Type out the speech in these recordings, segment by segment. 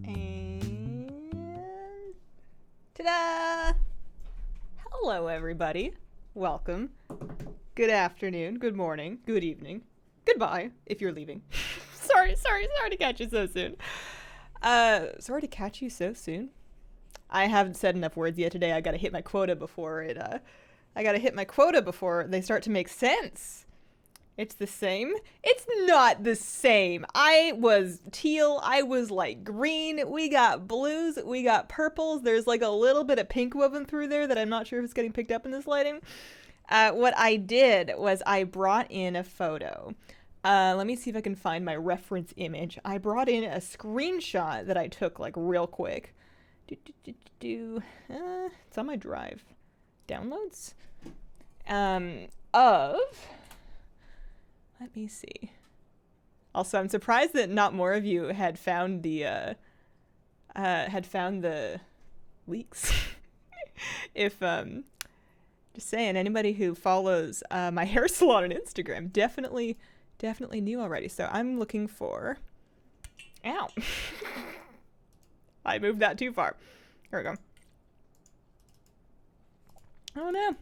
And ta-da! Hello, everybody. Welcome. Good afternoon, good morning, good evening, goodbye if you're leaving. sorry to catch you so soon. Sorry to catch you so soon. I haven't said enough words yet today. I gotta hit my quota before they start to make sense. It's the same. It's not the same. I was teal. I was like green. We got blues. We got purples. There's like a little bit of pink woven through there that I'm not sure if it's getting picked up in this lighting. What I did was I brought in a photo. Let me see if I can find my reference image. I brought in a screenshot that I took like real quick. It's on my drive. Downloads? Let me see. Also, I'm surprised that not more of you had found the leaks. If just saying, anybody who follows my hair salon on Instagram definitely knew already. So I'm looking for. Ow! I moved that too far. Here we go. Oh no!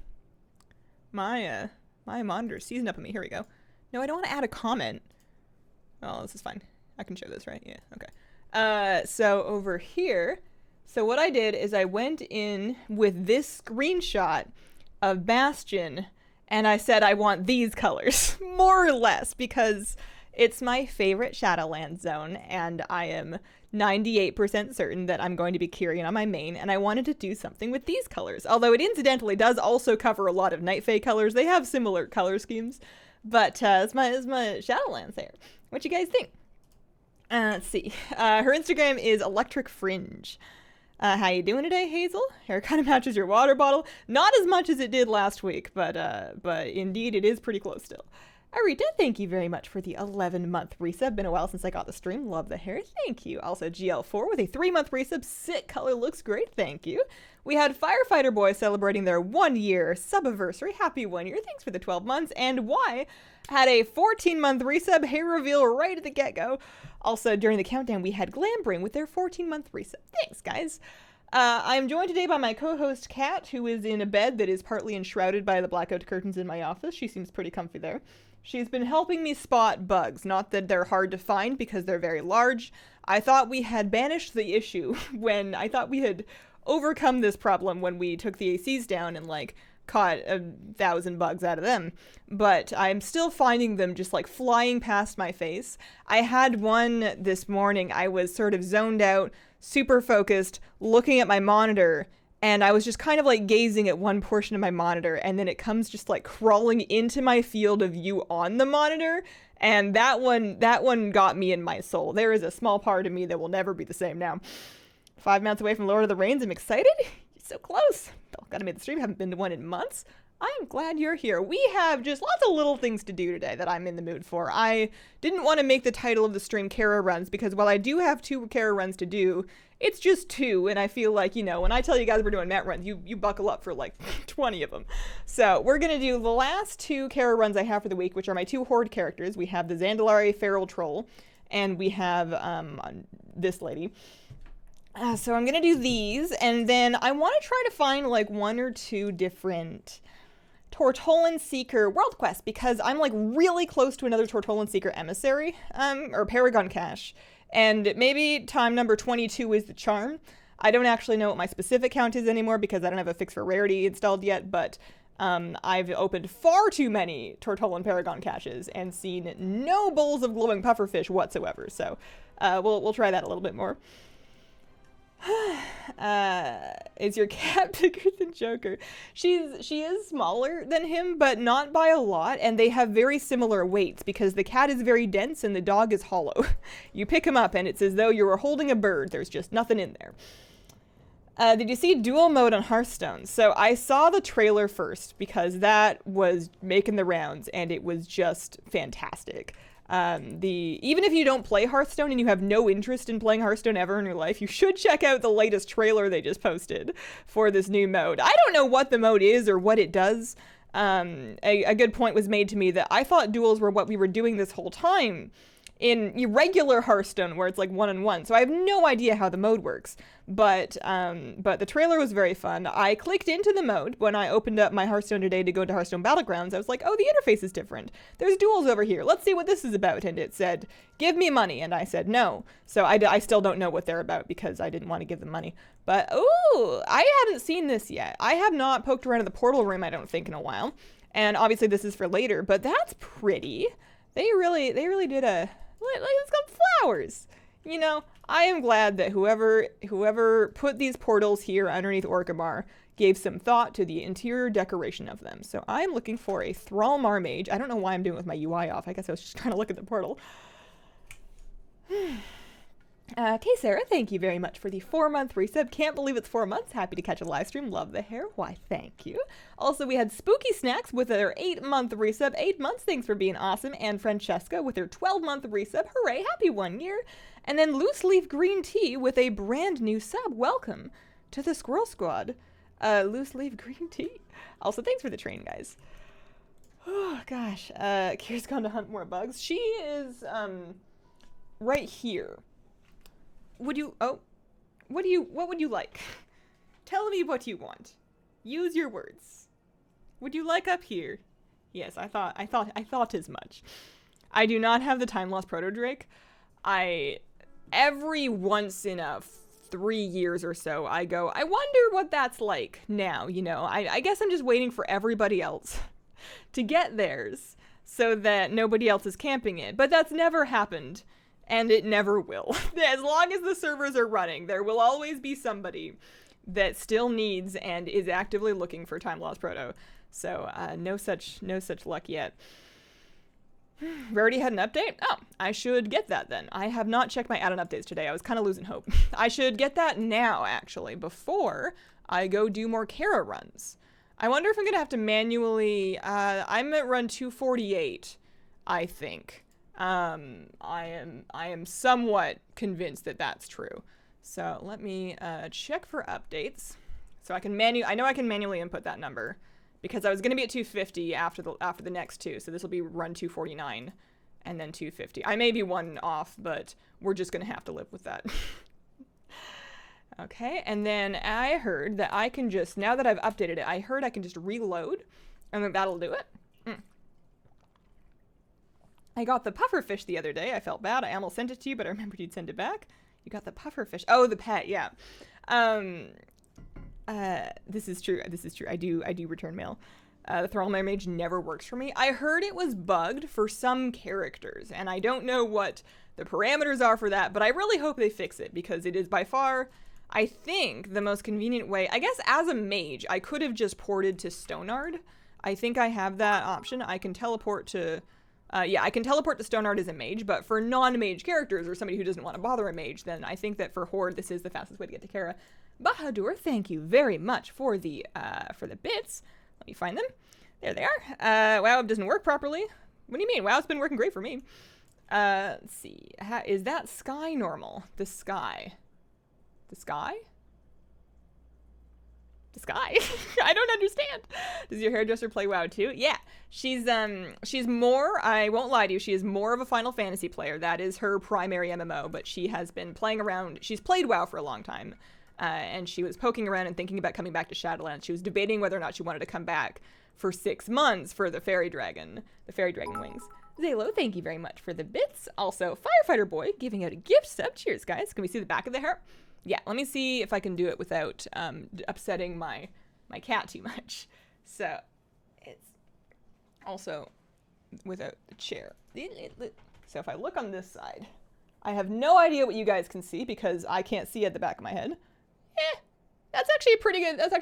My monitor's seizing up on me. Here we go. No, I don't want to add a comment. Oh, this is fine. I can show this, right? Yeah, okay. So over here, so what I did is I went in with this screenshot of Bastion, and I said I want these colors, more or less, because it's my favorite Shadowlands zone, and I am 98% certain that I'm going to be Kyrian on my main, and I wanted to do something with these colors. Although it incidentally does also cover a lot of Night Fae colors. They have similar color schemes. But it's my Shadowlands hair. What you guys think? Let's see. Her Instagram is Electric Fringe. How you doing today, Hazel? Hair kind of matches your water bottle. Not as much as it did last week, but indeed it is pretty close still. Arita, thank you very much for the 11-month resub. Been a while since I got the stream. Love the hair. Thank you. Also, GL4 with a 3-month resub. Sick color. Looks great. Thank you. We had Firefighter Boy celebrating their 1-year sub-anniversary. Happy 1 year. Thanks for the 12 months. And Y had a 14-month resub. Hair reveal right at the get-go. Also, during the countdown, we had Glambring with their 14-month resub. Thanks, guys. I'm joined today by my co-host, Kat, who is in a bed that is partly enshrouded by the blackout curtains in my office. She seems pretty comfy there. She's been helping me spot bugs. Not that they're hard to find because they're very large. I thought we had banished the issue when I thought we had overcome this problem when we took the ACs down and like caught 1,000 bugs out of them. But I'm still finding them just like flying past my face. I had one this morning. I was sort of zoned out, super focused, looking at my monitor, and I was just kind of like gazing at one portion of my monitor, and then it comes just like crawling into my field of view on the monitor, and that one got me in my soul. There is a small part of me that will never be the same now. 5 months away from Lord of the Rings, I'm excited. You're so close. Gotta make the stream, haven't been to one in months. I am glad you're here. We have just lots of little things to do today that I'm in the mood for. I didn't want to make the title of the stream Kara Runs because while I do have 2 Kara Runs to do, it's just 2, and I feel like, you know, when I tell you guys we're doing Mat runs, you buckle up for like 20 of them. So we're going to do the last 2 Kara Runs I have for the week, which are my 2 Horde characters. We have the Zandalari Feral Troll, and we have this lady. So I'm going to do these, and then I want to try to find like 1 or 2 different Tortolan Seeker world quests, because I'm like really close to another Tortolan Seeker emissary, or Paragon Cache, and maybe time number 22 is the charm. I don't actually know what my specific count is anymore because I don't have a fix for rarity installed yet, but I've opened far too many Tortolan Paragon Caches and seen no bowls of glowing pufferfish whatsoever, so we'll try that a little bit more. Is your cat bigger than Joker? She is smaller than him, but not by a lot, and they have very similar weights because the cat is very dense and the dog is hollow. You pick him up and it's as though you were holding a bird. There's just nothing in there. Did you see dual mode on Hearthstone? So I saw the trailer first because that was making the rounds and it was just fantastic. Even if you don't play Hearthstone and you have no interest in playing Hearthstone ever in your life, you should check out the latest trailer they just posted for this new mode. I don't know what the mode is or what it does. A good point was made to me that I thought duels were what we were doing this whole time in regular Hearthstone where it's like 1-on-1. So I have no idea how the mode works. But the trailer was very fun. I clicked into the mode when I opened up my Hearthstone today to go to Hearthstone Battlegrounds. I was like, oh, the interface is different. There's duels over here. Let's see what this is about. And it said, give me money. And I said, no. So I still don't know what they're about because I didn't want to give them money. But, ooh, I haven't seen this yet. I have not poked around in the portal room, I don't think, in a while. And obviously this is for later, but that's pretty. They really did a... Like, it's got flowers. You know, I am glad that whoever put these portals here underneath Orgrimmar gave some thought to the interior decoration of them. So I'm looking for a Thrallmar Mage. I don't know why I'm doing it with my UI off. I guess I was just trying to look at the portal. Okay, Sarah, thank you very much for the 4-month resub. Can't believe it's 4 months. Happy to catch a live stream. Love the hair. Why, thank you. Also, we had Spooky Snacks with their 8-month resub. 8 months, thanks for being awesome. And Francesca with her 12-month resub. Hooray, happy 1 year. And then Loose Leaf Green Tea with a brand new sub. Welcome to the Squirrel Squad. Loose Leaf Green Tea. Also, thanks for the train, guys. Oh, gosh. Kira's gone to hunt more bugs. She is, right here. What would you like? Tell me what you want. Use your words. Would you like up here? Yes, I thought as much. I do not have the Time Lost Proto Drake. Every once in a 3 years or so, I go, I wonder what that's like now, you know. I guess I'm just waiting for everybody else to get theirs so that nobody else is camping it. But that's never happened. And it never will. As long as the servers are running, there will always be somebody that still needs and is actively looking for Time Lost Proto. So no such luck yet. Rarity had an update? Oh, I should get that then. I have not checked my add-on updates today. I was kind of losing hope. I should get that now, actually, before I go do more Kara runs. I wonder if I'm going to have to manually... I'm at run 248, I think. I am somewhat convinced that that's true. So let me check for updates. So I know I can manually input that number because I was going to be at 250 after the next two. So this will be run 249 and then 250. I may be one off, but we're just going to have to live with that. Okay, and then I heard that I can just, now that I've updated it, I heard I can just reload and then that'll do it. I got the pufferfish the other day. I felt bad. I almost sent it to you, but I remembered you'd send it back. You got the pufferfish. Oh, the pet, yeah. This is true. I do return mail. The Thrallmar Mage never works for me. I heard it was bugged for some characters, and I don't know what the parameters are for that, but I really hope they fix it, because it is by far, I think, the most convenient way. I guess as a mage, I could have just ported to Stonard. I think I have that option. I can teleport to... I can teleport to Stonard as a mage, but for non-mage characters or somebody who doesn't want to bother a mage, then I think that for Horde, this is the fastest way to get to Kara. Bahadur, thank you very much for the bits. Let me find them. There they are. WoW doesn't work properly. What do you mean? WoW's been working great for me. Let's see. Is that sky normal? The sky? The sky? The sky? I don't understand. Does your hairdresser play WoW too? Yeah. She's more, I won't lie to you, she is more of a Final Fantasy player. That is her primary MMO, but she has been playing around. She's played WoW for a long time. And she was poking around and thinking about coming back to Shadowlands. She was debating whether or not she wanted to come back for 6 months for the Fairy Dragon wings. Zalo, thank you very much for the bits. Also, Firefighter Boy giving out a gift sub. Cheers, guys. Can we see the back of the hair? Yeah, let me see if I can do it without upsetting my cat too much. So, it's also without the chair. So if I look on this side, I have no idea what you guys can see because I can't see at the back of my head. That's actually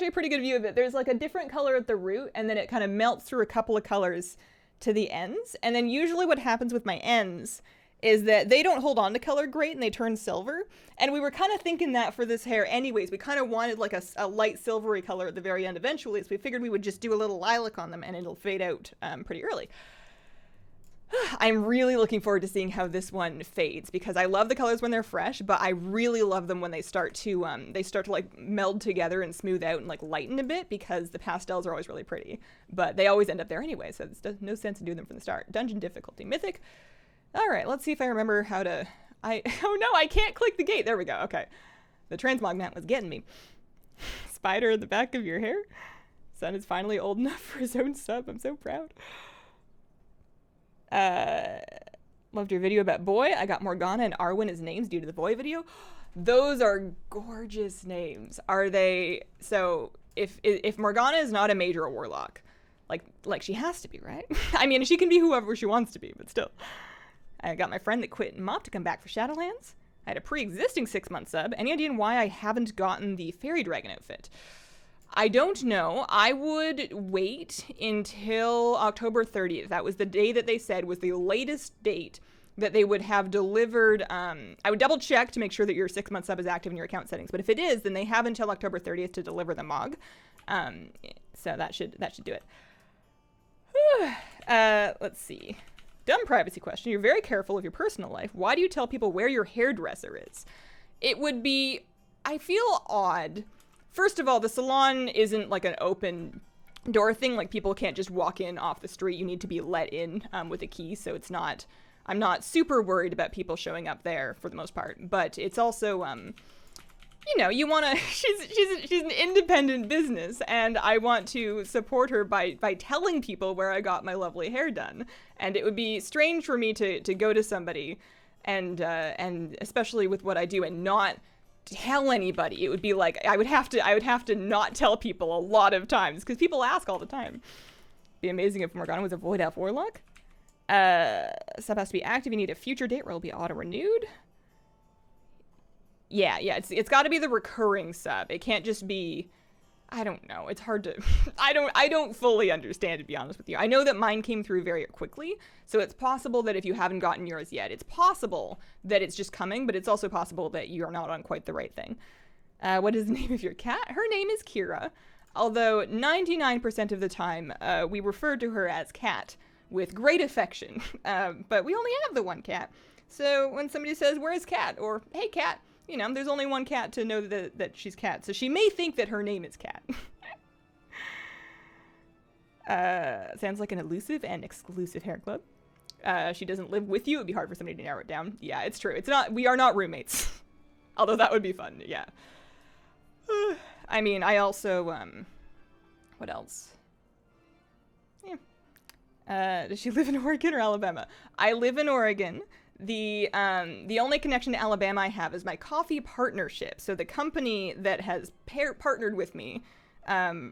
a pretty good view of it. There's like a different color at the root, and then it kind of melts through a couple of colors to the ends. And then usually what happens with my ends is that they don't hold on to color great and they turn silver. And we were kind of thinking that for this hair anyways. We kind of wanted like a light silvery color at the very end eventually, so we figured we would just do a little lilac on them and it'll fade out pretty early. I'm really looking forward to seeing how this one fades because I love the colors when they're fresh, but I really love them when they start to like meld together and smooth out and like lighten a bit because the pastels are always really pretty, but they always end up there anyway, so there's no sense in doing them from the start. Dungeon difficulty, mythic. All right, let's see if I remember how to... Oh no, I can't click the gate. There we go. Okay. The transmog mount was getting me. Spider in the back of your hair? Son is finally old enough for his own sub. I'm so proud. Loved your video about Boy. I got Morgana and Arwen as names due to the Boy video. Those are gorgeous names. Are they? So if Morgana is not a major warlock, like she has to be, right? I mean, she can be whoever she wants to be, but still. I got my friend that quit MOP to come back for Shadowlands. I had a pre-existing 6-month sub. Any idea why I haven't gotten the Fairy Dragon outfit? I don't know. I would wait until October 30th. That was the day that they said was the latest date that they would have delivered. I would double check to make sure that your 6-month sub is active in your account settings. But if it is, then they have until October 30th to deliver the MOG. So that should do it. Let's see. Dumb privacy question. You're very careful of your personal life. Why do you tell people where your hairdresser is? It would be, I feel odd. First of all, the salon isn't like an open door thing. Like people can't just walk in off the street. You need to be let in with a key. So it's not, I'm not super worried about people showing up there for the most part. But it's also, you know, you want to, she's an independent business, and I want to support her by telling people where I got my lovely hair done. And it would be strange for me to go to somebody and especially with what I do and not tell anybody. It would be like, I would have to not tell people a lot of times because people ask all the time. It'd be amazing if Morgana was a Void Elf Warlock. Sub has to be active. You need a future date where it'll be auto-renewed. Yeah, it's got to be the recurring sub. It can't just be, I don't know. It's hard to, I don't fully understand, to be honest with you. I know that mine came through very quickly, so it's possible that if you haven't gotten yours yet, it's possible that it's just coming, but it's also possible that you're not on quite the right thing. What is the name of your cat? Her name is Kira, although 99% of the time, we refer to her as Cat with great affection, but we only have the one cat. So when somebody says, "Where's Cat?" or "Hey, Cat," you know, there's only one cat to know that she's Cat. So she may think that her name is Cat. Sounds like an elusive and exclusive hair club. She doesn't live with you. It'd be hard for somebody to narrow it down. Yeah, it's true. It's not, we are not roommates. Although that would be fun. Yeah. I mean, I also, what else? Yeah. Does she live in Oregon or Alabama? I live in Oregon. The only connection to Alabama I have is my coffee partnership. So the company that has partnered with me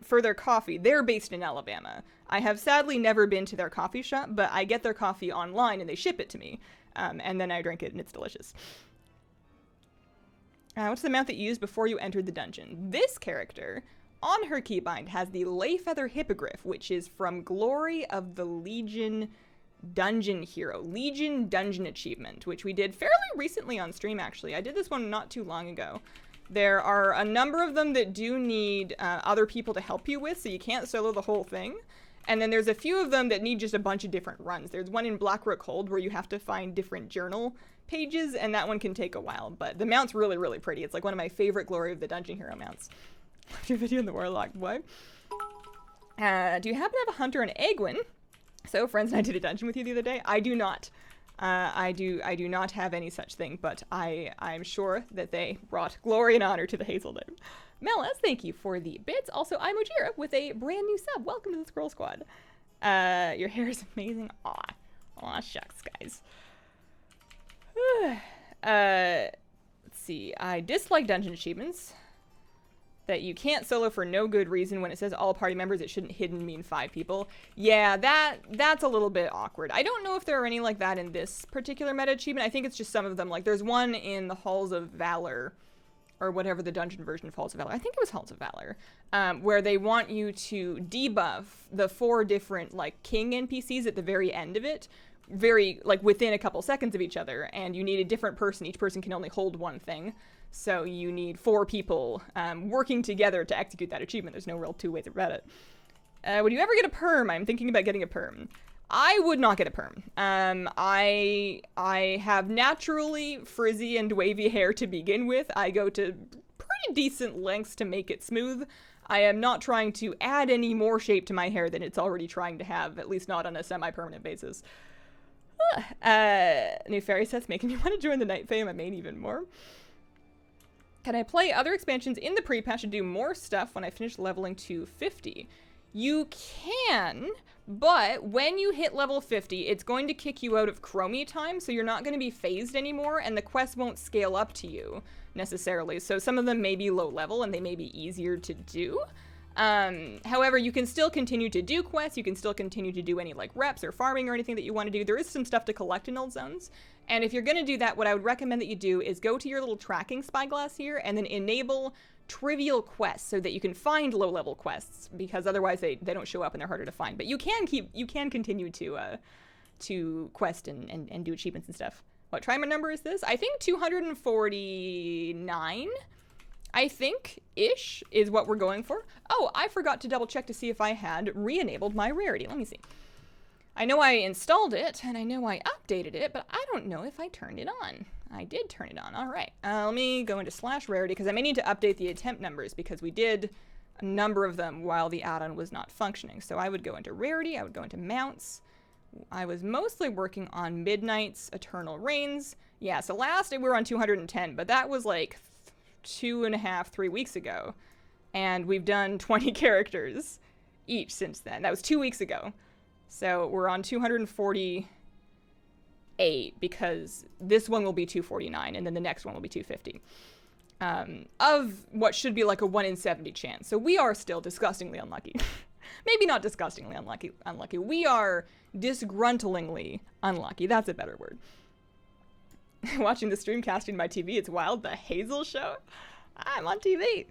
for their coffee, they're based in Alabama. I have sadly never been to their coffee shop, but I get their coffee online and they ship it to me. And then I drink it and it's delicious. What's the mount that you used before you entered the dungeon? This character, on her keybind, has the Lay Feather Hippogriff, which is from Glory of the Legion Dungeon Hero. Legion Dungeon Achievement, which we did fairly recently on stream, actually. I did this one not too long ago. There are a number of them that do need other people to help you with, so you can't solo the whole thing. And then there's a few of them that need just a bunch of different runs. There's one in Blackrook Hold where you have to find different journal pages, and that one can take a while. But the mount's really, really pretty. It's like one of my favorite Glory of the Dungeon Hero mounts. Your video in the Warlock. What? Do you happen to have a Hunter and Egwin? So, friends and I did a dungeon with you the other day. I do not. I do not have any such thing, but I'm sure that they brought glory and honor to the Hazeldale. Melas, thank you for the bits. Also, I'm Ojira with a brand new sub. Welcome to the Scroll Squad. Your hair is amazing. Aw, shucks, guys. Let's see. I dislike dungeon achievements. That you can't solo for no good reason. When it says all party members, it shouldn't hidden mean 5 people. Yeah, that's a little bit awkward. I don't know if there are any like that in this particular meta achievement. I think it's just some of them. Like there's one in the Halls of Valor, or whatever the dungeon version of Halls of Valor. I think it was Halls of Valor, where they want you to debuff the 4 different like king NPCs at the very end of it, very like within a couple seconds of each other, and you need a different person. Each person can only hold one thing. So you need 4 people working together to execute that achievement. There's no real 2 ways about it. Would you ever get a perm? I'm thinking about getting a perm. I would not get a perm. I have naturally frizzy and wavy hair to begin with. I go to pretty decent lengths to make it smooth. I am not trying to add any more shape to my hair than it's already trying to have, at least not on a semi-permanent basis. New fairy sets making me want to join the Night Fae in my main even more. Can I play other expansions in the pre-patch and do more stuff when I finish leveling to 50? You can, but when you hit level 50, it's going to kick you out of Chromie time, so you're not going to be phased anymore, and the quests won't scale up to you, necessarily. So some of them may be low level, and they may be easier to do. However, you can still continue to do quests, you can still continue to do any, like, reps or farming or anything that you want to do. There is some stuff to collect in old zones. And if you're going to do that, what I would recommend that you do is go to your little tracking spyglass here and then enable trivial quests so that you can find low-level quests, because otherwise they don't show up and they're harder to find. But you can continue to quest and do achievements and stuff. What trimer number is this? I think 249, I think, ish, is what we're going for. Oh, I forgot to double check to see if I had re-enabled my rarity. Let me see. I know I installed it, and I know I updated it, but I don't know if I turned it on. I did turn it on. All right. Let me go into /rarity, because I may need to update the attempt numbers, because we did a number of them while the add-on was not functioning. So I would go into rarity. I would go into mounts. I was mostly working on Midnight's Eternal Reigns. Yeah, so last we were on 210, but that was like 2.5, 3 weeks ago. And we've done 20 characters each since then. That was 2 weeks ago. So we're on 248 because this one will be 249 and then the next one will be 250. Of what should be like a 1 in 70 chance. So we are still disgustingly unlucky. Maybe not disgustingly unlucky. We are disgruntlingly unlucky. That's a better word. Watching the stream casting my TV, it's wild. The Hazel show? I'm on TV.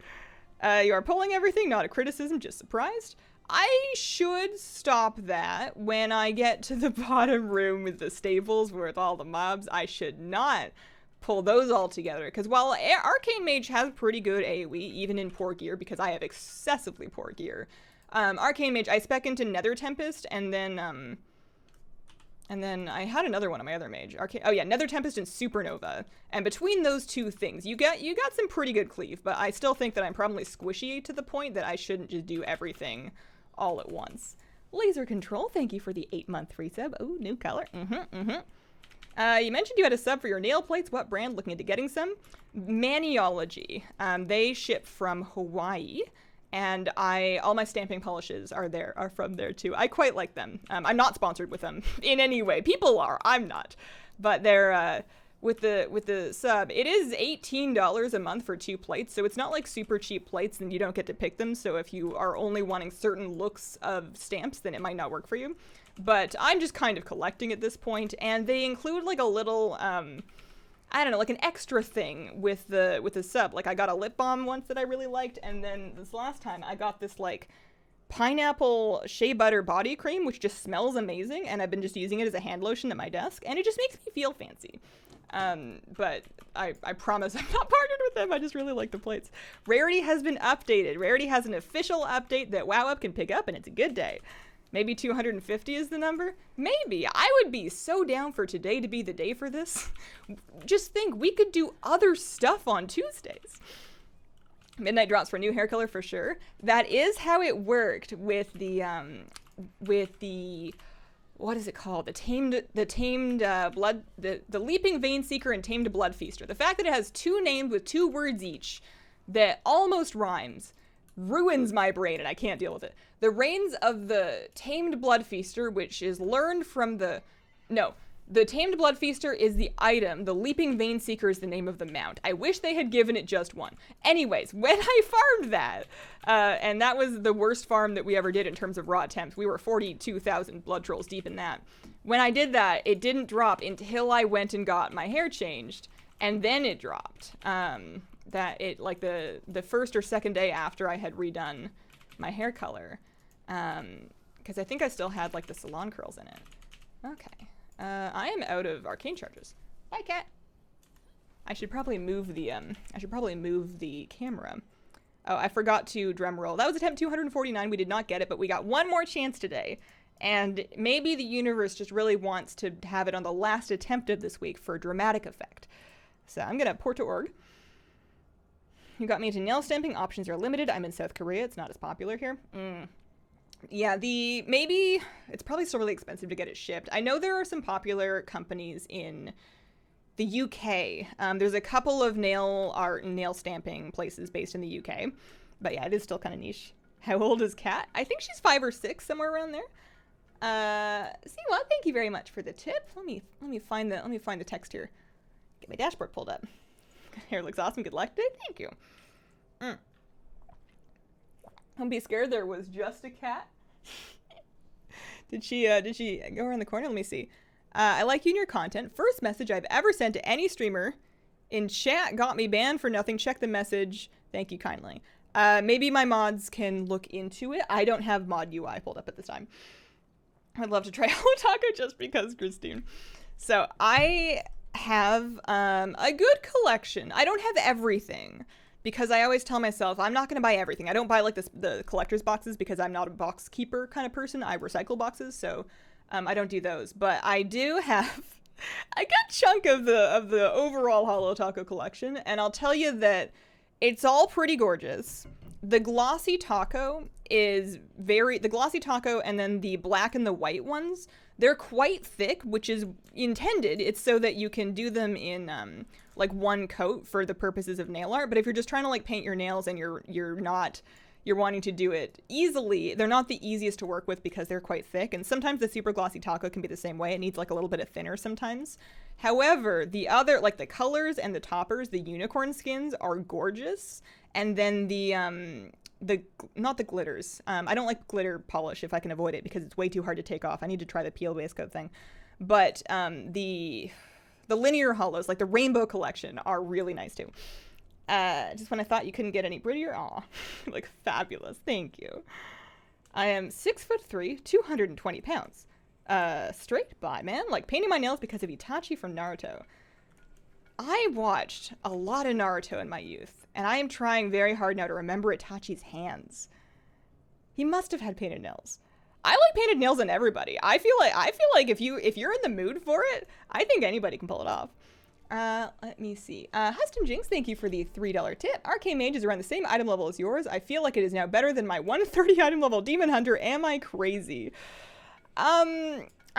You are pulling everything, not a criticism, just surprised. I should stop that when I get to the bottom room with the stables with all the mobs. I should not pull those all together, because while Arcane Mage has pretty good AoE, even in poor gear, because I have excessively poor gear, Arcane Mage, I spec into Nether Tempest, and then I had another one on my other mage. Nether Tempest and Supernova. And between those two things, you got some pretty good cleave, but I still think that I'm probably squishy to the point that I shouldn't just do everything all at once. Laser Control, thank you for the 8-month free sub. Oh, new color. You mentioned you had a sub for your nail plates. What brand? Looking into getting some. Maniology. They ship from Hawaii. And all my stamping polishes are from there too. I quite like them. I'm not sponsored with them in any way. People are, I'm not. But they're, with the sub, it is $18 a month for 2 plates. So it's not like super cheap plates and you don't get to pick them. So if you are only wanting certain looks of stamps, then it might not work for you. But I'm just kind of collecting at this point. And they include like a little, I don't know, like an extra thing with the sub. Like I got a lip balm once that I really liked, and then this last time I got this like pineapple shea butter body cream, which just smells amazing, and I've been just using it as a hand lotion at my desk, and it just makes me feel fancy. But I promise I'm not partnered with them. I just really like the plates. Rarity has been updated. Rarity has an official update that WoW can pick up, and it's a good day. Maybe 250 is the number? Maybe. I would be so down for today to be the day for this. Just think, we could do other stuff on Tuesdays. Midnight drops for new hair color for sure. That is how it worked with the what is it called? The Leaping Vein Seeker and Tamed Blood Feaster. The fact that it has 2 names with 2 words each that almost rhymes ruins my brain, and I can't deal with it. The reigns of the Tamed Blood Feaster, which is learned from the Tamed Blood Feaster is the item. The Leaping Vein Seeker is the name of the mount. I wish they had given it just one. Anyways, when I farmed that, and that was the worst farm that we ever did in terms of raw attempts. We were 42,000 blood trolls deep in that. When I did that, it didn't drop until I went and got my hair changed, and then it dropped. That it, like the first or second day after I had redone my hair color, because I think I still had like the salon curls in it. Okay, I am out of arcane charges. Bye, cat. I should probably move the camera. Oh, I forgot to drum roll. That was attempt 249. We did not get it, but we got one more chance today, and maybe the universe just really wants to have it on the last attempt of this week for dramatic effect. So I'm gonna port to org. You got me into nail stamping. Options are limited. I'm in South Korea. It's not as popular here. Yeah, maybe it's probably still really expensive to get it shipped. I know there are some popular companies in the UK. There's a couple of nail art and nail stamping places based in the UK. But yeah, it is still kind of niche. How old is Kat? I think she's 5 or 6, somewhere around there. See what? Thank you very much for the tip. Let me find the text here. Get my dashboard pulled up. Hair looks awesome. Good luck today. Thank you. Don't be scared. There was just a cat. Did she go around the corner? Let me see. I like you and your content. First message I've ever sent to any streamer in chat got me banned for nothing. Check the message. Thank you kindly. Maybe my mods can look into it. I don't have mod UI pulled up at this time. I'd love to try Holotaco just because, Christine. So I have a good collection. I don't have everything because I always tell myself I'm not going to buy everything. I don't buy like the collector's boxes because I'm not a box keeper kind of person. I recycle boxes, so I don't do those. But I do have a good chunk of the overall Holotaco collection, and I'll tell you that it's all pretty gorgeous. The glossy taco and then the black and the white ones, they're quite thick, which is intended. It's so that you can do them in like one coat for the purposes of nail art. But if you're just trying to like paint your nails and you're wanting to do it easily, they're not the easiest to work with because they're quite thick. And sometimes the super glossy taco can be the same way. It needs like a little bit of thinner sometimes. However, the other, like the colors and the toppers, the unicorn skins are gorgeous. And then not the glitters. I don't like glitter polish if I can avoid it because it's way too hard to take off. I need to try the peel base coat thing. But the linear hollows, like the rainbow collection, are really nice too. Just when I thought you couldn't get any prettier, aw, like fabulous. Thank you. I am 6'3", 220 pounds. Straight by, man. Like painting my nails because of Itachi from Naruto. I watched a lot of Naruto in my youth, and I am trying very hard now to remember Itachi's hands. He must have had painted nails. I like painted nails on everybody. I feel like if you're in the mood for it, I think anybody can pull it off. Let me see. Huston Jinx, thank you for the $3 tip. Arcane Mage is around the same item level as yours. I feel like it is now better than my 130 item level Demon Hunter. Am I crazy?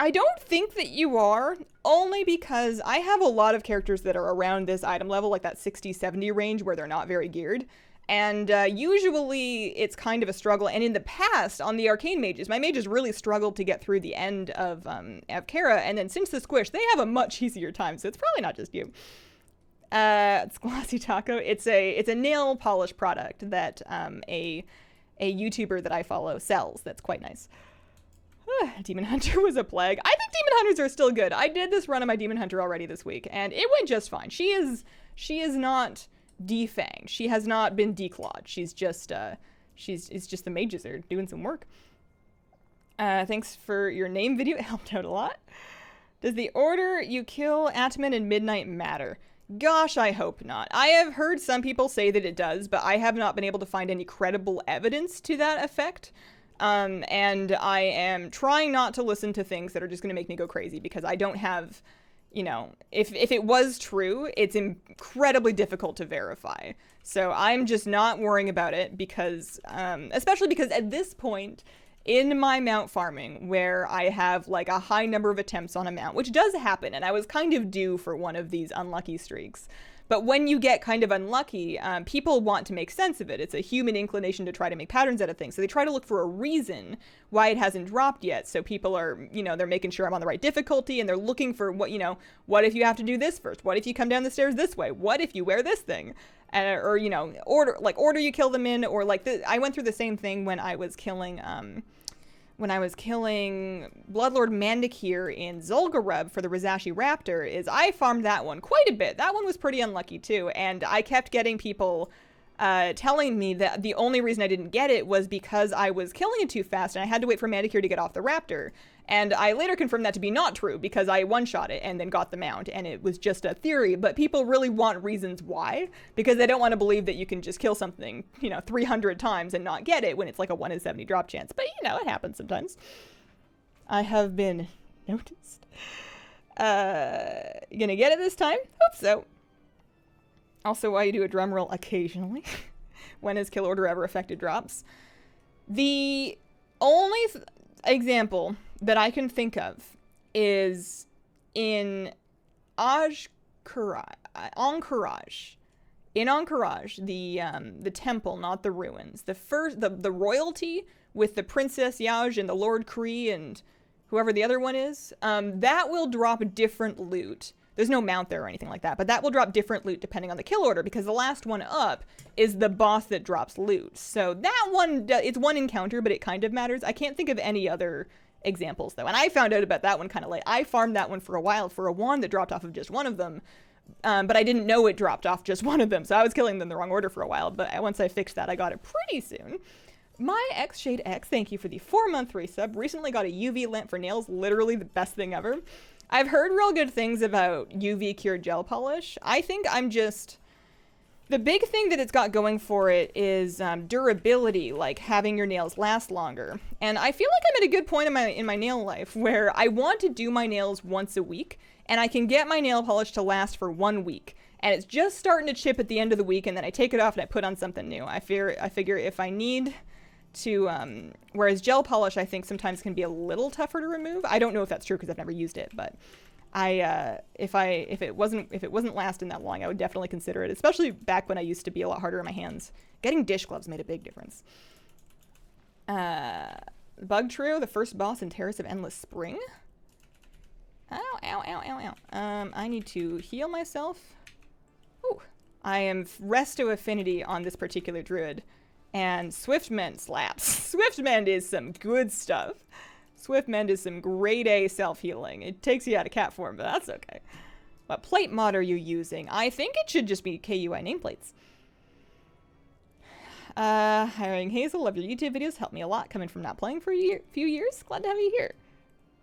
I don't think that you are, only because I have a lot of characters that are around this item level, like that 60-70 range where they're not very geared. And usually it's kind of a struggle. And in the past, on the Arcane Mages, my mages really struggled to get through the end of Avkera. And then since the squish, they have a much easier time. So it's probably not just you. It's Glossy Taco. It's a nail polish product that a YouTuber that I follow sells. That's quite nice. Demon Hunter was a plague. I think Demon Hunters are still good. I did this run of my Demon Hunter already this week, and it went just fine. She is not defanged. She has not been declawed. She's just it's just the mages are doing some work. Thanks for your name video. It helped out a lot. Does the order you kill Atman and Midnight matter? Gosh, I hope not. I have heard some people say that it does, but I have not been able to find any credible evidence to that effect. And I am trying not to listen to things that are just going to make me go crazy because I don't have, if it was true, it's incredibly difficult to verify. So I'm just not worrying about it because, especially because at this point in my mount farming where I have like a high number of attempts on a mount, which does happen, and I was kind of due for one of these unlucky streaks. But when you get kind of unlucky, people want to make sense of it. It's a human inclination to try to make patterns out of things. So they try to look for a reason why it hasn't dropped yet. So people are, they're making sure I'm on the right difficulty, and they're looking for what if you have to do this first? What if you come down the stairs this way? What if you wear this thing? Or order you kill them in, or I went through the same thing when I was killing Bloodlord Mandakir in Zul'Gurub for the Rizashi Raptor, is I farmed that one quite a bit. That one was pretty unlucky too, and I kept getting people telling me that the only reason I didn't get it was because I was killing it too fast and I had to wait for Mandakir to get off the Raptor. And I later confirmed that to be not true because I one-shot it and then got the mount, and it was just a theory. But people really want reasons why, because they don't want to believe that you can just kill something, 300 times and not get it when it's like a 1 in 70 drop chance. But, it happens sometimes. I have been noticed. You gonna get it this time? Hope so. Also, why you do a drum roll occasionally. When has kill order ever affected drops? only example that I can think of is in Encourage. In Encourage, the temple, not the ruins. The royalty with the Princess Yaj and the Lord Kree and whoever the other one is, that will drop different loot. There's no mount there or anything like that, but that will drop different loot depending on the kill order, because the last one up is the boss that drops loot. So that one, it's one encounter, but it kind of matters. I can't think of any other examples, though. And I found out about that one kind of late. I farmed that one for a while for a wand that dropped off of just one of them, but I didn't know it dropped off just one of them, so I was killing them in the wrong order for a while, but once I fixed that, I got it pretty soon. My X Shade X, thank you for the 4-month resub. Recently got a UV lamp for nails, literally the best thing ever. I've heard real good things about UV cured gel polish. I think I'm just... The big thing that it's got going for it is durability, like having your nails last longer. And I feel like I'm at a good point in my nail life where I want to do my nails once a week, and I can get my nail polish to last for 1 week. And it's just starting to chip at the end of the week, and then I take it off and I put on something new. I figure if I need to, whereas gel polish I think sometimes can be a little tougher to remove. I don't know if that's true because I've never used it, but if it wasn't lasting that long, I would definitely consider it, especially back when I used to be a lot harder on my hands. Getting dish gloves made a big difference. Bug Trio, the first boss in Terrace of Endless Spring. Ow, ow, ow, ow, ow. I need to heal myself. Ooh. I am resto affinity on this particular druid. And Swift Mend slaps. Swift Mend is some good stuff. Swift Mend is some grade A self-healing. It takes you out of cat form, but that's okay. What plate mod are you using? I think it should just be KUI nameplates. Hiring Hazel, love your YouTube videos. Helped me a lot coming from not playing for a few years. Glad to have you here.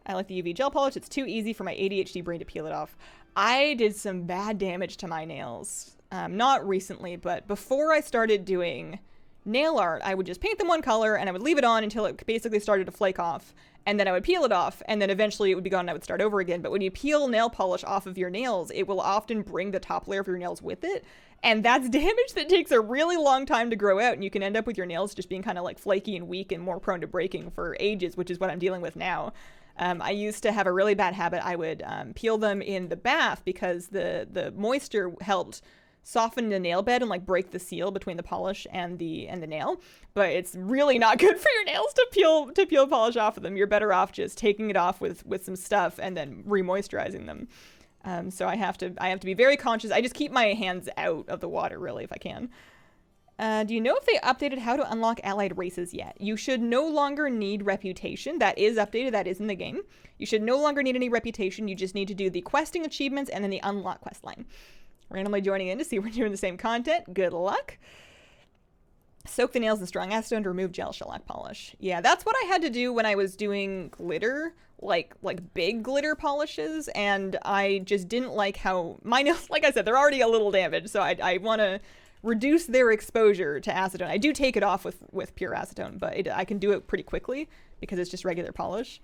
I like the UV gel polish. It's too easy for my ADHD brain to peel it off. I did some bad damage to my nails. Not recently, but before I started doing nail art, I would just paint them one color and I would leave it on until it basically started to flake off, and then I would peel it off, and then eventually it would be gone and I would start over again. But when you peel nail polish off of your nails, it will often bring the top layer of your nails with it, and that's damage that takes a really long time to grow out, and you can end up with your nails just being kind of like flaky and weak and more prone to breaking for ages, which is what I'm dealing with now. I used to have a really bad habit. I would peel them in the bath because the moisture helped soften the nail bed and like break the seal between the polish and the nail, but it's really not good for your nails to peel polish off of them. You're better off just taking it off with some stuff and then re-moisturizing them. So I have to be very conscious. I just keep my hands out of the water really if I can. Do you know if they updated how to unlock allied races yet? You should no longer need reputation. That is updated. That is in the game. You should no longer need any reputation. You just need to do the questing achievements and then the unlock quest line. Randomly joining in to see we're doing the same content. Good luck. Soak the nails in strong acetone to remove gel shellac polish. Yeah, that's what I had to do when I was doing glitter, like big glitter polishes, and I just didn't like how my nails, like I said, they're already a little damaged, so I want to reduce their exposure to acetone. I do take it off with pure acetone, but I can do it pretty quickly because it's just regular polish.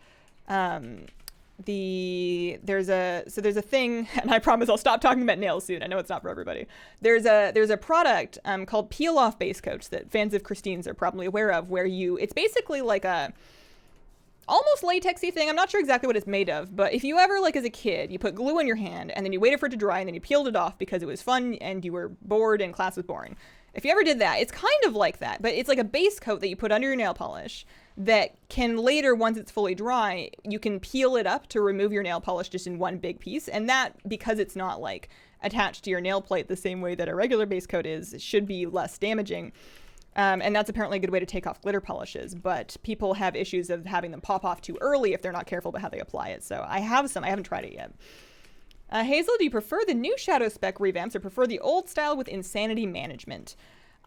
There's a thing, and I promise I'll stop talking about nails soon. I know it's not for everybody. There's a product called peel off base coats that fans of Christine's are probably aware of, where it's basically like a almost latexy thing. I'm not sure exactly what it's made of, but if you ever, like as a kid, you put glue in your hand and then you waited for it to dry and then you peeled it off because it was fun and you were bored and class was boring. If you ever did that, it's kind of like that, but it's like a base coat that you put under your nail polish that can later, once it's fully dry, you can peel it up to remove your nail polish just in one big piece. And that, because it's not like attached to your nail plate the same way that a regular base coat is, it should be less damaging. And that's apparently a good way to take off glitter polishes, but people have issues of having them pop off too early if they're not careful about how they apply it. So I have some, I haven't tried it yet. Hazel, do you prefer the new Shadow Spec revamps or prefer the old style with insanity management?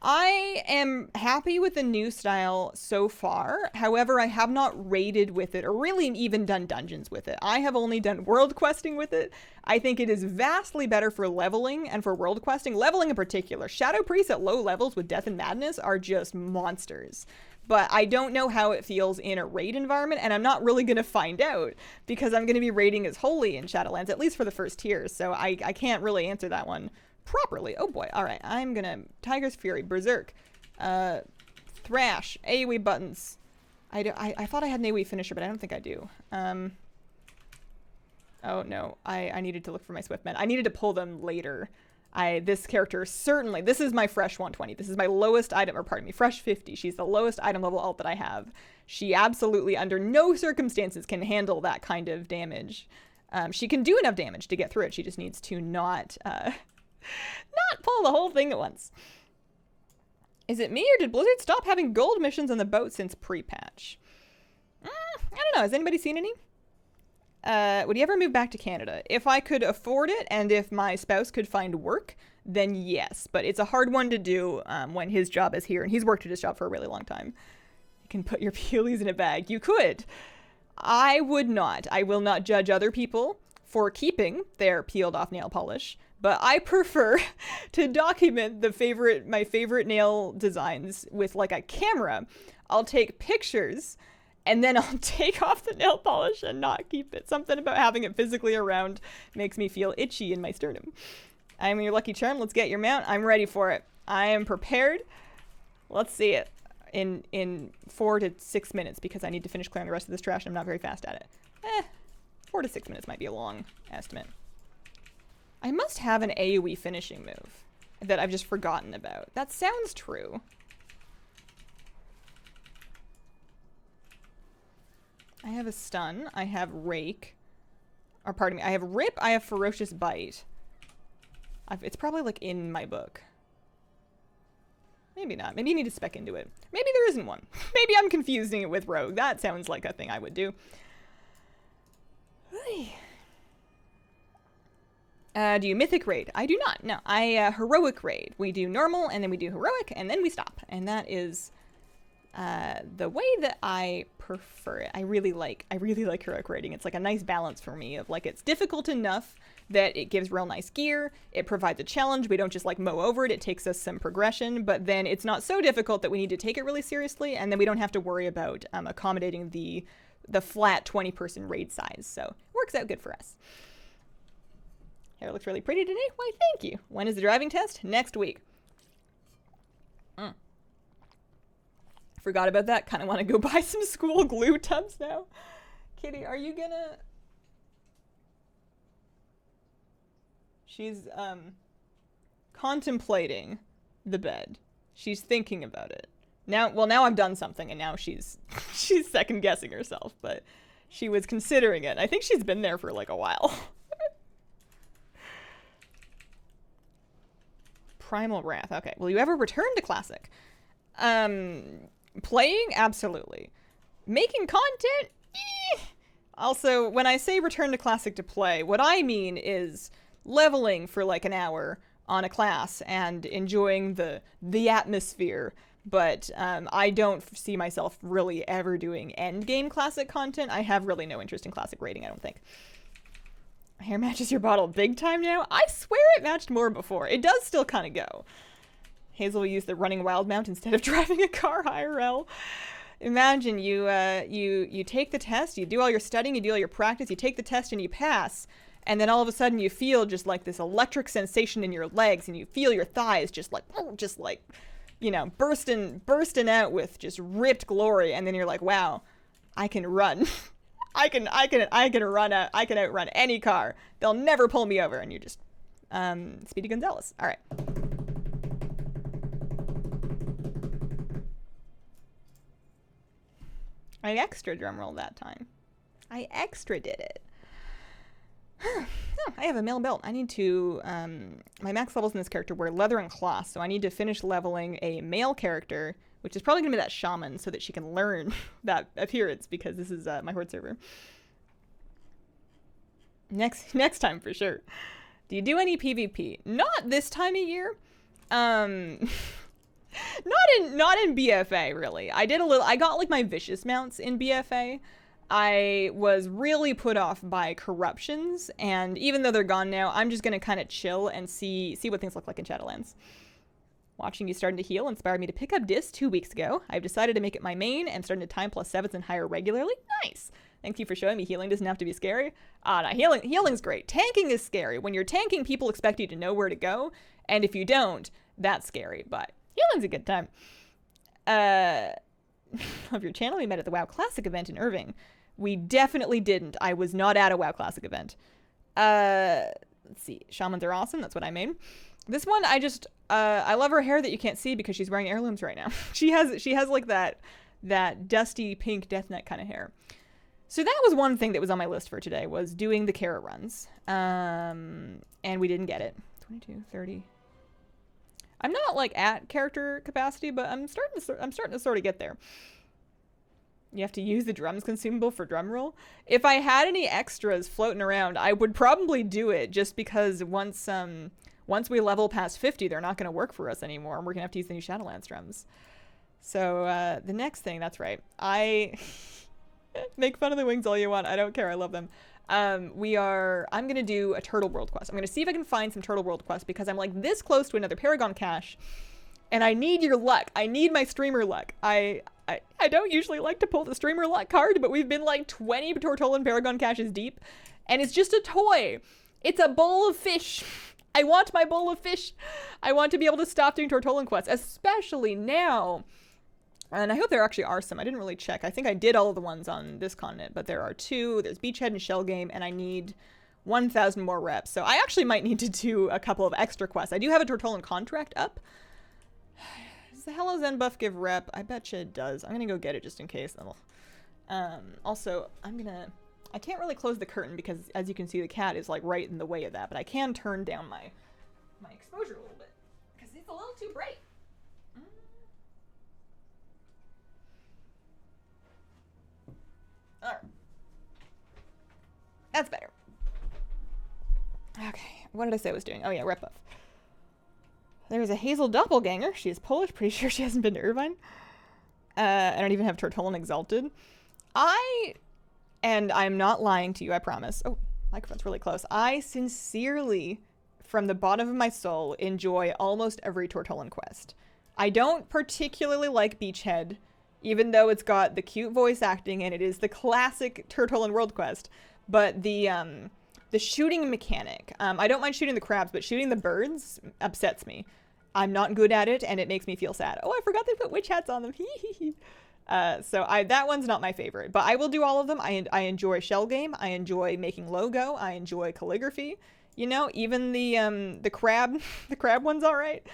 I am happy with the new style so far. However, I have not raided with it or really even done dungeons with it. I have only done world questing with it. I think it is vastly better for leveling and for world questing. Leveling in particular. Shadow Priests at low levels with Death and Madness are just monsters. But I don't know how it feels in a raid environment, and I'm not really going to find out because I'm going to be raiding as Holy in Shadowlands, at least for the first tier, so I can't really answer that one properly. Oh boy. All right. I'm going to Tiger's Fury, Berserk, Thrash, AoE buttons. I thought I had an AoE finisher, but I don't think I do. Oh no, I needed to look for my Swift men. I needed to pull them later. This character certainly, this is my fresh 120. This is my lowest item, or pardon me, fresh 50. She's the lowest item level alt that I have. She absolutely, under no circumstances, can handle that kind of damage. She can do enough damage to get through it. She just needs to not pull the whole thing at once. Is it me, or did Blizzard stop having gold missions on the boat since pre-patch? I don't know. Has anybody seen any? Would you ever move back to Canada? If I could afford it, and if my spouse could find work, then yes. But it's a hard one to do when his job is here, and he's worked at his job for a really long time. You can put your peelies in a bag. You could. I would not. I will not judge other people for keeping their peeled off nail polish, but I prefer to document my favorite nail designs with like a camera. I'll take pictures and then I'll take off the nail polish and not keep it. Something about having it physically around makes me feel itchy in my sternum. I'm your lucky charm. Let's get your mount. I'm ready for it. I am prepared. Let's see it in 4 to 6 minutes, because I need to finish clearing the rest of this trash and I'm not very fast at it. 4 to 6 minutes might be a long estimate. I must have an AoE finishing move that I've just forgotten about. That sounds true. I have a stun. I have rake. Or pardon me. I have rip. I have ferocious bite. It's probably like in my book. Maybe not. Maybe you need to spec into it. Maybe there isn't one. Maybe I'm confusing it with rogue. That sounds like a thing I would do. Do you mythic raid? I do not. No, I heroic raid. We do normal, and then we do heroic, and then we stop. And that is the way that I prefer it. I really like heroic raiding. It's like a nice balance for me of like, it's difficult enough that it gives real nice gear. It provides a challenge. We don't just like mow over it. It takes us some progression, but then it's not so difficult that we need to take it really seriously, and then we don't have to worry about accommodating the flat 20-person raid size. So it works out good for us. Hair looks really pretty today. Why, thank you. When is the driving test? Next week. Forgot about that. Kind of want to go buy some school glue tubs now. Kitty, are you gonna... She's, contemplating the bed. She's thinking about it. Now I've done something, and now she's second-guessing herself, but she was considering it. I think she's been there for, like, a while. Primal Wrath. Okay. Will you ever return to Classic? Playing? Absolutely. Making content? Also, when I say return to Classic to play, what I mean is leveling for like an hour on a class and enjoying the atmosphere. But I don't see myself really ever doing endgame Classic content. I have really no interest in Classic raiding, I don't think. Hair matches your bottle big time now? I swear it matched more before. It does still kind of go. Hazel will use the running wild mount instead of driving a car IRL. Imagine you take the test, you do all your studying, you do all your practice, you take the test and you pass, and then all of a sudden you feel just like this electric sensation in your legs, and you feel your thighs just like, you know, bursting out with just ripped glory, and then you're like, wow, I can run. I can outrun any car. They'll never pull me over. And you're just, Speedy Gonzalez. All right. I extra drumroll that time. I extra did it. Oh, I have a male belt. I need to, my max levels in this character were leather and cloth, so I need to finish leveling a male character, which is probably going to be that shaman, so that she can learn that appearance, because this is my Horde server. Next time for sure. Do you do any PvP? Not this time of year. Not in BFA, really. I got like my vicious mounts in BFA. I was really put off by corruptions, and even though they're gone now, I'm just gonna kind of chill and see what things look like in Shadowlands. Watching you starting to heal inspired me to pick up Dis 2 weeks ago. I've decided to make it my main and starting to time +7s and higher regularly. Nice! Thank you for showing me healing doesn't have to be scary. No, healing's great. Tanking is scary. When you're tanking, people expect you to know where to go, and if you don't, that's scary, but healing's a good time. of your channel. We met at the WoW Classic event in Irving. We definitely didn't. I was not at a WoW Classic event. Let's see. Shamans are awesome. That's what I made. This one, I love her hair that you can't see because she's wearing heirlooms right now. she has like that dusty pink deathnet kind of hair. So that was one thing that was on my list for today, was doing the Kara runs. And we didn't get it. 22, 30. I'm not like at character capacity, but I'm starting to sort of get there. You have to use the drums consumable for drum roll. If I had any extras floating around, I would probably do it, just because once we level past 50, they're not going to work for us anymore, and we're going to have to use the new Shadowlands drums. So the next thing, that's right. I make fun of the wings all you want. I don't care. I love them. I'm going to do a Turtle World quest. I'm going to see if I can find some Turtle World quests, because I'm like this close to another Paragon cache, and I need your luck. I need my streamer luck. I don't usually like to pull the streamer luck card, but we've been like 20 Tortolan Paragon caches deep, and it's just a toy. It's a bowl of fish. I want my bowl of fish. I want to be able to stop doing Tortolan quests, especially now. And I hope there actually are some. I didn't really check. I think I did all of the ones on this continent, but there are 2. There's Beachhead and Shell Game, and I need 1,000 more reps. So I actually might need to do a couple of extra quests. I do have a Tortolan contract up. Does the Hello Zen buff give rep? I bet you it does. I'm going to go get it just in case. Also, I can't really close the curtain because, as you can see, the cat is like right in the way of that, but I can turn down my exposure a little bit because it's a little too bright. All right. That's better. Okay, what did I say I was doing? Oh yeah, rep buff. There's a Hazel doppelganger. She is Polish. Pretty sure she hasn't been to Irvine. I don't even have Tortolan Exalted. And I'm not lying to you, I promise. Oh, microphone's really close. I sincerely, from the bottom of my soul, enjoy almost every Tortolan quest. I don't particularly like Beachhead, even though it's got the cute voice acting and it is the classic Tortolan World quest. But the shooting mechanic, I don't mind shooting the crabs, but shooting the birds upsets me. I'm not good at it, and it makes me feel sad. Oh, I forgot they put witch hats on them. So that one's not my favorite, but I will do all of them. I enjoy Shell Game. I enjoy making logo. I enjoy calligraphy. You know, even the crab one's all right.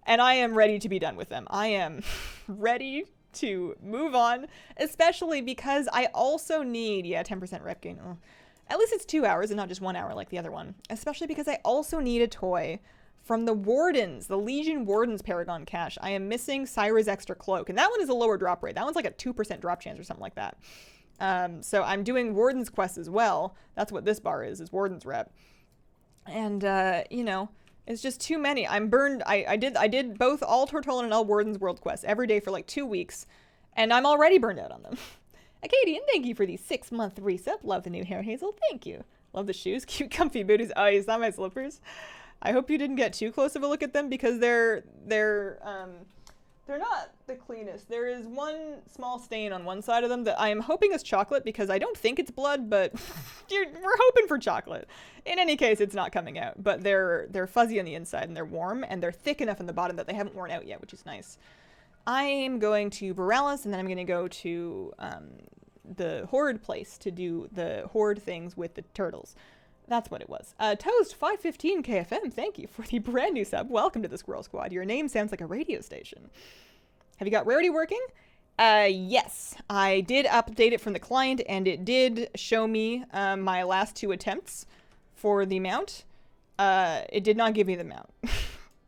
And I am ready to be done with them. I am ready to move on, especially because I also need, 10% rep gain. Oh. At least it's 2 hours and not just 1 hour like the other one. Especially because I also need a toy from the Wardens, the Legion Wardens Paragon cache. I am missing Syra's Extra Cloak, and that one is a lower drop rate. That one's like a 2% drop chance or something like that. So I'm doing Wardens quests as well. That's what this bar is Wardens rep. And, you know, it's just too many. I'm burned. I did both all Tortolan and all Wardens World quests every day for like 2 weeks, and I'm already burned out on them. Acadian, thank you for the 6-month resub. Love the new hair, Hazel. Thank you. Love the shoes. Cute, comfy booties. Oh, you saw my slippers? I hope you didn't get too close of a look at them because they're not the cleanest. There is one small stain on one side of them that I am hoping is chocolate because I don't think it's blood, but we're hoping for chocolate. In any case, it's not coming out, but they're fuzzy on the inside and they're warm and they're thick enough in the bottom that they haven't worn out yet, which is nice. I'm going to Borealis and then I'm going to go to the Horde place to do the Horde things with the turtles. That's what it was. Toast 515 KFM, thank you for the brand new sub. Welcome to the Squirrel Squad. Your name sounds like a radio station. Have you got Rarity working? Yes. I did update it from the client, and it did show me my last 2 attempts for the mount. It did not give me the mount,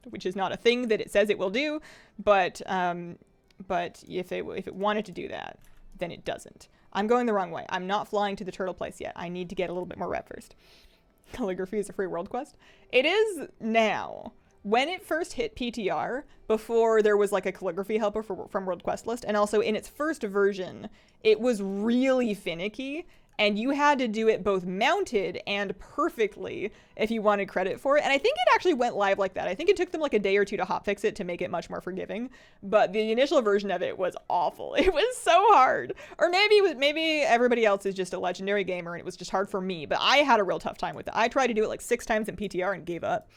which is not a thing that it says it will do, but if it wanted to do that, then it doesn't. I'm going the wrong way. I'm not flying to the turtle place yet. I need to get a little bit more rep first. Calligraphy is a free world quest. It is now. When it first hit PTR, before there was like a calligraphy helper from World Quest List, and also in its first version, it was really finicky, and you had to do it both mounted and perfectly if you wanted credit for it. And I think it actually went live like that. I think it took them like a day or 2 to hotfix it to make it much more forgiving. But the initial version of it was awful. It was so hard. Or maybe everybody else is just a legendary gamer and it was just hard for me. But I had a real tough time with it. I tried to do it like 6 times in PTR and gave up.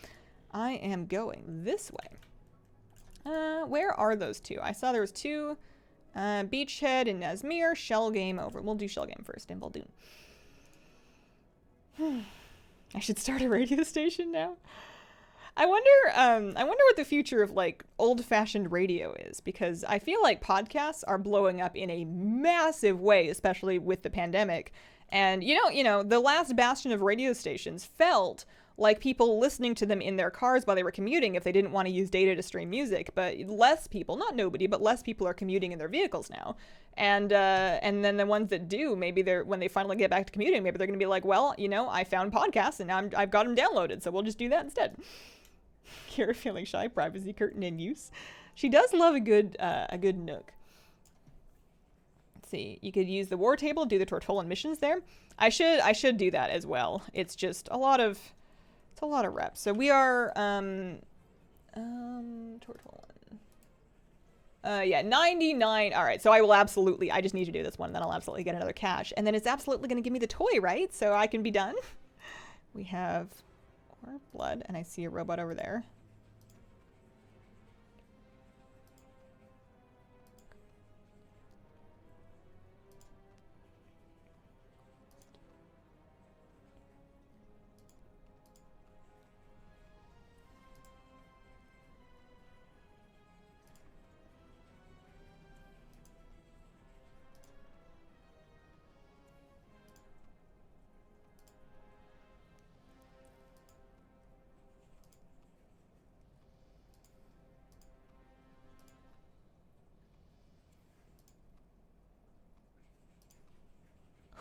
I am going this way. Where are those 2? I saw there was 2 Beachhead and Nazmir. Shell game over. We'll do shell game first in Baldoon. I should start a radio station now. I wonder what the future of like old-fashioned radio is, because I feel like podcasts are blowing up in a massive way, especially with the pandemic. And you know, the last bastion of radio stations felt like people listening to them in their cars while they were commuting if they didn't want to use data to stream music. But less people, not nobody, but less people are commuting in their vehicles now. And then the ones that do, maybe when they finally get back to commuting, maybe they're going to be like, well, you know, I found podcasts and now I've got them downloaded, so we'll just do that instead. Kira feeling shy, privacy curtain in use. She does love a good nook. Let's see, you could use the war table, do the Tortollan missions there. I should do that as well. It's just a lot of reps. So we are Tortollan. Yeah, 99. All right, so I just need to do this one, then I'll absolutely get another cache. And then it's absolutely going to give me the toy, right? So I can be done. We have Orb blood, and I see a robot over there.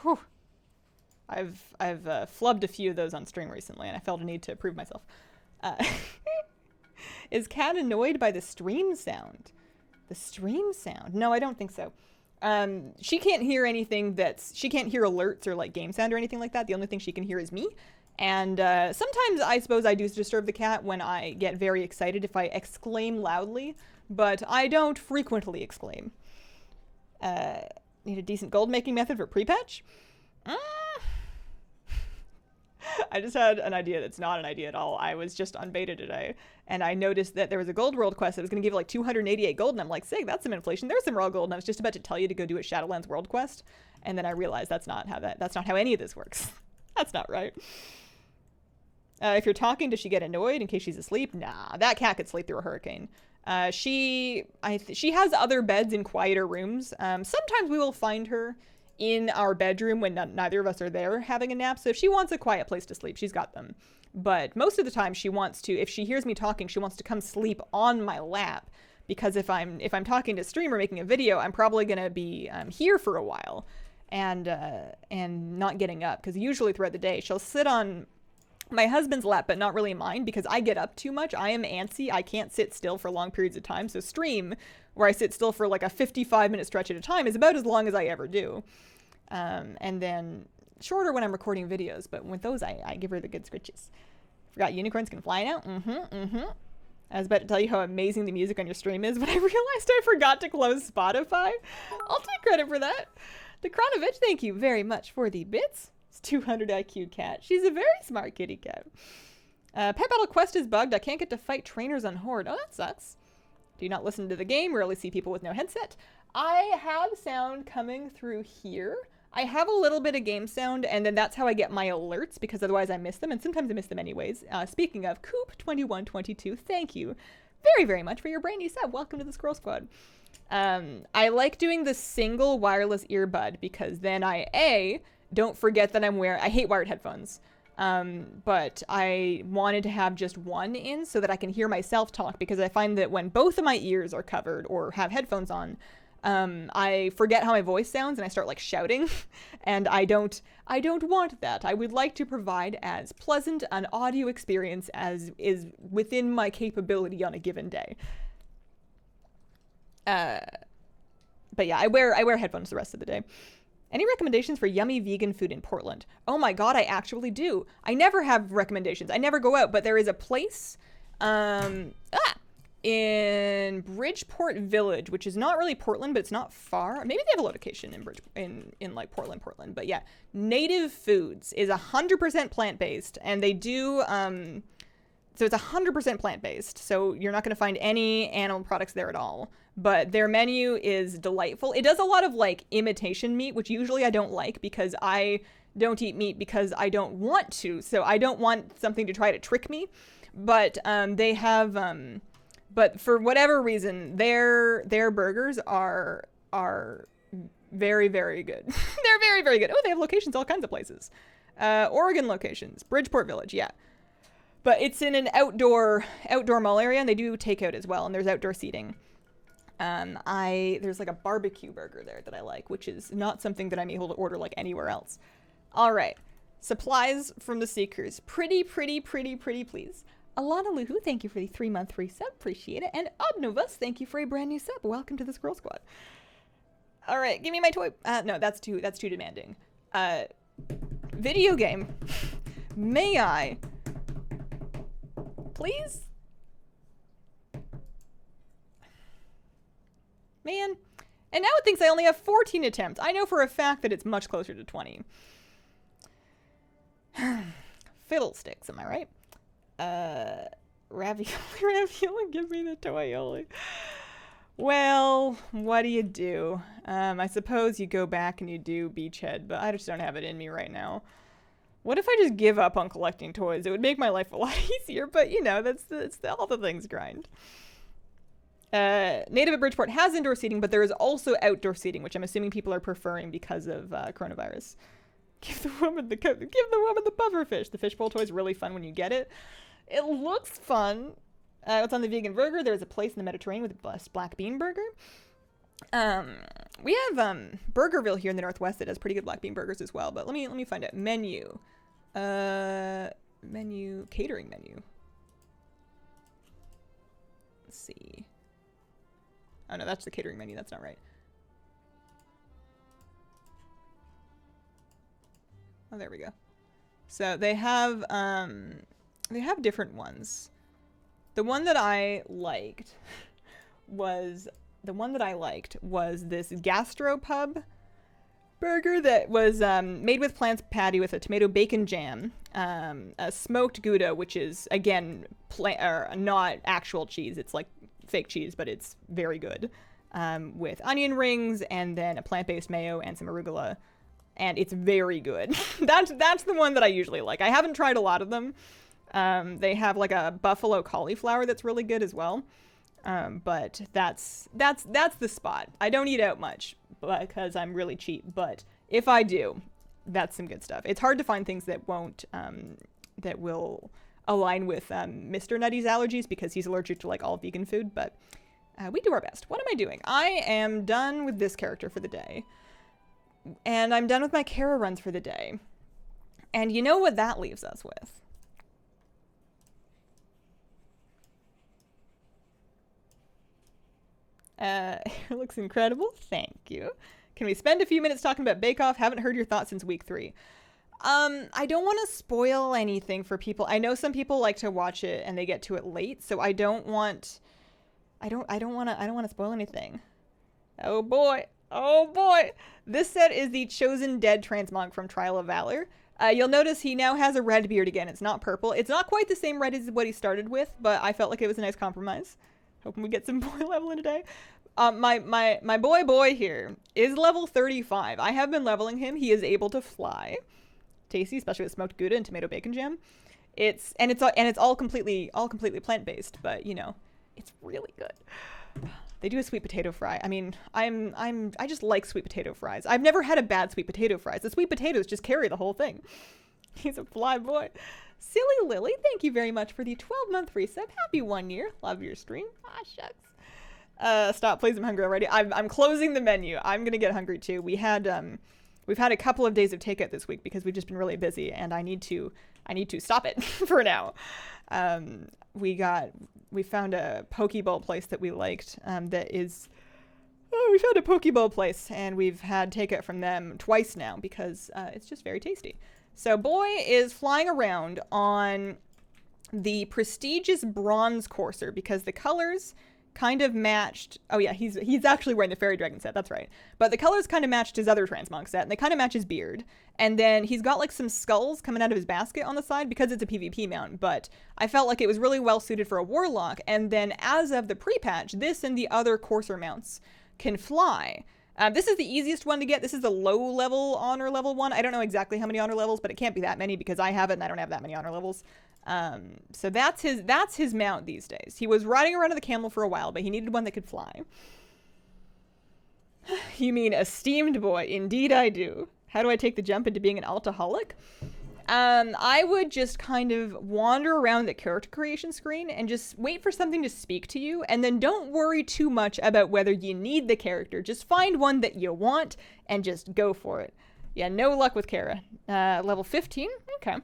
Whew. I've flubbed a few of those on stream recently, and I felt a need to prove myself. Is Kat annoyed by the stream sound? The stream sound? No, I don't think so. She can't hear anything she can't hear alerts or like game sound or anything like that. The only thing she can hear is me. And sometimes I suppose I do disturb the cat when I get very excited if I exclaim loudly, but I don't frequently exclaim. Need a decent gold making method for pre-patch? I just had an idea that's not an idea at all. I was just on beta today, and I noticed that there was a gold world quest that was going to give like 288 gold, and I'm like, sig, that's some inflation. There's some raw gold, and I was just about to tell you to go do a Shadowlands world quest, and then I realized that's not how any of this works. That's not right. If you're talking, does she get annoyed in case she's asleep? Nah, that cat could sleep through a hurricane. She has other beds in quieter rooms. Sometimes we will find her in our bedroom when neither of us are there having a nap. So if she wants a quiet place to sleep, she's got them. But most of the time she wants to, if she hears me talking, she wants to come sleep on my lap. Because if I'm talking to stream or making a video, I'm probably going to be here for a while and not getting up. Because usually throughout the day, she'll sit on my husband's lap, but not really mine, because I get up too much. I am antsy. I can't sit still for long periods of time. So stream, where I sit still for like a 55-minute stretch at a time, is about as long as I ever do. And then shorter when I'm recording videos, but with those, I give her the good scritches. Forgot unicorns can fly now? I was about to tell you how amazing the music on your stream is, but I realized I forgot to close Spotify. I'll take credit for that. Dekronovich, thank you very much for the bits. 200 IQ cat. She's a very smart kitty cat. Pet Battle Quest is bugged. I can't get to fight trainers on Horde. Oh, that sucks. Do not listen to the game. Rarely see people with no headset. I have sound coming through here. I have a little bit of game sound, and then that's how I get my alerts, because otherwise I miss them, and sometimes I miss them anyways. Speaking of, Coop2122, thank you very, very much for your brand new sub. Welcome to the Scroll Squad. I like doing the single wireless earbud, because then I don't forget that I hate wired headphones. But I wanted to have just one in so that I can hear myself talk, because I find that when both of my ears are covered or have headphones on, I forget how my voice sounds and I start like shouting, and I don't want that. I would like to provide as pleasant an audio experience as is within my capability on a given day. But yeah, I wear headphones the rest of the day. Any recommendations for yummy vegan food in Portland? Oh my god, I actually do. I never have recommendations. I never go out, but there is a place in Bridgeport Village, which is not really Portland, but it's not far. Maybe they have a location in like Portland. But yeah, Native Foods is 100% plant-based, and they do so it's 100% plant-based, so you're not going to find any animal products there at all. But their menu is delightful. It does a lot of like imitation meat, which usually I don't like because I don't eat meat because I don't want to. So I don't want something to try to trick me. But they have, but for whatever reason, their burgers are very, very good. They're very, very good. Oh, they have locations all kinds of places. Oregon locations, Bridgeport Village, yeah. But it's in an outdoor mall area, and they do takeout as well, and there's outdoor seating. There's like a barbecue burger there that I like, which is not something that I'm able to order like anywhere else. All right. Supplies from the Seekers. Pretty, please. Alana Luhu, thank you for the 3-month free sub. Appreciate it. And Obnovus, thank you for a brand new sub. Welcome to the Squirrel Squad. All right. Give me my toy. No, that's too demanding. Video game. May I? Please? Man. And now it thinks I only have 14 attempts. I know for a fact that it's much closer to 20. Fiddlesticks, am I right? Ravioli, give me the toyoli. Well, what do? I suppose you go back and you do Beachhead, but I just don't have it in me right now. What if I just give up on collecting toys? It would make my life a lot easier, but you know, that's all the things grind. Native at Bridgeport has indoor seating, but there is also outdoor seating, which I'm assuming people are preferring because of coronavirus. Give the woman the pufferfish. The fishbowl toy is really fun when you get it. It looks fun. What's on the vegan burger? There's a place in the Mediterranean with a black bean burger. We have Burgerville here in the Northwest that does pretty good black bean burgers as well. But let me find it. Menu, catering menu. Let's see. Oh no, that's the catering menu. That's not right. Oh, there we go. So they have different ones. The one that I liked was this gastropub burger that was made with plants patty with a tomato bacon jam, a smoked Gouda, which is again not actual cheese. It's like fake cheese, but it's very good, with onion rings and then a plant-based mayo and some arugula, and it's very good. That's the one that I usually like. I haven't tried a lot of them. They have like a buffalo cauliflower that's really good as well. But that's the spot. I don't eat out much because I'm really cheap, but if I do, that's some good stuff. It's hard to find things that will align with Mr. Nutty's allergies because he's allergic to like all vegan food, but we do our best. What am I doing? I am done with this character for the day, and I'm done with my Kara runs for the day. And you know what that leaves us with? It looks incredible. Thank you. Can we spend a few minutes talking about Bake Off? Haven't heard your thoughts since week 3. I don't want to spoil anything for people. I know some people like to watch it and they get to it late, so I don't want to spoil anything. Oh boy. This set is the Chosen Dead Transmog from Trial of Valor. You'll notice he now has a red beard again. It's not purple. It's not quite the same red as what he started with, but I felt like it was a nice compromise. Hoping we get some boy level in today. My boy here is level 35. I have been leveling him. He is able to fly. Tasty, especially with smoked Gouda and tomato bacon jam. It's all completely plant-based, but you know, it's really good. They do a sweet potato fry. I mean, I just like sweet potato fries. I've never had a bad sweet potato fries. The sweet potatoes just carry the whole thing. He's a fly boy. Silly Lily, thank you very much for the 12-month free sub. Happy 1 year. Love your stream. Ah, shucks. Stop, please. I'm hungry already. I'm closing the menu. I'm gonna get hungry too. We've had a couple of days of takeout this week because we've just been really busy, and I need to stop it for now. We found a poke bowl place that we liked. We found a poke bowl place, and we've had takeout from them twice now because it's just very tasty. So boy is flying around on the prestigious bronze courser because the colors kind of matched. Oh yeah, he's actually wearing the Fairy Dragon set. That's right. But the colors kind of matched his other Transmog set, and they kind of match his beard. And then he's got like some skulls coming out of his basket on the side because it's a PvP mount. But I felt like it was really well suited for a Warlock. And then as of the pre-patch, this and the other Courser mounts can fly. This is the easiest one to get. This is the low level honor level one. I don't know exactly how many honor levels, but it can't be that many because I have it and I don't have that many honor levels. So that's his mount these days. He was riding around on the camel for a while, but he needed one that could fly. You mean Esteemed boy? Indeed I do. How do I take the jump into being an altaholic? I would just kind of wander around the character creation screen and just wait for something to speak to you, and then don't worry too much about whether you need the character. Just find one that you want and just go for it. Yeah, no luck with Kara. Level 15? Okay.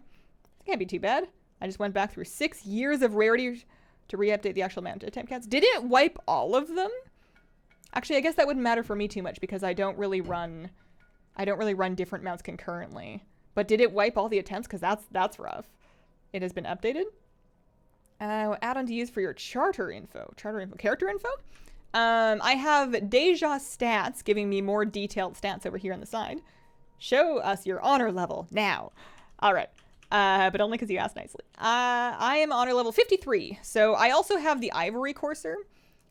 Can't be too bad. I just went back through 6 years of rarity to re-update the actual mount attempt counts. Did it wipe all of them? Actually, I guess that wouldn't matter for me too much because I don't really run different mounts concurrently. But did it wipe all the attempts? Because that's rough. It has been updated. Add-on to use for your character info. I have Deja stats giving me more detailed stats over here on the side. Show us your honor level now. All right. But only because you asked nicely. I am honor level 53. So I also have the Ivory Courser.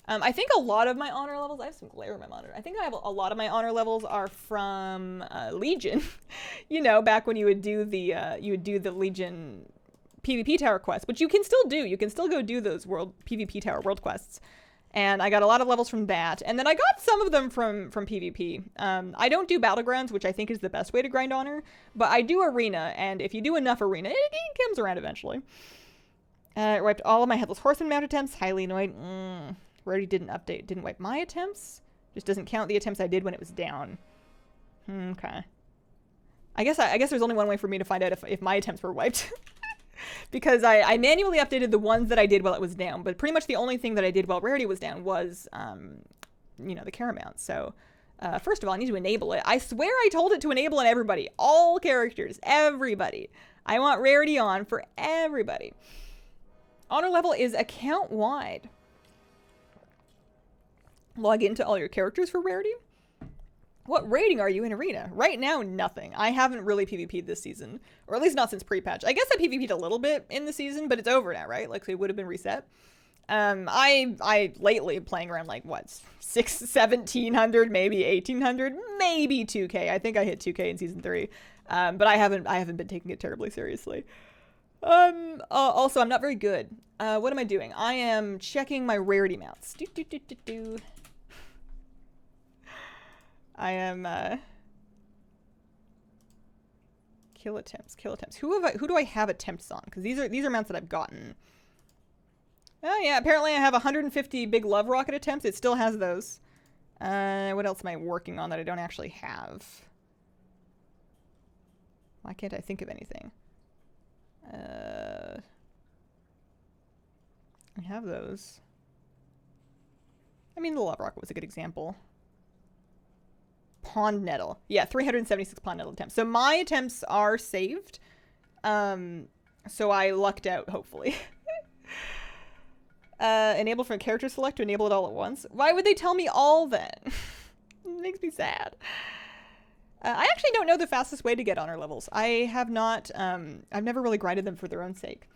I think a lot of my honor levels, I have some glare in my monitor. I think I have a lot of my honor levels are from Legion. You know, back when you would do the Legion PvP Tower quest, which you can still do. You can still go do those PvP Tower world quests. And I got a lot of levels from that. And then I got some of them from PvP. I don't do Battlegrounds, which I think is the best way to grind honor. But I do Arena, and if you do enough Arena, it comes around eventually. It wiped all of my Headless Horseman mount attempts. Highly annoyed. Rarity didn't update. Didn't wipe my attempts. Just doesn't count the attempts I did when it was down. Okay. I guess there's only one way for me to find out if my attempts were wiped. Because I manually updated the ones that I did while it was down, but pretty much the only thing that I did while rarity was down was, you know, the Kara mount. So, first of all, I need to enable it. I swear I told it to enable on everybody. All characters. Everybody. I want rarity on for everybody. Honor level is account-wide. Log into all your characters for rarity. What rating are you in Arena? Right now, nothing. I haven't really PvP'd this season. Or at least not since pre-patch. I guess I PvP'd a little bit in the season, but it's over now, right? Like, so it would have been reset. I lately playing around, like, what? 1700, maybe 1800, maybe 2k. I think I hit 2k in season 3. But I haven't been taking it terribly seriously. Also, I'm not very good. What am I doing? I am checking my rarity mounts. I am, kill attempts. Who do I have attempts on? Because these are mounts that I've gotten. Oh yeah, apparently I have 150 big love rocket attempts. It still has those. What else am I working on that I don't actually have? Why can't I think of anything? I have those. I mean, the love rocket was a good example. Pond Nettle. Yeah, 376 Pond Nettle attempts. So my attempts are saved. So I lucked out, hopefully. Enable from character select to enable it all at once. Why would they tell me all then? It makes me sad. I actually don't know the fastest way to get honor levels. I have not, I've never really grinded them for their own sake.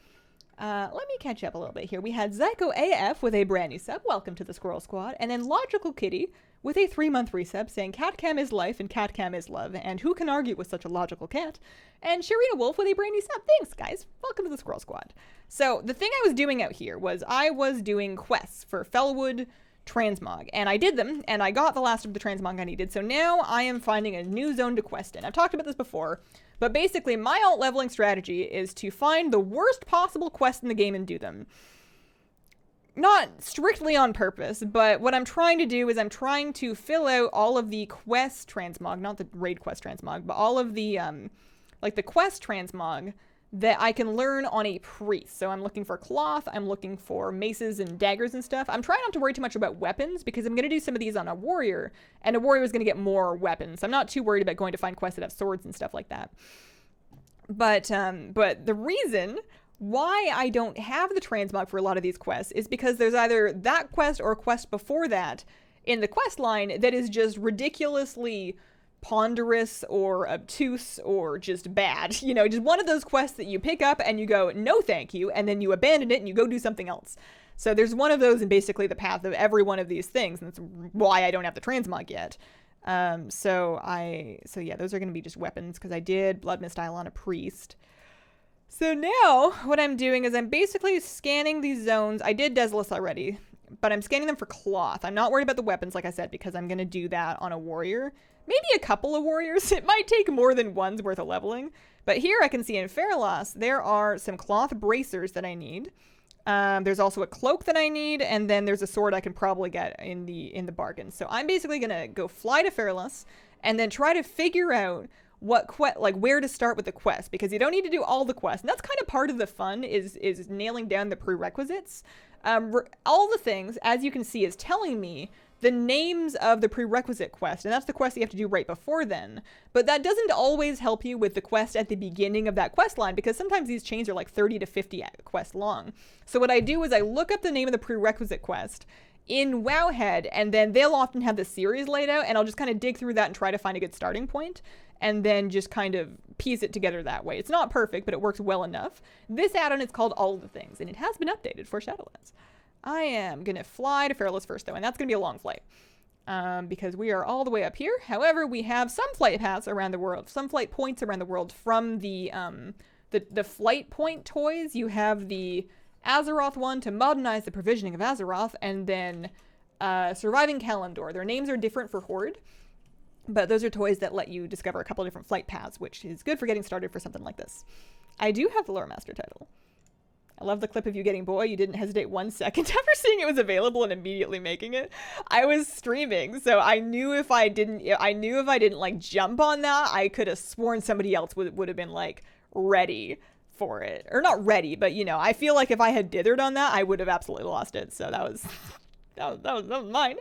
Let me catch up a little bit here. We had Zyko AF with a brand new sub. Welcome to the Squirrel Squad. And then Logical Kitty with a 3-month resub saying Catcam is life and Catcam is love. And who can argue with such a logical cat? And Sharina Wolf with a brand new sub. Thanks, guys. Welcome to the Squirrel Squad. So the thing I was doing out here was I was doing quests for Fellwood Transmog. And I did them, and I got the last of the Transmog I needed. So now I am finding a new zone to quest in. I've talked about this before, but basically my alt leveling strategy is to find the worst possible quest in the game and do them. Not strictly on purpose, but what I'm trying to do is I'm trying to fill out all of the quest transmog, not the raid quest transmog, but all of the, like the quest transmog that I can learn on a priest. So I'm looking for cloth, I'm looking for maces and daggers and stuff. I'm trying not to worry too much about weapons because I'm going to do some of these on a warrior, and a warrior is going to get more weapons. I'm not too worried about going to find quests that have swords and stuff like that. But the reason why I don't have the transmog for a lot of these quests is because there's either that quest or a quest before that in the quest line that is just ridiculously ponderous or obtuse or just bad. You know, just one of those quests that you pick up and you go, no thank you, and then you abandon it and you go do something else. So there's one of those in basically the path of every one of these things, and that's why I don't have the transmog yet. So yeah, those are going to be just weapons, because I did Blood Mistile on a priest. So now what I'm doing is I'm basically scanning these zones. I did Desolus already, but I'm scanning them for cloth. I'm not worried about the weapons, like I said, because I'm going to do that on a warrior. Maybe a couple of warriors. It might take more than one's worth of leveling. But here I can see in Fairloss, there are some cloth bracers that I need. There's also a cloak that I need, and then there's a sword I can probably get in the bargain. So I'm basically going to go fly to Fairloss and then try to figure out where to start with the quest, because you don't need to do all the quests. And that's kind of part of the fun is nailing down the prerequisites. All the things, as you can see, is telling me the names of the prerequisite quest, and that's the quest that you have to do right before then. But that doesn't always help you with the quest at the beginning of that quest line, because sometimes these chains are like 30 to 50 quests long. So what I do is I look up the name of the prerequisite quest in Wowhead, and then they'll often have the series laid out, and I'll just kind of dig through that and try to find a good starting point, and then just kind of piece it together that way. It's not perfect, but it works well enough. This add-on is called All of the Things, and it has been updated for Shadowlands. I am going to fly to Fairloss first, though, and that's going to be a long flight, because we are all the way up here. However, we have some flight paths around the world, some flight points around the world from the flight point toys. You have the Azeroth one to modernize the provisioning of Azeroth, and then Surviving Kalimdor. Their names are different for Horde, but those are toys that let you discover a couple different flight paths, which is good for getting started for something like this. I do have the Lore Master title. I love the clip of you getting boy. You didn't hesitate 1 second after seeing it was available and immediately making it. I was streaming, so I knew if I didn't like jump on that, I could have sworn somebody else would have been like ready for it. Or not ready, but you know, I feel like if I had dithered on that, I would have absolutely lost it. So that was mine.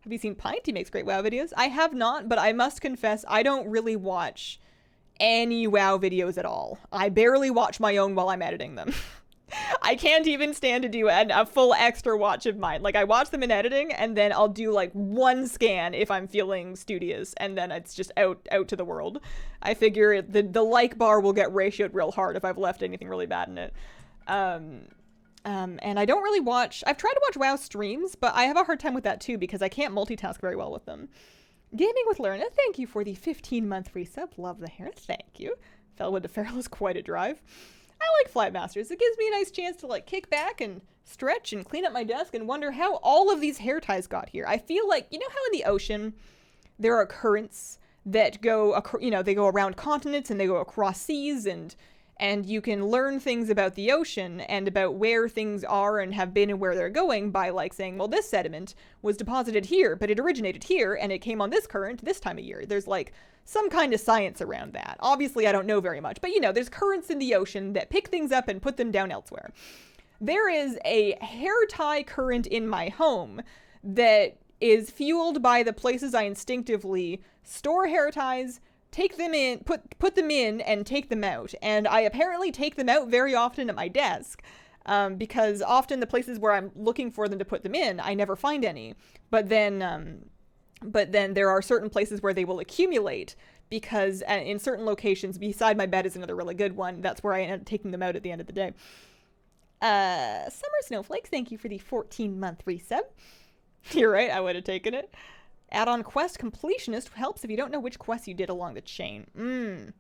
Have you seen Pint? He makes great WoW videos. I have not, but I must confess, I don't really watch any WoW videos at all. I barely watch my own while I'm editing them. I can't even stand to do a full extra watch of mine. Like, I watch them in editing, and then I'll do like one scan if I'm feeling studious, and then it's just out to the world. I figure the like bar will get ratioed real hard if I've left anything really bad in it. And I don't really watch. I've tried to watch WoW streams, but I have a hard time with that too, because I can't multitask very well with them. Gaming with Lerna, thank you for the 15-month resub. Love the hair, thank you. Fellwood to Feral is quite a drive. I like Flight Masters. It gives me a nice chance to like kick back and stretch and clean up my desk and wonder how all of these hair ties got here. I feel like, you know how in the ocean there are currents that go, they go around continents and they go across seas, and you can learn things about the ocean and about where things are and have been and where they're going by like saying, well, this sediment was deposited here, but it originated here and it came on this current this time of year. There's like some kind of science around that. Obviously, I don't know very much, but you know, there's currents in the ocean that pick things up and put them down elsewhere. There is a hair tie current in my home that is fueled by the places I instinctively store hair ties, take them in, put them in, and take them out. And I apparently take them out very often at my desk, because often the places where I'm looking for them to put them in, I never find any. But then there are certain places where they will accumulate, because in certain locations, beside my bed is another really good one. That's where I end up taking them out at the end of the day. Summer Snowflakes, thank you for the 14-month resub. You're right, I would have taken it. Add-on quest completionist helps if you don't know which quests you did along the chain.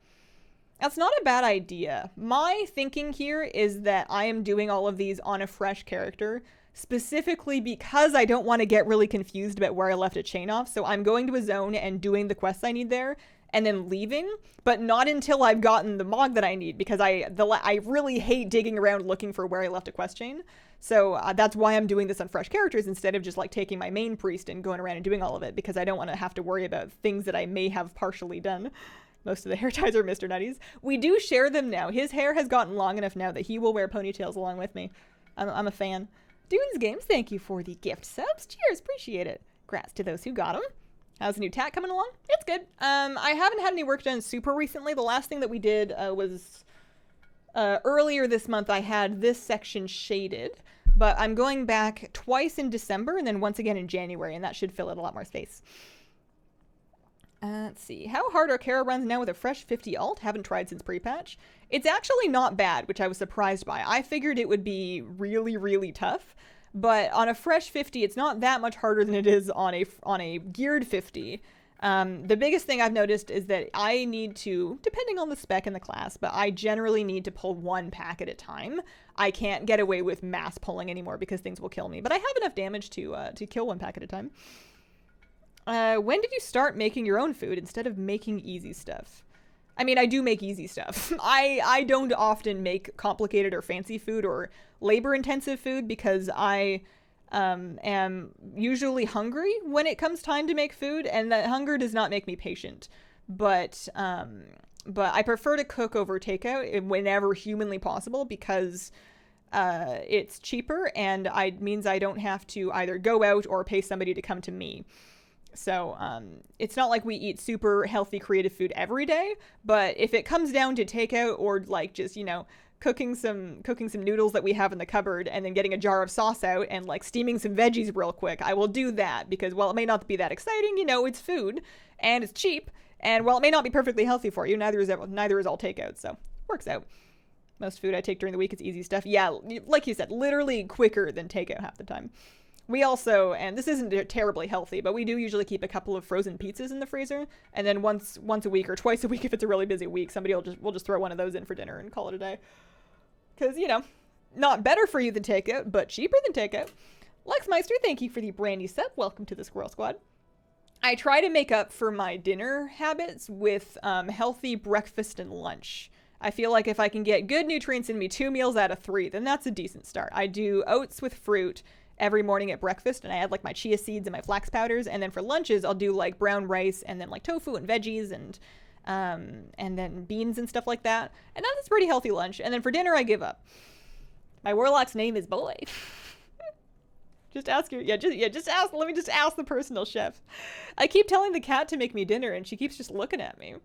That's not a bad idea. My thinking here is that I am doing all of these on a fresh character, specifically because I don't want to get really confused about where I left a chain off. So I'm going to a zone and doing the quests I need there, and then leaving, but not until I've gotten the Mog that I need, because I really hate digging around looking for where I left a quest chain. So that's why I'm doing this on fresh characters instead of just like taking my main priest and going around and doing all of it, because I don't want to have to worry about things that I may have partially done. Most of the hair ties are Mr. Nutty's. We do share them now. His hair has gotten long enough now that he will wear ponytails along with me. I'm a fan. Dunes Games, thank you for the gift subs. Cheers, appreciate it. Congrats to those who got them. How's the new tat coming along? It's good. I haven't had any work done super recently. The last thing that we did was Earlier this month, I had this section shaded, but I'm going back twice in December and then once again in January, and that should fill out a lot more space. Let's see. How hard are Kara runs now with a fresh 50 alt? Haven't tried since pre-patch. It's actually not bad, which I was surprised by. I figured it would be really, really tough, but on a fresh 50, it's not that much harder than it is on a geared 50. The biggest thing I've noticed is that I need to, depending on the spec and the class, but I generally need to pull one pack at a time. I can't get away with mass pulling anymore because things will kill me, but I have enough damage to kill one pack at a time. When did you start making your own food instead of making easy stuff? I mean, I do make easy stuff. I don't often make complicated or fancy food or labor-intensive food because I am usually hungry when it comes time to make food, and that hunger does not make me patient. But I prefer to cook over takeout whenever humanly possible because it's cheaper and means I don't have to either go out or pay somebody to come to me. So it's not like we eat super healthy creative food every day, but if it comes down to takeout or like just, you know, cooking some noodles that we have in the cupboard and then getting a jar of sauce out and like steaming some veggies real quick, I will do that because while it may not be that exciting, you know, it's food and it's cheap, and while it may not be perfectly healthy for you, neither is all takeout, so works out. Most food I take during the week is easy stuff. Yeah, like you said, literally quicker than takeout half the time. We also, and this isn't terribly healthy, but we do usually keep a couple of frozen pizzas in the freezer, and then once a week or twice a week if it's a really busy week, somebody will just throw one of those in for dinner and call it a day. Because, you know, not better for you than takeout, but cheaper than takeout. Lexmeister, thank you for the brand new sub. Welcome to the Squirrel Squad. I try to make up for my dinner habits with healthy breakfast and lunch. I feel like if I can get good nutrients in me 2 meals out of 3, then that's a decent start. I do oats with fruit every morning at breakfast, and I add like my chia seeds and my flax powders, and then for lunches I'll do like brown rice and then like tofu and veggies and then beans and stuff like that, and that's a pretty healthy lunch. And then for dinner I give up. My warlock's name is Boy. Just ask let me just ask the personal chef. I keep telling the cat to make me dinner and she keeps just looking at me.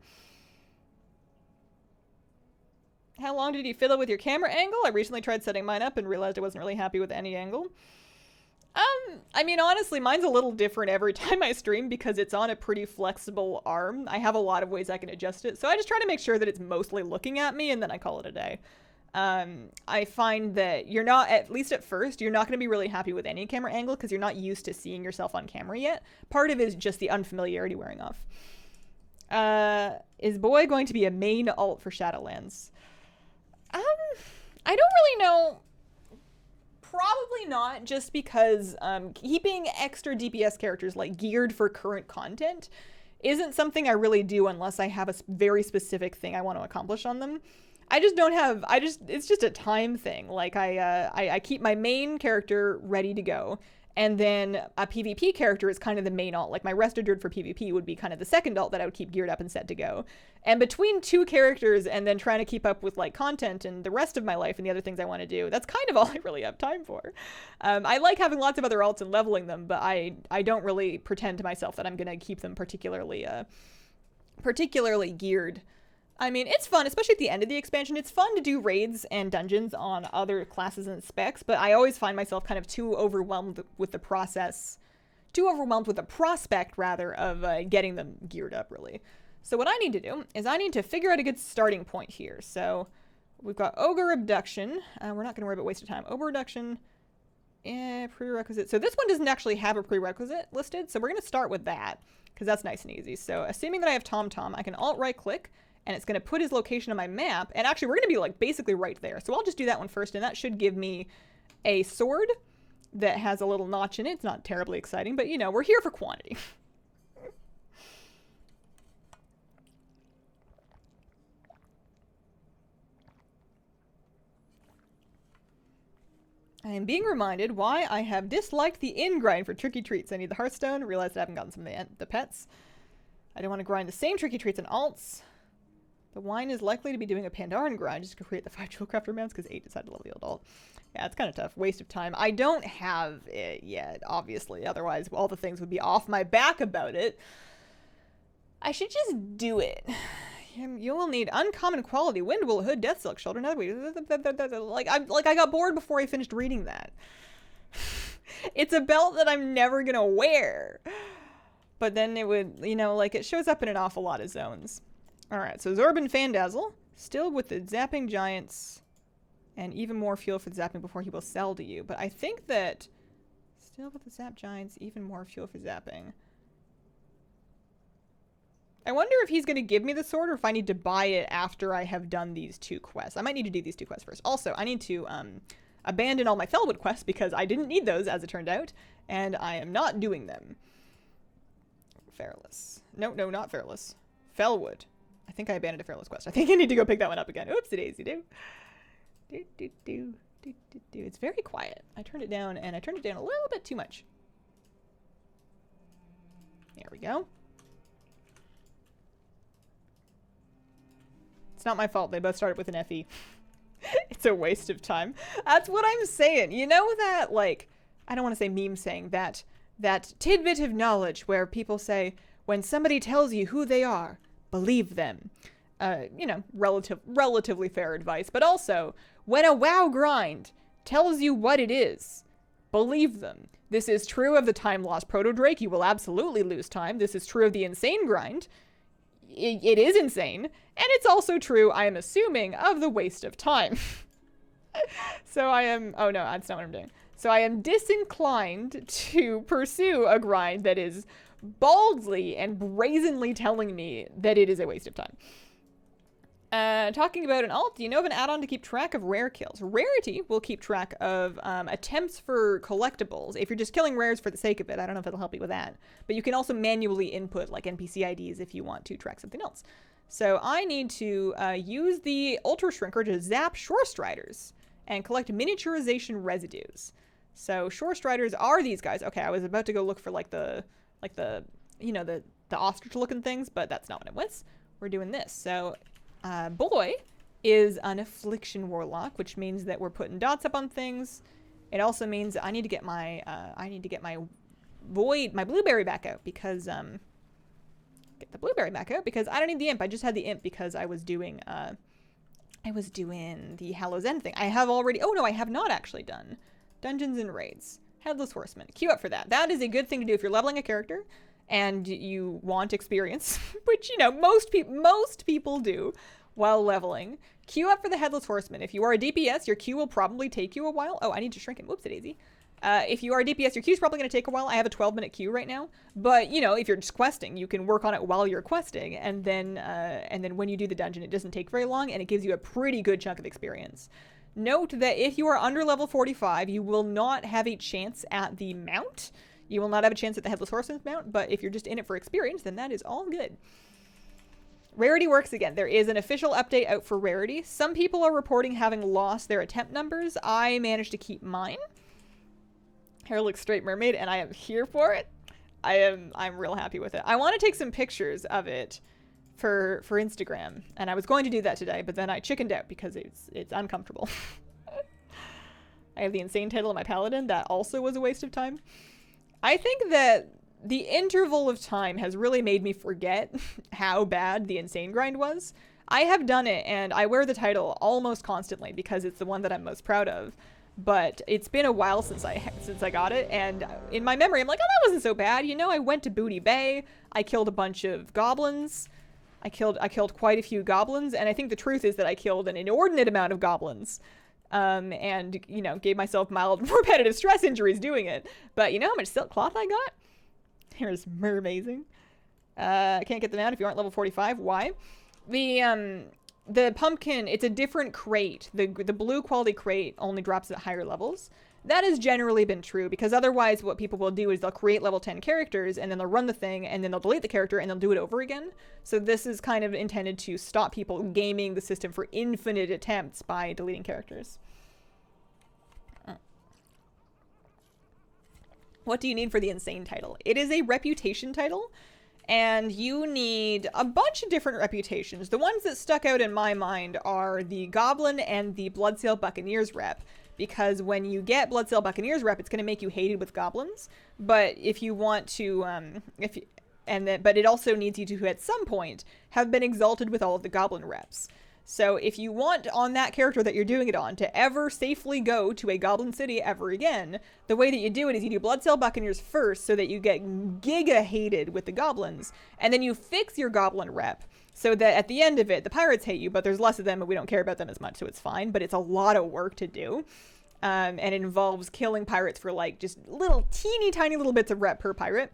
How long did you fiddle with your camera angle? I recently tried setting mine up and realized I wasn't really happy with any angle. I mean, honestly, mine's a little different every time I stream because it's on a pretty flexible arm. I have a lot of ways I can adjust it, so I just try to make sure that it's mostly looking at me, and then I call it a day. I find that you're not, at least at first, you're not going to be really happy with any camera angle because you're not used to seeing yourself on camera yet. Part of it is just the unfamiliarity wearing off. Is Boy going to be a main alt for Shadowlands? I don't really know. Probably not, just because keeping extra DPS characters like geared for current content isn't something I really do unless I have a very specific thing I want to accomplish on them. I just don't have, it's just a time thing. Like I keep my main character ready to go, and then a PvP character is kind of the main alt. Like my Rested Druid for PvP would be kind of the second alt that I would keep geared up and set to go. And between two characters and then trying to keep up with like content and the rest of my life and the other things I want to do, that's kind of all I really have time for. I like having lots of other alts and leveling them, but I don't really pretend to myself that I'm going to keep them particularly geared. I mean, it's fun, especially at the end of the expansion. It's fun to do raids and dungeons on other classes and specs, but I always find myself kind of too overwhelmed with the prospect, rather, of getting them geared up, really. So what I need to do is I need to figure out a good starting point here. So we've got Ogre Abduction. We're not going to worry about waste of time. Ogre Abduction, prerequisite. So this one doesn't actually have a prerequisite listed, so we're going to start with that, because that's nice and easy. So assuming that I have TomTom, I can alt-right-click, and it's going to put his location on my map. And actually, we're going to be like basically right there. So I'll just do that one first, and that should give me a sword that has a little notch in it. It's not terribly exciting, but you know, we're here for quantity. I am being reminded why I have disliked the in-grind for tricky treats. I need the Hearthstone. Realized I haven't gotten some of the pets. I don't want to grind the same tricky treats and alts. The wine is likely to be doing a Pandaren grind just to create the 5 jewel crafter mounts because 8 decided to level the adult. Yeah, it's kind of tough. Waste of time. I don't have it yet, obviously. Otherwise, all the things would be off my back about it. I should just do it. You will need uncommon quality, windwool hood, death silk shoulder, another way. Like I got bored before I finished reading that. It's a belt that I'm never gonna wear. But then it would, you know, like it shows up in an awful lot of zones. Alright, so Zorban Fandazzle, still with the zapping giants, and even more fuel for the zapping before he will sell to you. But I think that, still with the zap giants, even more fuel for zapping. I wonder if he's going to give me the sword or if I need to buy it after I have done these 2 quests. I might need to do these 2 quests first. Also, I need to abandon all my Fellwood quests because I didn't need those, as it turned out, and I am not doing them. Fairless. No, not Fairless. Fellwood. I think I abandoned a Fairless quest. I think I need to go pick that one up again. Oopsie-daisy-doo. It's very quiet. I turned it down, and I turned it down a little bit too much. There we go. It's not my fault. They both started with an FE. It's a waste of time. That's what I'm saying. You know that, like, I don't want to say meme saying, that tidbit of knowledge where people say, when somebody tells you who they are, believe them. You know, relatively fair advice. But also, when a WoW grind tells you what it is, believe them. This is true of the time lost Proto-Drake. You will absolutely lose time. This is true of the insane grind. It is insane. And it's also true, I am assuming, of the waste of time. So I am... Oh, no, that's not what I'm doing. So I am disinclined to pursue a grind that is baldly and brazenly telling me that it is a waste of time. Talking about an alt, do you know of an add-on to keep track of rare kills? Rarity will keep track of attempts for collectibles. If you're just killing rares for the sake of it, I don't know if it'll help you with that. But you can also manually input like NPC IDs if you want to track something else. So I need to use the Ultra Shrinker to zap Shore Striders and collect miniaturization residues. So Shore Striders are these guys. Okay, I was about to go look for like the you know, the ostrich looking things, but that's not what it was. We're doing this. So Boy is an Affliction Warlock, which means that we're putting dots up on things. It also means that I need to get my VoD, my blueberry back out because get the blueberry back out because I don't need the imp. I just had the imp because I was doing the Hallow's End thing. I have already, oh no, I have not actually done Dungeons and Raids. Headless Horseman. Queue up for that. That is a good thing to do if you're leveling a character and you want experience, which, you know, most people do while leveling. Queue up for the Headless Horseman. If you are a DPS, your queue will probably take you a while. Oh, I need to shrink it. Whoops-a-daisy. If you are a DPS, your queue's probably going to take a while. I have a 12-minute queue right now. But, you know, if you're just questing, you can work on it while you're questing. And then when you do the dungeon, it doesn't take very long, and it gives you a pretty good chunk of experience. Note that if you are under level 45, you will not have a chance at the mount. You will not have a chance at the Headless Horseman's mount, but if you're just in it for experience, then that is all good. Rarity works again. There is an official update out for Rarity. Some people are reporting having lost their attempt numbers. I managed to keep mine. Hair looks straight mermaid, and I am here for it. I'm real happy with it. I want to take some pictures of it for Instagram, and I was going to do that today, but then I chickened out because it's uncomfortable. I have the insane title of my paladin. That also was a waste of time. I think that the interval of time has really made me forget how bad the insane grind was. I have done it, and I wear the title almost constantly because it's the one that I'm most proud of. But it's been a while since I got it, and in my memory, I'm like, oh, that wasn't so bad. You know, I went to Booty Bay. I killed a bunch of goblins. I killed quite a few goblins, and I think the truth is that I killed an inordinate amount of goblins. And, you know, gave myself mild repetitive stress injuries doing it. But you know how much silk cloth I got? Here's amazing. I can't get them out if you aren't level 45. Why? The pumpkin, it's a different crate. The blue quality crate only drops at higher levels. That has generally been true because otherwise what people will do is they'll create level 10 characters and then they'll run the thing and then they'll delete the character and they'll do it over again. So this is kind of intended to stop people gaming the system for infinite attempts by deleting characters. What do you need for the insane title? It is a reputation title, and you need a bunch of different reputations. The ones that stuck out in my mind are the Goblin and the Bloodsail Buccaneers rep, because when you get Bloodsail Buccaneers rep, it's going to make you hated with goblins. But if you want to, but it also needs you to, at some point, have been exalted with all of the goblin reps. So if you want on that character that you're doing it on to ever safely go to a goblin city ever again, the way that you do it is you do Bloodsail Buccaneers first so that you get giga hated with the goblins, and then you fix your goblin rep so that at the end of it, the pirates hate you, but there's less of them and we don't care about them as much, so it's fine, but it's a lot of work to do. And it involves killing pirates for like just little teeny tiny little bits of rep per pirate.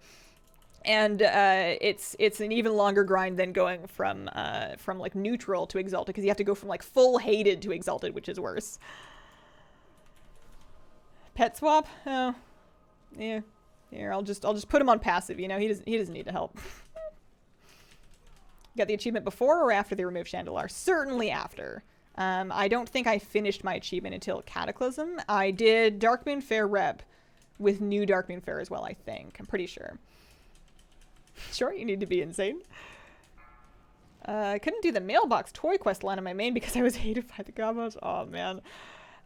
And it's an even longer grind than going from like neutral to exalted, because you have to go from like full hated to exalted, which is worse. Pet swap? Oh, yeah. Here, I'll just put him on passive. You know, he doesn't need to help. Got the achievement before or after they removed Chandelar? Certainly after. I don't think I finished my achievement until Cataclysm. I did Darkmoon Fair rep with new Darkmoon Fair as well. I think I'm pretty sure. Sure, you need to be insane. I couldn't do the mailbox toy quest line on my main because I was hated by the goblins. Oh man,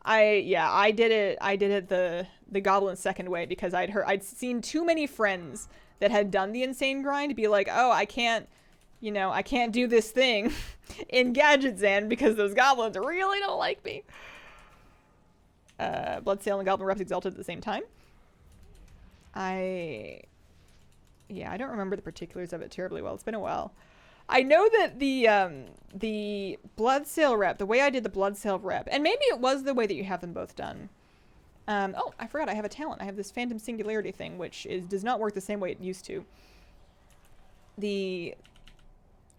I did it the goblin second way because I'd seen too many friends that had done the insane grind be like, oh, I can't do this thing in Gadget Zan because those goblins really don't like me. Bloodsail and goblin reps exalted at the same time. Yeah, I don't remember the particulars of it terribly well. It's been a while. I know that the Bloodsail rep, the way I did the Bloodsail rep, and maybe it was the way that you have them both done. Oh, I forgot I have a talent. I have this Phantom Singularity thing, which does not work the same way it used to.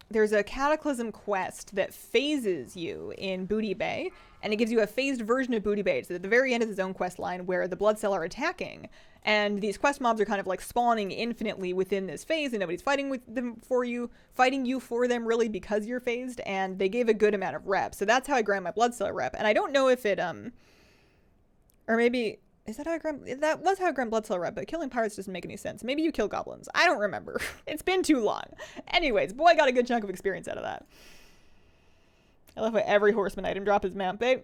There's a Cataclysm quest that phases you in Booty Bay, and it gives you a phased version of Booty Bay. It's at the very end of the zone quest line where the Bloodsail are attacking, and these quest mobs are kind of like spawning infinitely within this phase, and nobody's fighting you for them really because you're phased, and they gave a good amount of rep. So that's how I grind my Bloodsail rep, and I don't know if it, or maybe... Is that how I grind? That was how I grind Bloodsail rep, but killing pirates doesn't make any sense. Maybe you kill goblins. I don't remember. It's been too long. Anyways, boy, I got a good chunk of experience out of that. I love how every horseman item drop is mount babe.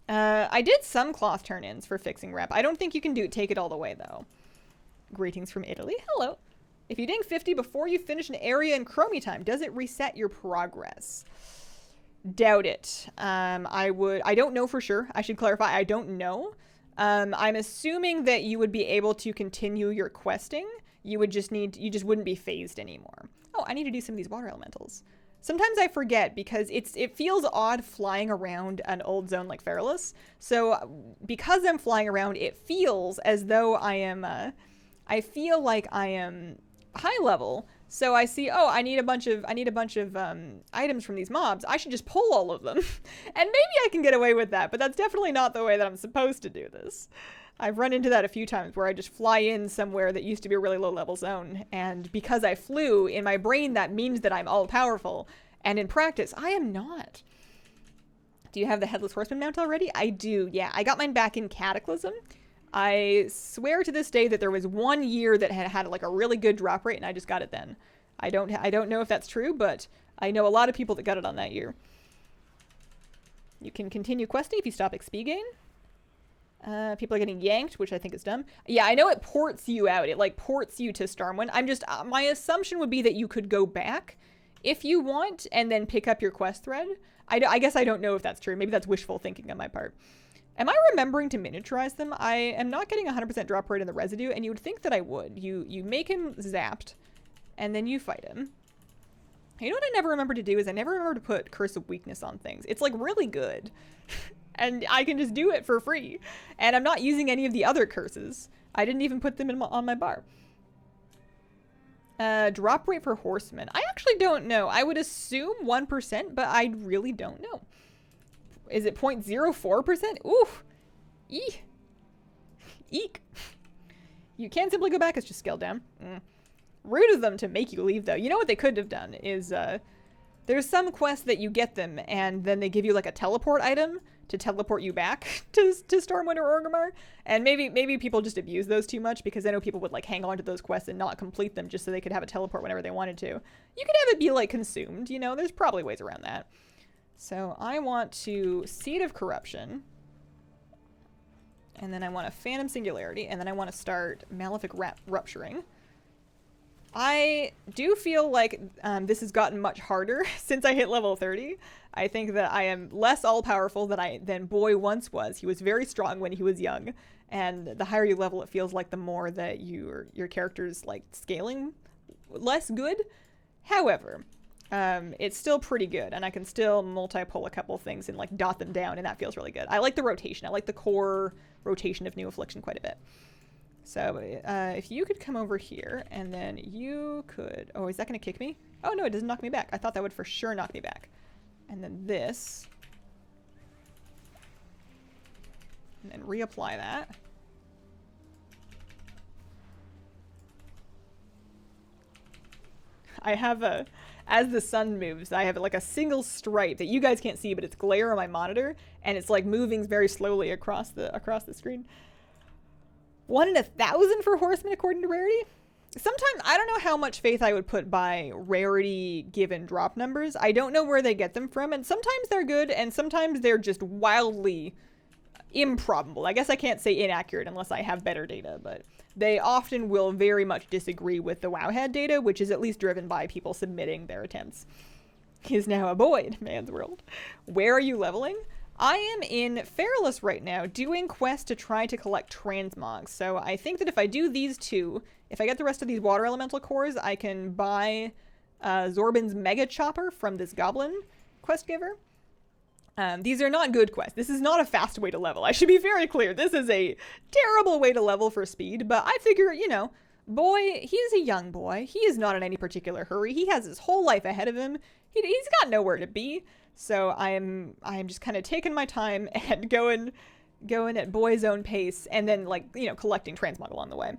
I did some cloth turn-ins for fixing rep. I don't think you can take it all the way, though. Greetings from Italy. Hello. If you ding 50 before you finish an area in Chromie time, does it reset your progress? Doubt it. I don't know for sure. I should clarify. I don't know. I'm assuming that you would be able to continue your questing. You just wouldn't be phased anymore. Oh, I need to do some of these water elementals. Sometimes I forget because it feels odd flying around an old zone like Feralus. So because I'm flying around, it feels as though I feel like I am high level. So I see, oh, I need a bunch of items from these mobs. I should just pull all of them. And maybe I can get away with that, but that's definitely not the way that I'm supposed to do this. I've run into that a few times where I just fly in somewhere that used to be a really low level zone. And because I flew, in my brain, that means that I'm all powerful. And in practice, I am not. Do you have the Headless Horseman mount already? I do, yeah. I got mine back in Cataclysm. I swear to this day that there was 1 year that had like a really good drop rate, and I just got it then. I don't know if that's true, but I know a lot of people that got it on that year. You can continue questing if you stop XP gain. People are getting yanked, which I think is dumb. Yeah, I know it ports you out. It like ports you to Stormwind. I'm just my assumption would be that you could go back if you want and then pick up your quest thread. I guess I don't know if that's true. Maybe that's wishful thinking on my part. Am I remembering to miniaturize them? I am not getting 100% drop rate in the residue, and you would think that I would. You make him zapped, and then you fight him. You know what I never remember to do is I never remember to put Curse of Weakness on things. It's like really good, and I can just do it for free. And I'm not using any of the other curses. I didn't even put them on my bar. Drop rate for Horsemen. I actually don't know. I would assume 1%, but I really don't know. Is it 0.04%? Ooh. Eek. Eek. You can simply go back. It's just scaled down. Rude of them to make you leave, though. You know what they could have done is, there's some quests that you get them, and then they give you, like, a teleport item to teleport you back to Stormwind or Orgrimmar. And maybe people just abuse those too much, because I know people would, like, hang on to those quests and not complete them just so they could have a teleport whenever they wanted to. You could have it be, like, consumed, you know? There's probably ways around that. So I want to Seed of Corruption, and then I want a Phantom Singularity, and then I want to start Malefic Rupturing. I do feel like this has gotten much harder since I hit level 30. I think that I am less all-powerful than Boy once was. He was very strong when he was young, and the higher you level, it feels like the more that your character's like scaling less good. However, it's still pretty good, and I can still multi-pull a couple things and like dot them down, and that feels really good. I like the rotation. I like the core rotation of New Affliction quite a bit. So if you could come over here, and then you could... Oh, is that going to kick me? Oh, no, it doesn't knock me back. I thought that would for sure knock me back. And then this. And then reapply that. I have a... As the sun moves, I have like a single stripe that you guys can't see, but it's glare on my monitor, and it's like moving very slowly across the screen. 1 in 1,000 for Horseman according to rarity? Sometimes, I don't know how much faith I would put by rarity given drop numbers. I don't know where they get them from, and sometimes they're good, and sometimes they're just wildly improbable. I guess I can't say inaccurate unless I have better data, but they often will very much disagree with the Wowhead data, which is at least driven by people submitting their attempts. He is now a boy in man's world. Where are you leveling? I am in Fairless right now, doing quests to try to collect Transmog. So I think that if I do these two, if I get the rest of these water elemental cores, I can buy Zorbin's Mega Chopper from this goblin quest giver. These are not good quests. This is not a fast way to level. I should be very clear. This is a terrible way to level for speed, but I figure, you know, boy, he's a young boy. He is not in any particular hurry. He has his whole life ahead of him. He's got nowhere to be. So I am just kind of taking my time and going at boy's own pace, and then, like, you know, collecting Transmog along the way.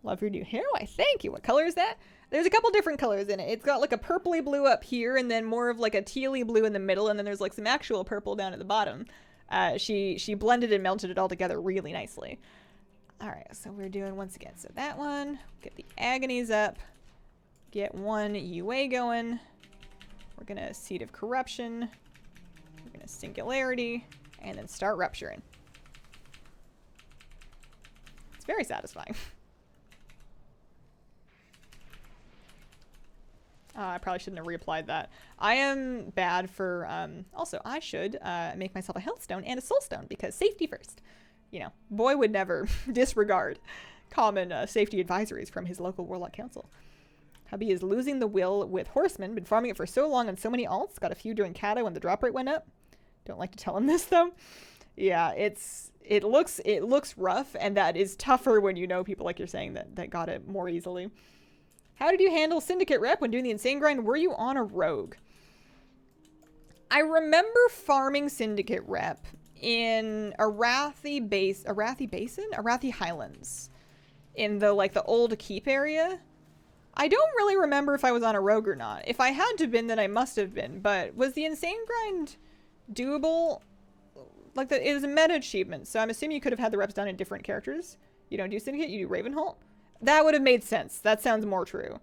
Love your new hair. Why, thank you. What color is that? There's a couple different colors in it. It's got like a purpley blue up here, and then more of like a tealy blue in the middle, and then there's like some actual purple down at the bottom. She blended and melted it all together really nicely. All right, so we're doing once again. So that one, get the agonies up, get one UA going. We're gonna Seed of Corruption. We're gonna Singularity, and then start rupturing. It's very satisfying. I probably shouldn't have reapplied that. I am bad for, also, I should make myself a health stone and a soul stone, because safety first. You know, boy would never disregard common safety advisories from his local warlock council. Hubby is losing the will with Horseman, been farming it for so long on so many alts, got a few during Kata when the drop rate went up. Don't like to tell him this, though. Yeah, it looks rough, and that is tougher when you know people like you're saying that got it more easily. How did you handle Syndicate Rep when doing the insane grind? Were you on a rogue? I remember farming Syndicate Rep in Arathi Highlands, in the like the old keep area. I don't really remember if I was on a rogue or not. If I had to have been, then I must have been. But was the insane grind doable? Like, it was a meta achievement, so I'm assuming you could have had the reps done in different characters. You don't do Syndicate, you do Ravenholt. That would have made sense. That sounds more true.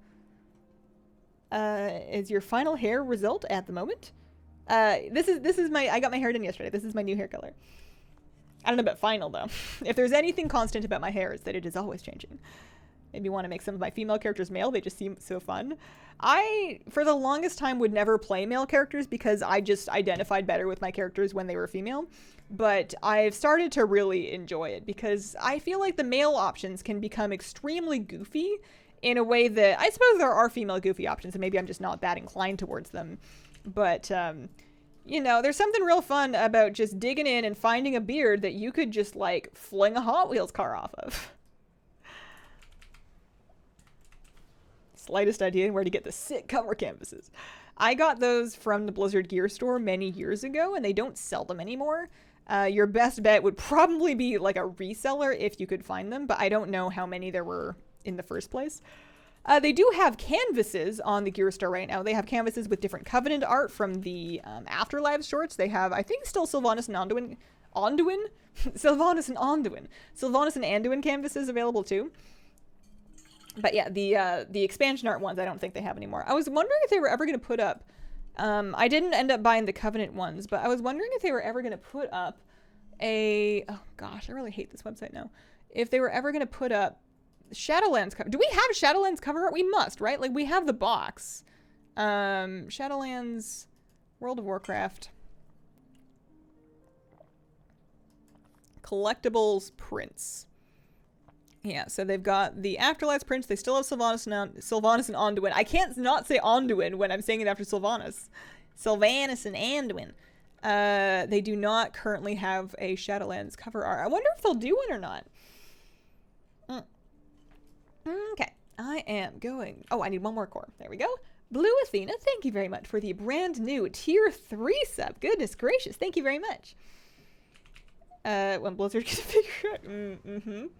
Is your final hair result at the moment? This is my, I got my hair done yesterday. This is my new hair color. I don't know about final, though. If there's anything constant about my hair, it's that it is always changing. Maybe want to make some of my female characters male. They just seem so fun. I, for the longest time, would never play male characters because I just identified better with my characters when they were female. But I've started to really enjoy it because I feel like the male options can become extremely goofy in a way that I suppose there are female goofy options, and maybe I'm just not that inclined towards them. But, you know, there's something real fun about just digging in and finding a beard that you could just, like, fling a Hot Wheels car off of. Slightest idea where to get the sick cover canvases. I got those from the Blizzard gear store many years ago, and they don't sell them anymore. Your best bet would probably be like a reseller if you could find them, but I don't know how many there were in the first place. They do have canvases on the gear store right now. They have canvases with different Covenant art from the Afterlives shorts. They have, I think, still Sylvanas and Anduin? Sylvanas and Anduin. Sylvanas and Anduin canvases available too. But yeah, the expansion art ones I don't think they have anymore. I was wondering if they were ever going to put up, I didn't end up buying the Covenant ones, but I was wondering if they were ever going to put up oh gosh, I really hate this website now. If they were ever going to put up Shadowlands cover. Do we have Shadowlands cover art? We must, right? Like, we have the box. Shadowlands, World of Warcraft. Collectibles prints. Yeah, so they've got the Afterlives prints. They still have Sylvanas and Anduin. I can't not say Anduin when I'm saying it after Sylvanas. Sylvanas and Anduin. They do not currently have a Shadowlands cover art. I wonder if they'll do one or not. Okay, I am going... Oh, I need one more core. There we go. Blue Athena, thank you very much for the brand new tier 3 sub. Goodness gracious, thank you very much. When Blizzard can figure out...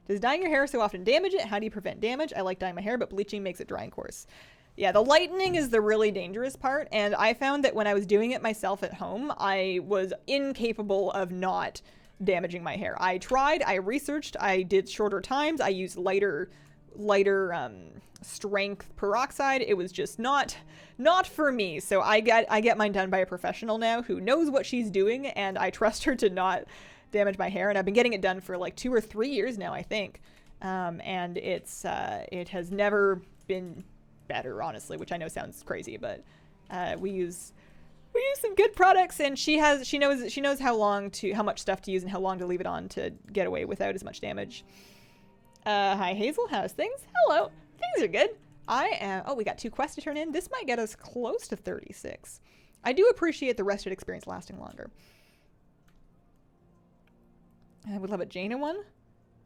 Does dyeing your hair so often damage it? How do you prevent damage? I like dyeing my hair, but bleaching makes it dry and coarse. Yeah, the lightning is the really dangerous part, and I found that when I was doing it myself at home, I was incapable of not damaging my hair. I tried, I researched, I did shorter times, I used lighter strength peroxide. It was just not for me. So I get mine done by a professional now who knows what she's doing, and I trust her to not damage my hair. And I've been getting it done for like 2 or 3 years now, I think. And it has never been better, honestly, which I know sounds crazy, but we use some good products, and she knows how much stuff to use and how long to leave it on to get away without as much damage. Hi Hazel, how's things? Hello, things are good. We got 2 quests to turn in. This might get us close to 36. I do appreciate the rested experience lasting longer. I would love a Jaina one.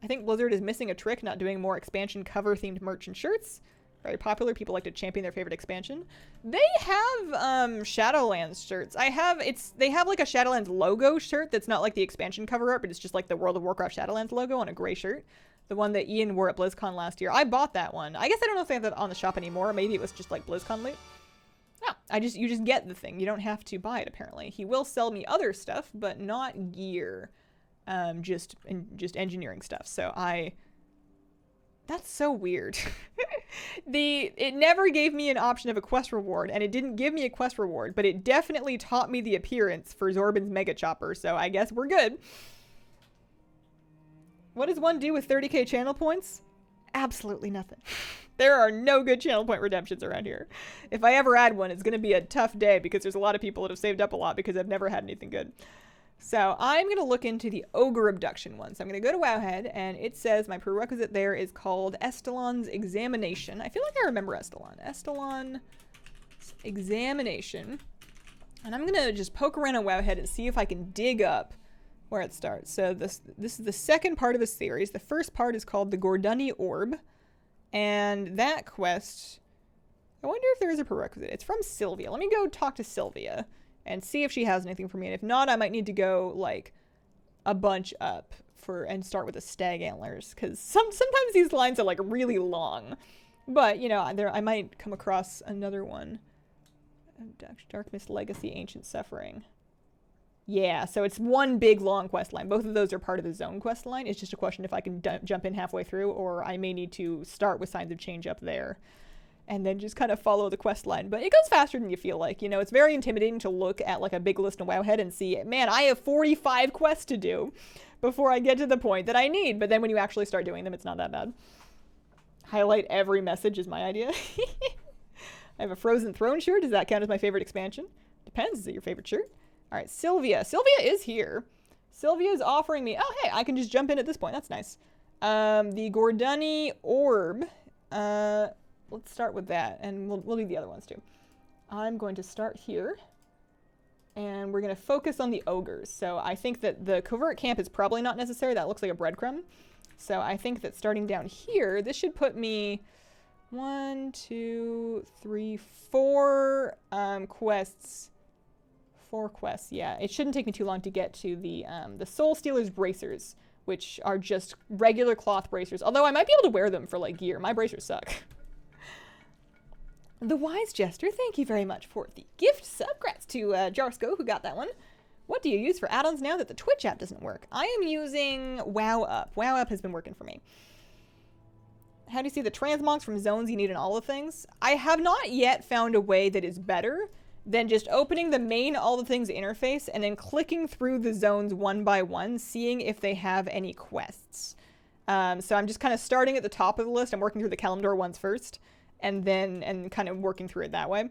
I think Blizzard is missing a trick, not doing more expansion cover themed merch and shirts. Very popular. People like to champion their favorite expansion. They have Shadowlands shirts. They have like a Shadowlands logo shirt that's not like the expansion cover art, but it's just like the World of Warcraft Shadowlands logo on a gray shirt. The one that Ian wore at BlizzCon last year. I bought that one. I guess I don't know if they have that on the shop anymore. Maybe it was just like BlizzCon loot. No, you just get the thing. You don't have to buy it apparently. He will sell me other stuff, but not gear. Just engineering stuff. So that's so weird. It never gave me an option of a quest reward, and it didn't give me a quest reward, but it definitely taught me the appearance for Zorbin's Mega Chopper, so I guess we're good. What does one do with 30k channel points? Absolutely nothing. There are no good channel point redemptions around here. If I ever add one, it's going to be a tough day because there's a lot of people that have saved up a lot because I've never had anything good. So I'm going to look into the Ogre Abduction one. So I'm going to go to Wowhead, and it says my prerequisite there is called Estelon's Examination. I feel like I remember Estelon. Estelon's Examination. And I'm going to just poke around on Wowhead and see if I can dig up where it starts. So this is the second part of the series. The first part is called the Gordoni Orb. And that quest, I wonder if there is a prerequisite. It's from Sylvia. Let me go talk to Sylvia and see if she has anything for me. And if not, I might need to go like a bunch up and start with the stag antlers, because sometimes these lines are like really long. But you know, I might come across another one. Dark Mist Legacy, Ancient Suffering. Yeah, so it's one big long quest line. Both of those are part of the zone quest line. It's just a question if I can jump in halfway through, or I may need to start with Signs of Change up there and then just kind of follow the quest line. But it goes faster than you feel like. You know, it's very intimidating to look at like a big list in Wowhead and see, man, I have 45 quests to do before I get to the point that I need. But then when you actually start doing them, it's not that bad. Highlight every message is my idea. I have a Frozen Throne shirt. Does that count as my favorite expansion? Depends. Is it your favorite shirt? All right, Sylvia. Sylvia is here. Sylvia is offering me... Oh, hey, I can just jump in at this point. That's nice. The Gordoni Orb. Let's start with that, and we'll do the other ones too. I'm going to start here, and we're going to focus on the ogres. So I think that the covert camp is probably not necessary. That looks like a breadcrumb. So I think that starting down here, this should put me 1, 2, 3, 4 quests. 4 quests, yeah. It shouldn't take me too long to get to the Soul Stealer's bracers, which are just regular cloth bracers. Although I might be able to wear them for like gear. My bracers suck. The Wise Jester, thank you very much for the gift. Subgrats to Jarsko, who got that one. What do you use for add-ons now that the Twitch app doesn't work? I am using WowUp. WowUp has been working for me. How do you see the transmogs from zones you need in all the things? I have not yet found a way that is better than just opening the main all the things interface and then clicking through the zones one by one, seeing if they have any quests. So I'm just kind of starting at the top of the list. I'm working through the Kalimdor ones first, and kind of working through it that way.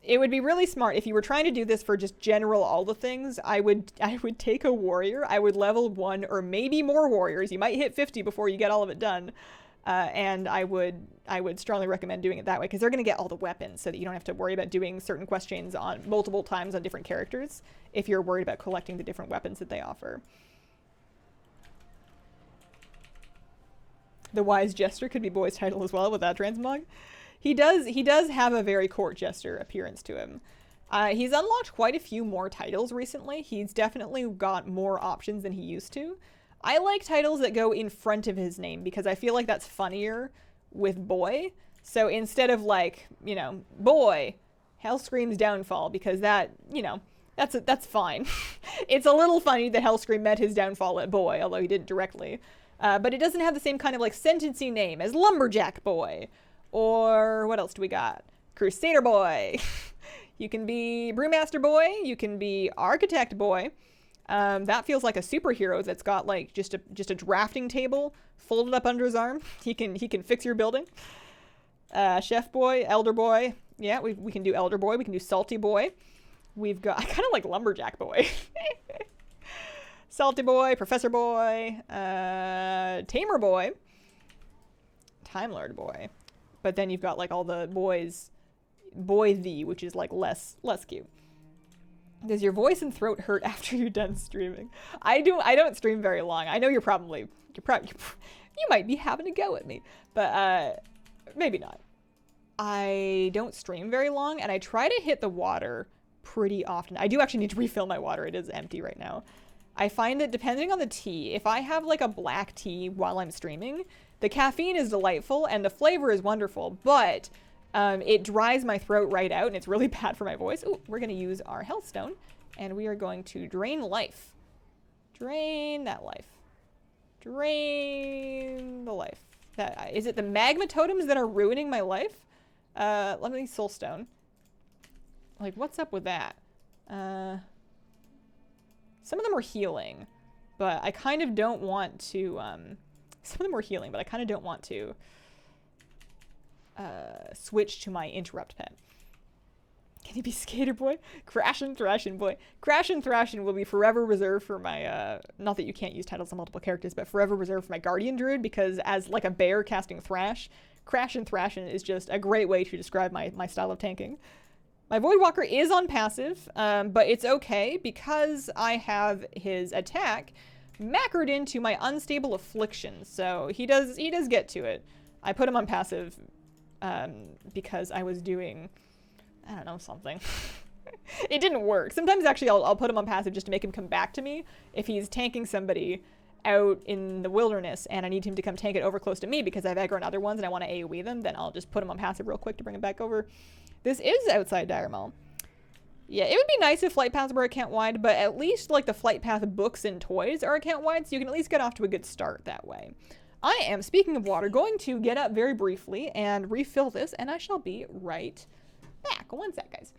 It would be really smart if you were trying to do this for just general all the things. I would take a warrior. I would level 1 or maybe more warriors. You might hit 50 before you get all of it done. And I would strongly recommend doing it that way, because they're going to get all the weapons so that you don't have to worry about doing certain questions on multiple times on different characters if you're worried about collecting the different weapons that they offer. The Wise Jester could be Boy's title as well with that Transmog. He does have a very court jester appearance to him. He's unlocked quite a few more titles recently. He's definitely got more options than he used to. I like titles that go in front of his name because I feel like that's funnier with Boy. So instead of like, you know, Boy, Hellscream's downfall, because that, you know, that's fine. It's a little funny that Hellscream met his downfall at Boy, although he didn't directly. But it doesn't have the same kind of like sentencing name as Lumberjack Boy. Or what else do we got? Crusader Boy. You can be Brewmaster Boy. You can be Architect Boy. That feels like a superhero that's got like just a drafting table folded up under his arm. He can fix your building. Chef Boy, Elder Boy. Yeah, we can do Elder Boy. We can do Salty Boy. We've got, I kind of like Lumberjack Boy. Salty Boy, Professor Boy, Tamer Boy, Time Lord Boy. But then you've got like all the boys, Boy Thee, which is like less cute. Does your voice and throat hurt after you're done streaming? I don't stream very long. I know you might be having a go at me, but maybe not. I don't stream very long, and I try to hit the water pretty often. I do actually need to refill my water. It is empty right now. I find that depending on the tea, if I have like a black tea while I'm streaming, the caffeine is delightful and the flavor is wonderful, but it dries my throat right out and it's really bad for my voice. Ooh, we're going to use our health stone and we are going to drain life. Drain that life. Drain the life. Is it the magma totems that are ruining my life? Let me soul stone. Like, what's up with that? Some of them are healing, but I kind of don't want to, some of them are healing, but I kind of don't want to switch to my interrupt pet. Can you be Skater Boy? Crash and Thrashin' Boy. Crash and Thrashin' will be forever reserved for my, not that you can't use titles on multiple characters, but forever reserved for my Guardian Druid, because as like a bear casting Thrash, Crash and Thrashin' is just a great way to describe my style of tanking. My Voidwalker is on passive, but it's okay because I have his attack macroed into my Unstable Affliction, so he does get to it. I put him on passive because I was doing, I don't know, something. It didn't work. Sometimes actually I'll put him on passive just to make him come back to me. If he's tanking somebody out in the wilderness and I need him to come tank it over close to me because I have aggro on other ones and I want to AoE them, then I'll just put him on passive real quick to bring him back over. This is outside Dire Maul. Yeah, it would be nice if flight paths were account-wide, but at least like the flight path books and toys are account-wide, so you can at least get off to a good start that way. I am, speaking of water, going to get up very briefly and refill this, and I shall be right back. One sec, guys.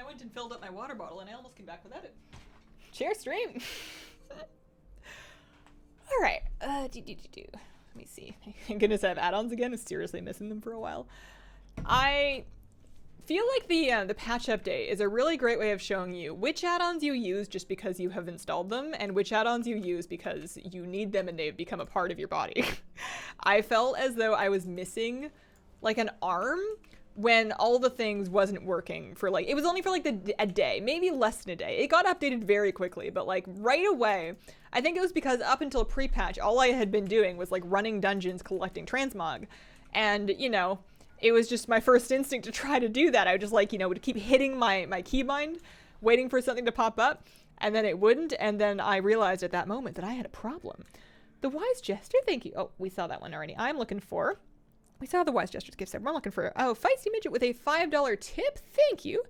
went and filled up my water bottle and I almost came back without it. Share stream. All right. Let me see. Thank goodness I have add-ons again. I'm seriously missing them for a while. I feel like the patch update is a really great way of showing you which add-ons you use just because you have installed them and which add-ons you use because you need them and they've become a part of your body. I felt as though I was missing like an arm when all the things wasn't working for like, it was only for like a day, maybe less than a day. It got updated very quickly, but like right away, I think it was because up until pre-patch, all I had been doing was like running dungeons, collecting transmog. And, you know, it was just my first instinct to try to do that. I would just like, you know, would keep hitting my keybind, waiting for something to pop up, and then it wouldn't. And then I realized at that moment that I had a problem. The Wise Jester, thank you. Oh, we saw that one already. I'm looking for... We saw the Wise Jester's gift set. We're looking for, oh, Feisty Midget with a $5 tip. Thank you.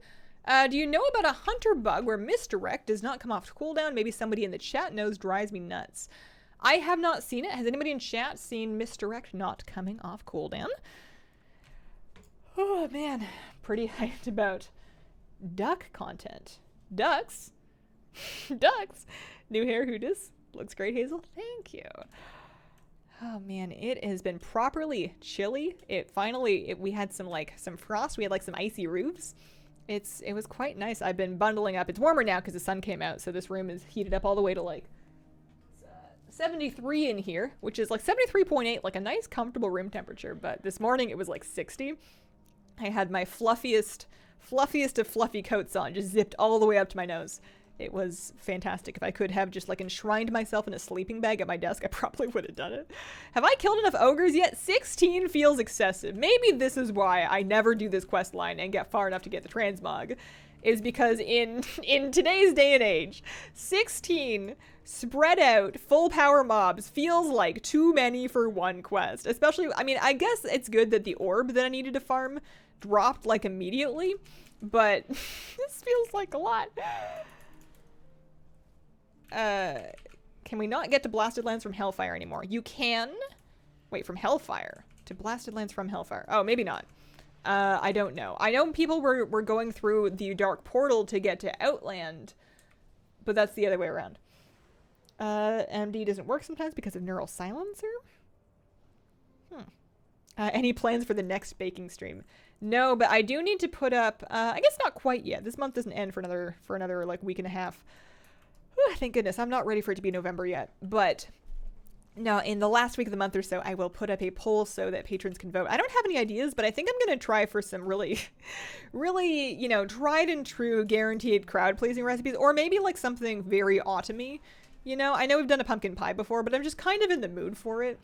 Do you know about a hunter bug where misdirect does not come off cooldown? Maybe somebody in the chat knows, drives me nuts. I have not seen it. Has anybody in chat seen misdirect not coming off cooldown? Oh, man. Pretty hyped about duck content. Ducks? Ducks? New hair, who does? Looks great, Hazel. Thank you. Oh man, it has been properly chilly. We had some frost. We had like some icy roofs. It was quite nice. I've been bundling up. It's warmer now because the sun came out, so this room is heated up all the way to like 73 in here, which is like 73.8, like a nice comfortable room temperature. But this morning it was like 60. I had my fluffiest of fluffy coats on, just zipped all the way up to my nose. It was fantastic. If I could have just like enshrined myself in a sleeping bag at my desk, I probably would have done it. Have I killed enough ogres yet? 16 feels excessive. Maybe this is why I never do this quest line and get far enough to get the transmog, is because in today's day and age, 16 spread out full power mobs feels like too many for one quest. Especially, I mean, I guess it's good that the orb that I needed to farm dropped like immediately, but this feels like a lot. Can we not get to Blasted Lands from Hellfire anymore? You can. Wait, from Hellfire to Blasted Lands from Hellfire. Oh, maybe not. I don't know. I know people were going through the Dark Portal to get to Outland, but that's the other way around. MD doesn't work sometimes because of Neural Silencer. Any plans for the next baking stream? No, but I do need to put up, I guess not quite yet. This month doesn't end for another like week and a half. Whew, thank goodness. I'm not ready for it to be November yet. But no, in the last week of the month or so, I will put up a poll so that patrons can vote. I don't have any ideas, but I think I'm going to try for some really, really, you know, tried and true guaranteed crowd pleasing recipes, or maybe like something very autumny. You know, I know we've done a pumpkin pie before, but I'm just kind of in the mood for it.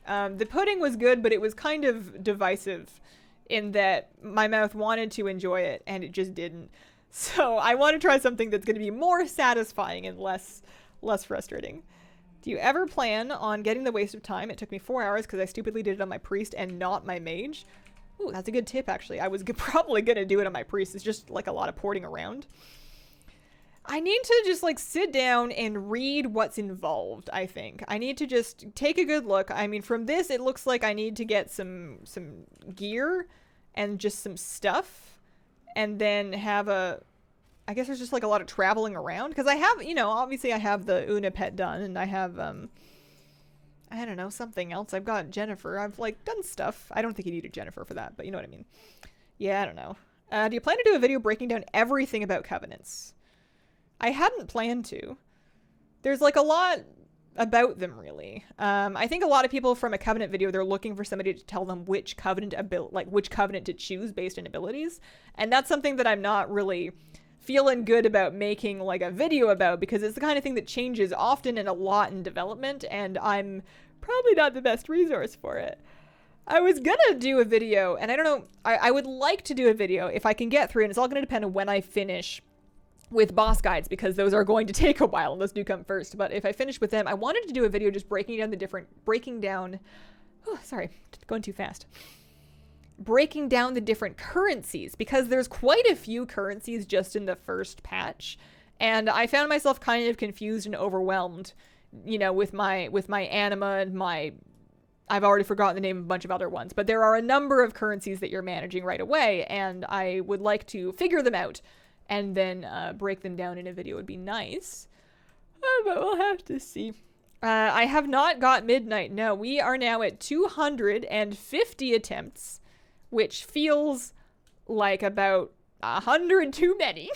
The pudding was good, but it was kind of divisive in that my mouth wanted to enjoy it and it just didn't. So I want to try something that's going to be more satisfying and less frustrating. Do you ever plan on getting the Waste of Time? It took me 4 hours because I stupidly did it on my priest and not my mage. Ooh, that's a good tip, actually. I was probably going to do it on my priest. It's just like a lot of porting around. I need to just like sit down and read what's involved, I think. I need to just take a good look. I mean, from this, it looks like I need to get some gear and just some stuff. And then have I guess there's just like a lot of traveling around. Because I have, you know, obviously I have the Una pet done. And I have, I don't know, something else. I've got Jennifer. I've like done stuff. I don't think you needed Jennifer for that, but you know what I mean. Yeah, I don't know. Do you plan to do a video breaking down everything about covenants? I hadn't planned to. There's like a lot about them, really. I think a lot of people from a covenant video, they're looking for somebody to tell them which covenant which covenant to choose based on abilities, and that's something that I'm not really feeling good about making like a video about, because it's the kind of thing that changes often and a lot in development, and I'm probably not the best resource for it. I was gonna do a video, and I don't know, I would like to do a video if I can get through, and it's all gonna depend on when I finish with boss guides, because those are going to take a while and those do come first. But if I finish with them, I wanted to do a video just breaking down, going too fast. Breaking down the different currencies, because there's quite a few currencies just in the first patch. And I found myself kind of confused and overwhelmed, you know, with my anima and I've already forgotten the name of a bunch of other ones, but there are a number of currencies that you're managing right away, and I would like to figure them out and then break them down in a video would be nice. But we'll have to see. I have not got midnight. No, we are now at 250 attempts, which feels like about 100 too many.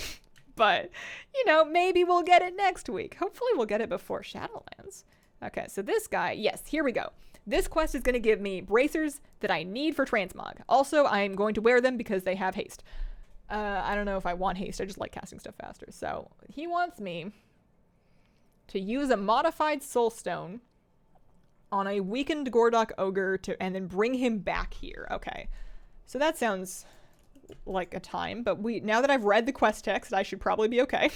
But, you know, maybe we'll get it next week. Hopefully we'll get it before Shadowlands. Okay, so this guy, yes, here we go. This quest is going to give me bracers that I need for Transmog. Also, I'm going to wear them because they have haste. I don't know if I want haste. I just like casting stuff faster. So he wants me to use a modified soulstone on a weakened Gordok ogre and then bring him back here. Okay, so that sounds like a time, but now that I've read the quest text, I should probably be okay.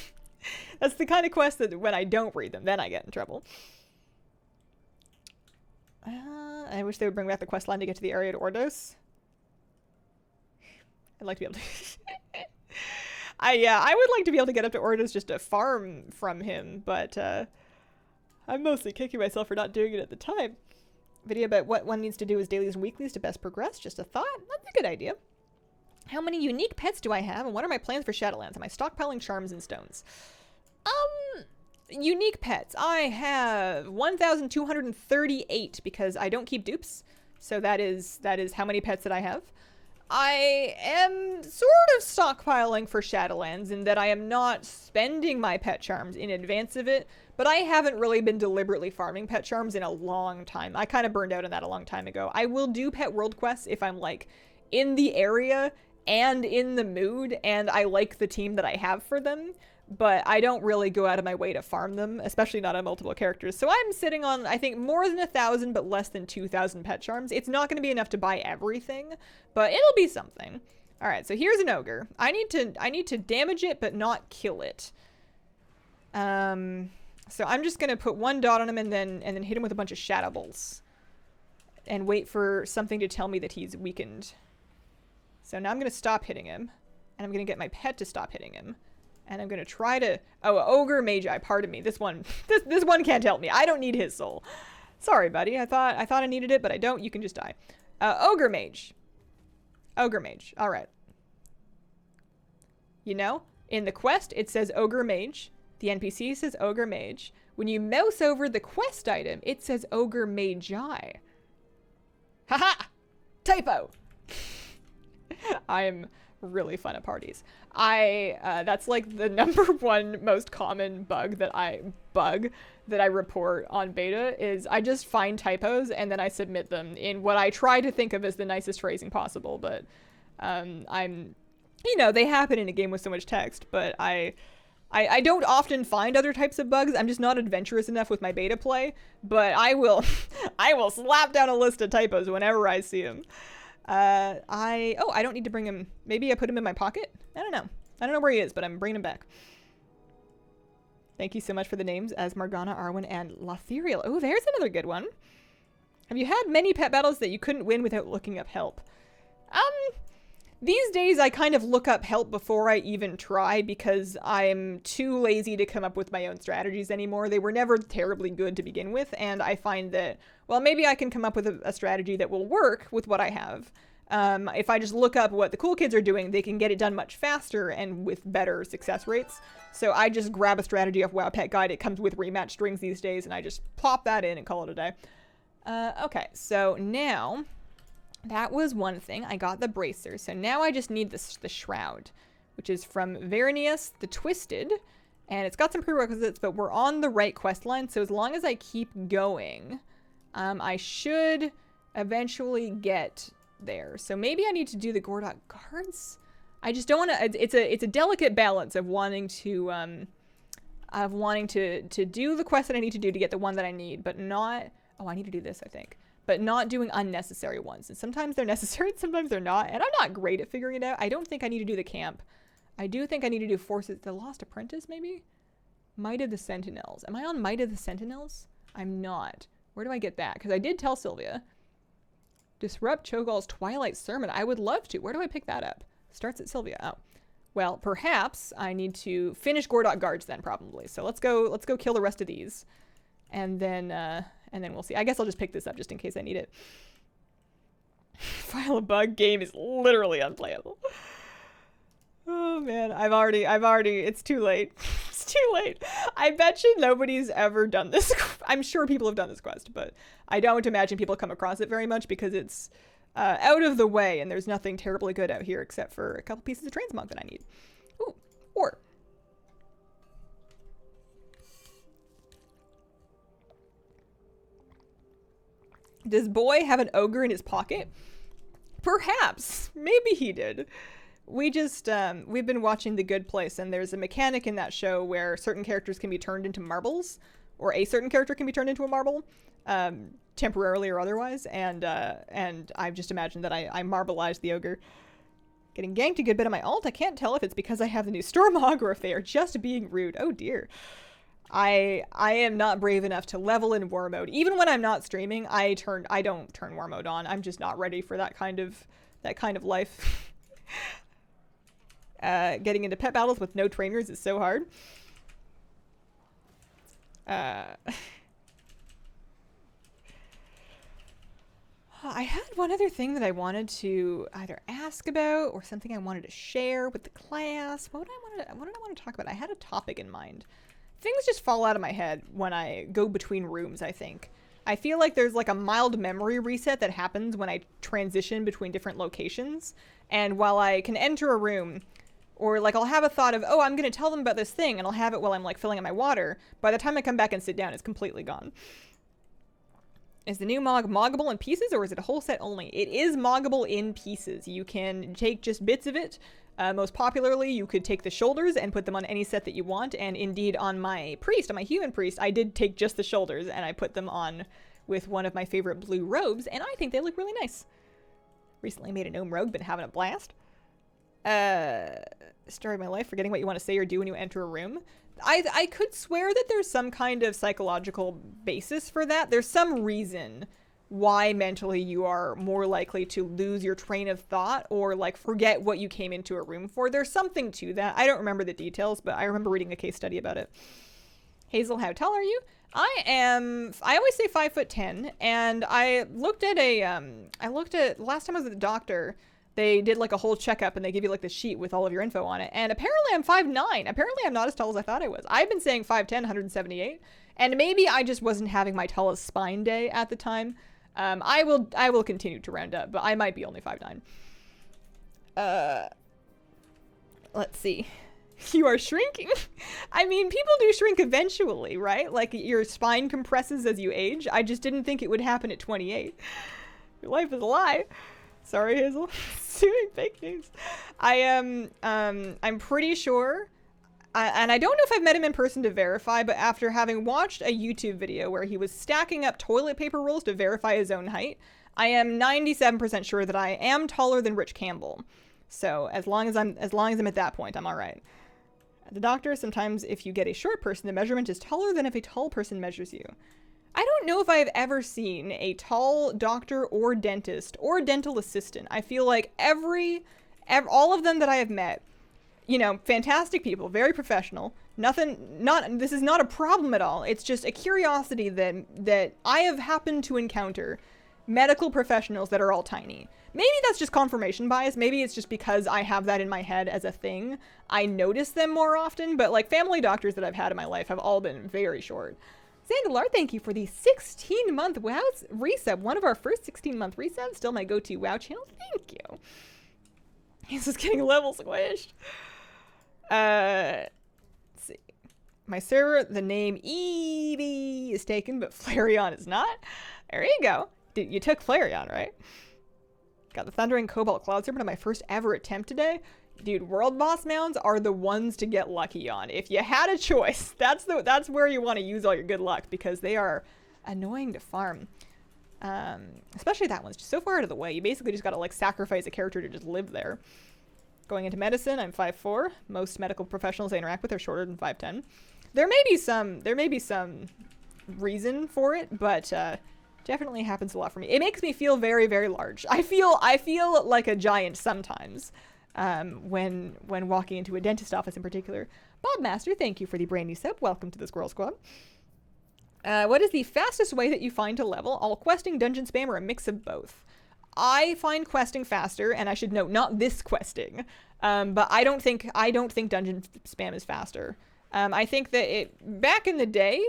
That's the kind of quest that when I don't read them, then I get in trouble. I wish they would bring back the quest line to get to the area at Ordos. I'd like to be able to... I would like to be able to get up to Ordos just to farm from him, but I'm mostly kicking myself for not doing it at the time. Video about what one needs to do as dailies and weeklies to best progress. Just a thought. That's a good idea. How many unique pets do I have, and what are my plans for Shadowlands? Am I stockpiling charms and stones? Unique pets. I have 1,238 because I don't keep dupes. So that is how many pets that I have. I am sort of stockpiling for Shadowlands in that I am not spending my pet charms in advance of it, but I haven't really been deliberately farming pet charms in a long time. I kind of burned out on that a long time ago. I will do pet world quests if I'm like in the area and in the mood and I like the team that I have for them, but I don't really go out of my way to farm them, especially not on multiple characters. So I'm sitting on, I think, more than 1,000, but less than 2,000 pet charms. It's not going to be enough to buy everything, but it'll be something. All right, so here's an ogre. I need to damage it, but not kill it. So I'm just going to put one dot on him and then hit him with a bunch of shadow bolts and wait for something to tell me that he's weakened. So now I'm going to stop hitting him, and I'm going to get my pet to stop hitting him. And I'm going to try to... Oh, Ogre Magi, pardon me. This one can't help me. I don't need his soul. Sorry, buddy. I thought I needed it, but I don't. You can just die. Ogre Mage. Ogre Mage. All right. You know, in the quest, it says Ogre Mage. The NPC says Ogre Mage. When you mouse over the quest item, it says Ogre Magi. Haha! Typo! I'm really fun at parties. That's like the #1 most common bug that I report on beta is I just find typos and then I submit them in what I try to think of as the nicest phrasing possible, but they happen in a game with so much text, but I don't often find other types of bugs. I'm just not adventurous enough with my beta play, but I will slap down a list of typos whenever I see them. I don't need to bring him. Maybe I put him in my pocket? I don't know. I don't know where he is, but I'm bringing him back. Thank you so much for the names as Morgana, Arwen, and Lothiriel. Oh, there's another good one. Have you had many pet battles that you couldn't win without looking up help? These days I kind of look up help before I even try because I'm too lazy to come up with my own strategies anymore. They were never terribly good to begin with, and I find that, well, maybe I can come up with a strategy that will work with what I have. If I just look up what the cool kids are doing, they can get it done much faster and with better success rates. So I just grab a strategy off WoW Pet Guide. It comes with rematch strings these days, and I just plop that in and call it a day. Okay, so now... That was one thing. I got the bracer. So now I just need the shroud, which is from Verenius the Twisted. And it's got some prerequisites, but we're on the right quest line. So as long as I keep going, I should eventually get there. So maybe I need to do the Gordok guards. I just don't want to... It's a delicate balance of wanting to do the quest that I need to do to get the one that I need, but not... Oh, I need to do this, I think. But not doing unnecessary ones. And sometimes they're necessary and sometimes they're not. And I'm not great at figuring it out. I don't think I need to do the camp. I do think I need to do Forces. The Lost Apprentice, maybe? Might of the Sentinels. Am I on Might of the Sentinels? I'm not. Where do I get that? Because I did tell Sylvia. Disrupt Cho'Gall's Twilight Sermon. I would love to. Where do I pick that up? Starts at Sylvia. Oh. Well, perhaps I need to finish Gordok guards then, probably. So let's go kill the rest of these. And then we'll see. I guess I'll just pick this up just in case I need it. File a bug game is literally unplayable. Oh man, it's too late. It's too late. I bet you nobody's ever done this. I'm sure people have done this quest, but I don't imagine people come across it very much because it's out of the way and there's nothing terribly good out here except for a couple pieces of transmog that I need. Ooh, ore. Does boy have an ogre in his pocket? Perhaps. Maybe he did. We just, we've been watching The Good Place, and there's a mechanic in that show where certain characters can be turned into marbles, or a certain character can be turned into a marble, temporarily or otherwise, and I've just imagined that I marbleized the ogre. Getting ganked a good bit of my ult. I can't tell if it's because I have the new Stormog or if they are just being rude. Oh dear. I am not brave enough to level in war mode. Even when I'm not streaming, I don't turn war mode on. I'm just not ready for that kind of life. Getting into pet battles with no trainers is so hard. I had one other thing that I wanted to either ask about or something I wanted to share with the class. What did I want to talk about? I had a topic in mind. Things just fall out of my head when I go between rooms, I think. I feel like there's like a mild memory reset that happens when I transition between different locations. And while I can enter a room, or like I'll have a thought of, oh, I'm going to tell them about this thing, and I'll have it while I'm like filling up my water. By the time I come back and sit down, it's completely gone. Is the new Mog moggable in pieces, or is it a whole set only? It is moggable in pieces. You can take just bits of it. Most popularly, you could take the shoulders and put them on any set that you want, and indeed on my priest, on my human priest, I did take just the shoulders, and I put them on with one of my favorite blue robes, and I think they look really nice. Recently made a gnome rogue, been having a blast. Story of my life, forgetting what you want to say or do when you enter a room. I could swear that there's some kind of psychological basis for that. There's some reason why mentally you are more likely to lose your train of thought or like forget what you came into a room for. There's something to that. I don't remember the details, but I remember reading a case study about it. Hazel, how tall are you? I always say 5'10", and I looked at last time I was at the doctor, they did like a whole checkup and they give you like the sheet with all of your info on it. And apparently I'm 5'9". Apparently I'm not as tall as I thought I was. I've been saying 5'10", 178. And maybe I just wasn't having my tallest spine day at the time. I will continue to round up, but I might be only 5'9". Let's see. You are shrinking. I mean, people do shrink eventually, right? Like your spine compresses as you age. I just didn't think it would happen at 28. Your life is a lie. Sorry, Hazel. Doing fake news. I'm pretty sure, and I don't know if I've met him in person to verify, but after having watched a YouTube video where he was stacking up toilet paper rolls to verify his own height, I am 97% sure that I am taller than Rich Campbell. So as long as I'm at that point, I'm all right. At the doctor, sometimes if you get a short person, the measurement is taller than if a tall person measures you. I don't know if I've ever seen a tall doctor or dentist or dental assistant. I feel like all of them that I have met, you know, fantastic people, very professional. This is not a problem at all. It's just a curiosity that I have happened to encounter medical professionals that are all tiny. Maybe that's just confirmation bias. Maybe it's just because I have that in my head as a thing. I notice them more often, but like family doctors that I've had in my life have all been very short. Zandalar, thank you for the 16-month WoW resub. One of our first 16-month resubs. Still my go-to WoW channel. Thank you. He's just getting level squished. Let's see. My server, the name Eevee is taken, but Flareon is not. There you go. You took Flareon, right? Got the Thundering Cobalt Cloud Serpent on my first ever attempt today. Dude, world boss mounds are the ones to get lucky on. If you had a choice, that's where you want to use all your good luck, because they are annoying to farm. Especially that one's just so far out of the way. You basically just got to like sacrifice a character to just live there. Going into medicine, I'm 5'4". Most medical professionals I interact with are shorter than 5'10". There may be some reason for it, but definitely happens a lot for me. It makes me feel very, very large. I feel like a giant sometimes. When walking into a dentist office in particular. Bob Master, thank you for the brand new sub. Welcome to the Squirrel Squad. What is the fastest way that you find to level? All questing, dungeon spam, or a mix of both? I find questing faster, and I should note, not this questing, but I don't think dungeon spam is faster. I think that back in the day,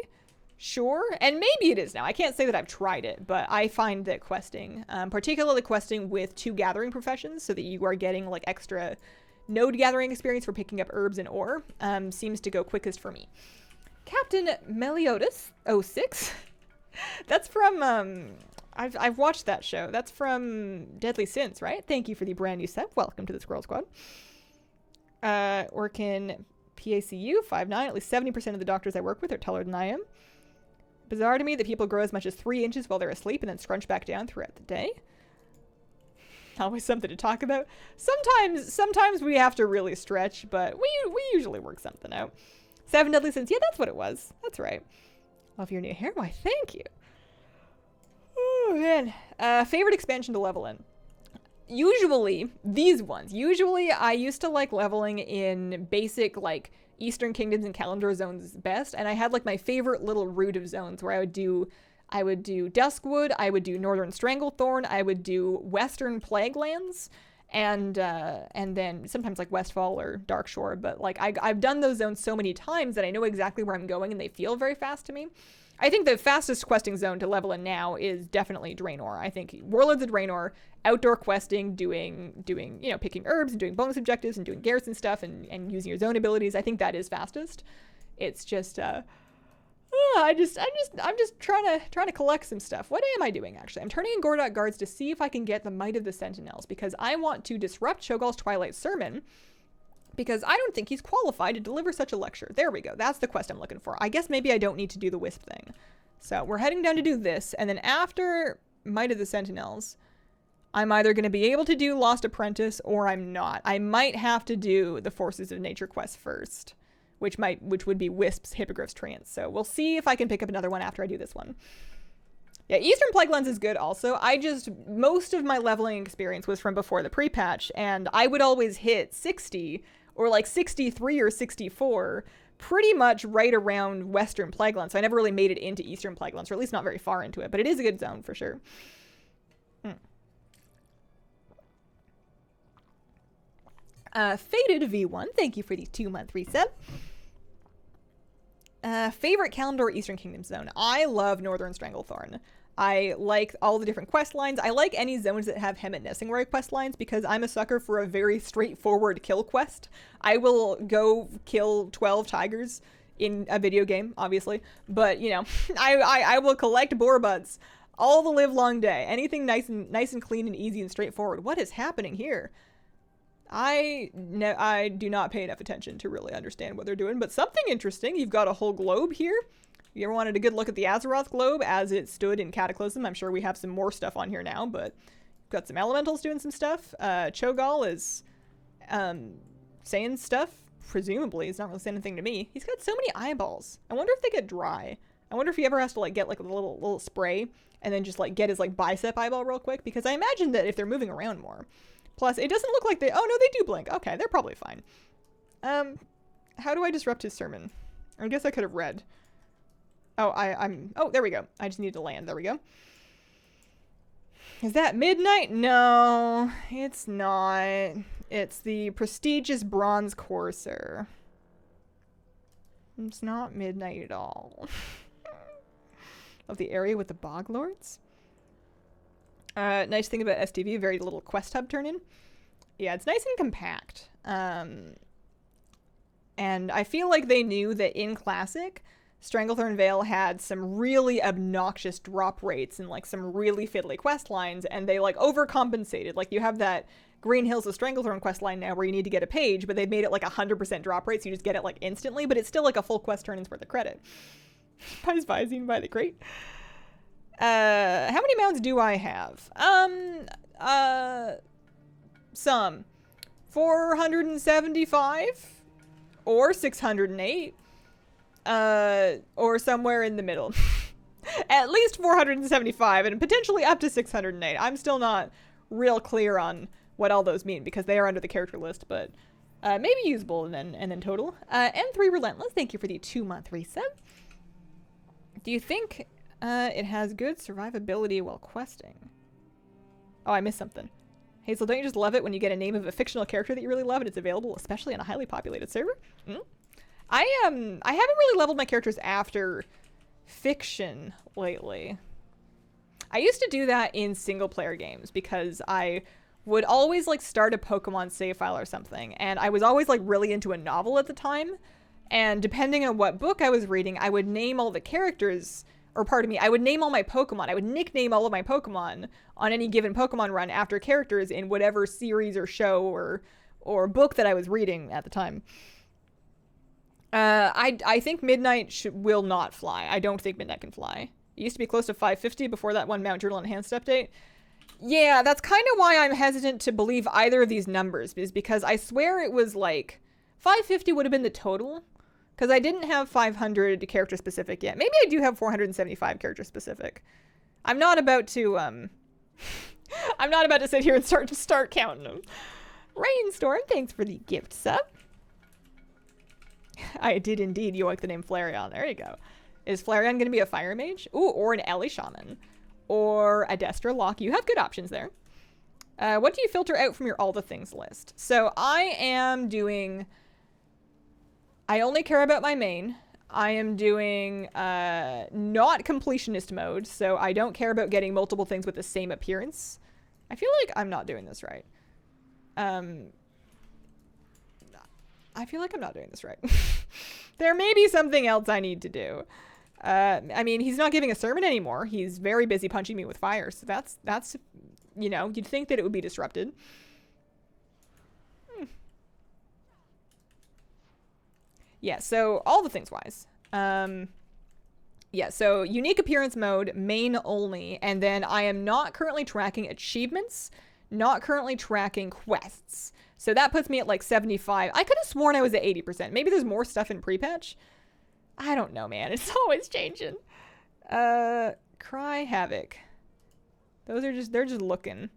sure, and maybe it is now. I can't say that I've tried it, but I find that questing, particularly questing with 2 gathering professions, so that you are getting like extra node gathering experience for picking up herbs and ore, seems to go quickest for me. Captain Meliodas 06. That's from I've watched that show. That's from Deadly Sins, right? Thank you for the brand new sub. Welcome to the Squirrel Squad. Work in PACU 5'9". At least 70% of the doctors I work with are taller than I am. Bizarre to me that people grow as much as 3 inches while they're asleep and then scrunch back down throughout the day. Always something to talk about. Sometimes we have to really stretch, but we usually work something out. 7 Deadly Sins. Yeah, that's what it was. That's right. Love your new hair. Why, thank you. Oh, man. Favorite expansion to level in? Usually, these ones. Usually, I used to like leveling in basic, like, Eastern Kingdoms and Calendar zones best, and I had, like, my favorite little route of zones where I would do Duskwood, I would do Northern Stranglethorn, I would do Western Plaguelands, and then sometimes, like, Westfall or Darkshore, but, like, I've done those zones so many times that I know exactly where I'm going, and they feel very fast to me. I think the fastest questing zone to level in now is definitely Draenor. I think Warlords of Draenor, outdoor questing, doing you know, picking herbs and doing bonus objectives and doing garrison stuff and using your zone abilities. I think that is fastest. It's just I'm just trying to collect some stuff. What am I doing actually? I'm turning in Gordot Guards to see if I can get the Might of the Sentinels, because I want to disrupt Cho'Gall's Twilight Sermon, because I don't think he's qualified to deliver such a lecture. There we go. That's the quest I'm looking for. I guess maybe I don't need to do the Wisp thing. So we're heading down to do this, and then after Might of the Sentinels, I'm either going to be able to do Lost Apprentice or I'm not. I might have to do the Forces of Nature quest first, which would be Wisp's Hippogriff's Trance. So we'll see if I can pick up another one after I do this one. Yeah, Eastern Plaguelands is good also. Most of my leveling experience was from before the pre-patch, and I would always hit 60 or like 63 or 64, pretty much right around Western Plaguelands. So I never really made it into Eastern Plaguelands, or at least not very far into it, but it is a good zone for sure. Faded V1, thank you for the 2-month reset. Favorite Calendar or Eastern Kingdom zone? I love Northern Stranglethorn. I like all the different quest lines. I like any zones that have Hemet Nessingwari quest lines, because I'm a sucker for a very straightforward kill quest. I will go kill 12 tigers in a video game, obviously, but you know, I will collect boar butts all the live long day. Anything nice and clean and easy and straightforward. What is happening here? I do not pay enough attention to really understand what they're doing, but something interesting. You've got a whole globe here. If you ever wanted a good look at the Azeroth globe as it stood in Cataclysm, I'm sure we have some more stuff on here now, but we've got some elementals doing some stuff. Cho'Gall is saying stuff, presumably. He's not really saying anything to me. He's got so many eyeballs. I wonder if they get dry. I wonder if he ever has to like get like a little spray and then just like get his like bicep eyeball real quick, because I imagine that if they're moving around more. Plus, it doesn't look like they... Oh, no, they do blink. Okay, they're probably fine. How do I disrupt his sermon? I guess I could have read. Oh, Oh, there we go. I just need to land. There we go. Is that midnight? No, it's not. It's the prestigious Bronze Courser. It's not midnight at all. Of the area with the Bog Lords? Nice thing about STV, very little quest hub turn in. Yeah, it's nice and compact. And I feel like they knew that in Classic, Stranglethorn Vale had some really obnoxious drop rates and like some really fiddly quest lines, and they like overcompensated. Like you have that Green Hills of Stranglethorn quest line now where you need to get a page, but they've made it like 100% drop rate, so you just get it like instantly, but it's still like a full quest turn-in's worth of credit. Buys Visine by the crate. How many mounts do I have? Some. 475 or 608. Or somewhere in the middle. At least 475 and potentially up to 608. I'm still not real clear on what all those mean because they are under the character list, but maybe usable and then total. N3 Relentless, thank you for the 2-month reset. Do you think it has good survivability while questing? Oh, I missed something. Hazel, don't you just love it when you get a name of a fictional character that you really love and it's available, especially on a highly populated server? Mm? I haven't really leveled my characters after fiction lately. I used to do that in single player games because I would always like start a Pokemon save file or something, and I was always like really into a novel at the time, and depending on what book I was reading, I would name all the characters, or pardon me, I would name all my Pokemon. I would nickname all of my Pokemon on any given Pokemon run after characters in whatever series or show or book that I was reading at the time. I think Midnight will not fly. I don't think Midnight can fly. It used to be close to 550 before that one Mount Journal Enhanced update. Yeah, that's kind of why I'm hesitant to believe either of these numbers, is because I swear it was like 550 would have been the total, because I didn't have 500 character specific yet. Maybe I do have 475 character specific. I'm not about to I'm not about to sit here and start counting them. Rainstorm, thanks for the gift sub. I did indeed yoink the name Flareon. There you go. Is Flareon going to be a Fire Mage? Ooh, or an Ellie Shaman. Or a Destra Lock. You have good options there. What do you filter out from your all the things list? So I am doing... I only care about my main. I am doing not completionist mode, so I don't care about getting multiple things with the same appearance. I feel like I'm not doing this right. I feel like I'm not doing this right. There may be something else I need to do. I mean, he's not giving a sermon anymore. He's very busy punching me with fire. So that's, you know, you'd think that it would be disrupted. Yeah, so all the things wise. Yeah, so unique appearance mode, main only. And then I am not currently tracking achievements, not currently tracking quests. So that puts me at like 75. I could have sworn I was at 80%. Maybe there's more stuff in pre-patch. I don't know, man. It's always changing. Cry Havoc. Those are just, they're just looking.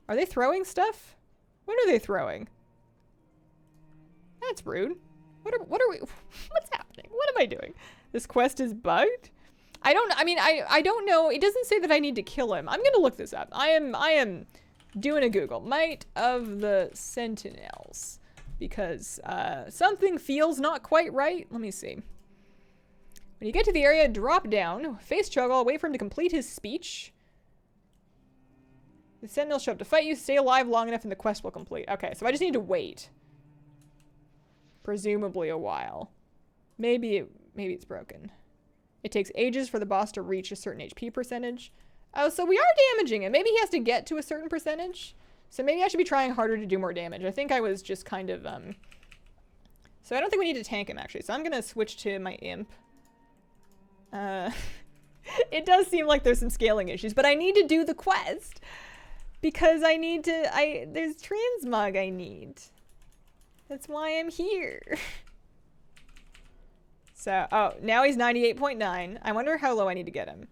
Are they throwing stuff? What are they throwing? That's rude. What are we, what's happening? What am I doing? This quest is bugged? I don't know. It doesn't say that I need to kill him. I'm gonna look this up. I am doing a Google. Might of the Sentinels. Because, something feels not quite right. Let me see. When you get to the area, drop down, face Cho'Gall, wait for him to complete his speech. The Sentinels show up to fight you, stay alive long enough and the quest will complete. Okay, so I just need to wait. Presumably a while. Maybe it's broken. It takes ages for the boss to reach a certain HP percentage. Oh, so we are damaging him. Maybe he has to get to a certain percentage. So maybe I should be trying harder to do more damage. I think I was just kind of, So I don't think we need to tank him, actually. So I'm gonna switch to my imp. It does seem like there's some scaling issues, but I need to do the quest because I need to, there's Transmog I need. That's why I'm here. So, oh, now he's 98.9. I wonder how low I need to get him.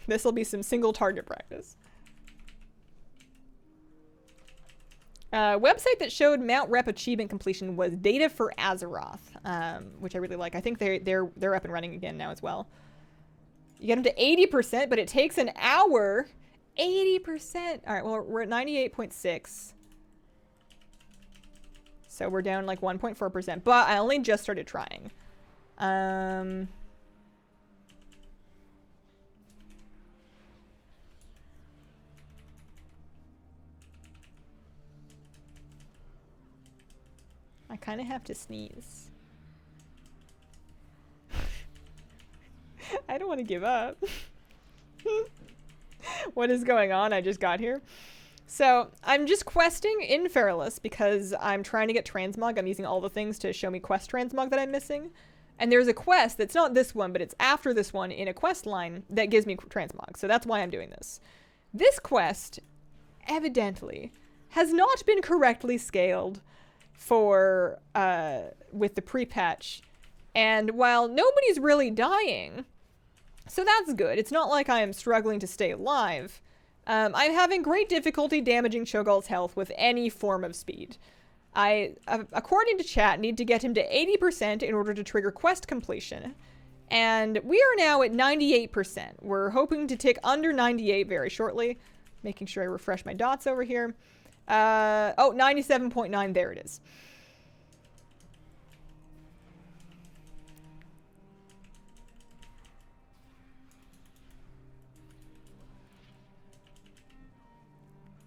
This will be some single target practice. Website that showed Mount Rep achievement completion was Data for Azeroth, which I really like. I think they're up and running again now as well. You get them to 80%, but it takes an hour. 80%. All right, well, we're at 98.6. So we're down like 1.4%, but I only just started trying. I kind of have to sneeze. I don't want to give up. What is going on? I just got here. So I'm just questing in Feralus because I'm trying to get Transmog. I'm using all the things to show me quest Transmog that I'm missing. And there's a quest that's not this one, but it's after this one in a quest line that gives me Transmog. So that's why I'm doing this. This quest, evidently, has not been correctly scaled for with the pre-patch. And while nobody's really dying, so that's good. It's not like I am struggling to stay alive. I'm having great difficulty damaging Cho'Gall's health with any form of speed. I, according to chat, need to get him to 80% in order to trigger quest completion. And we are now at 98%. We're hoping to tick under 98 very shortly. Making sure I refresh my dots over here. Oh, 97.9. There it is.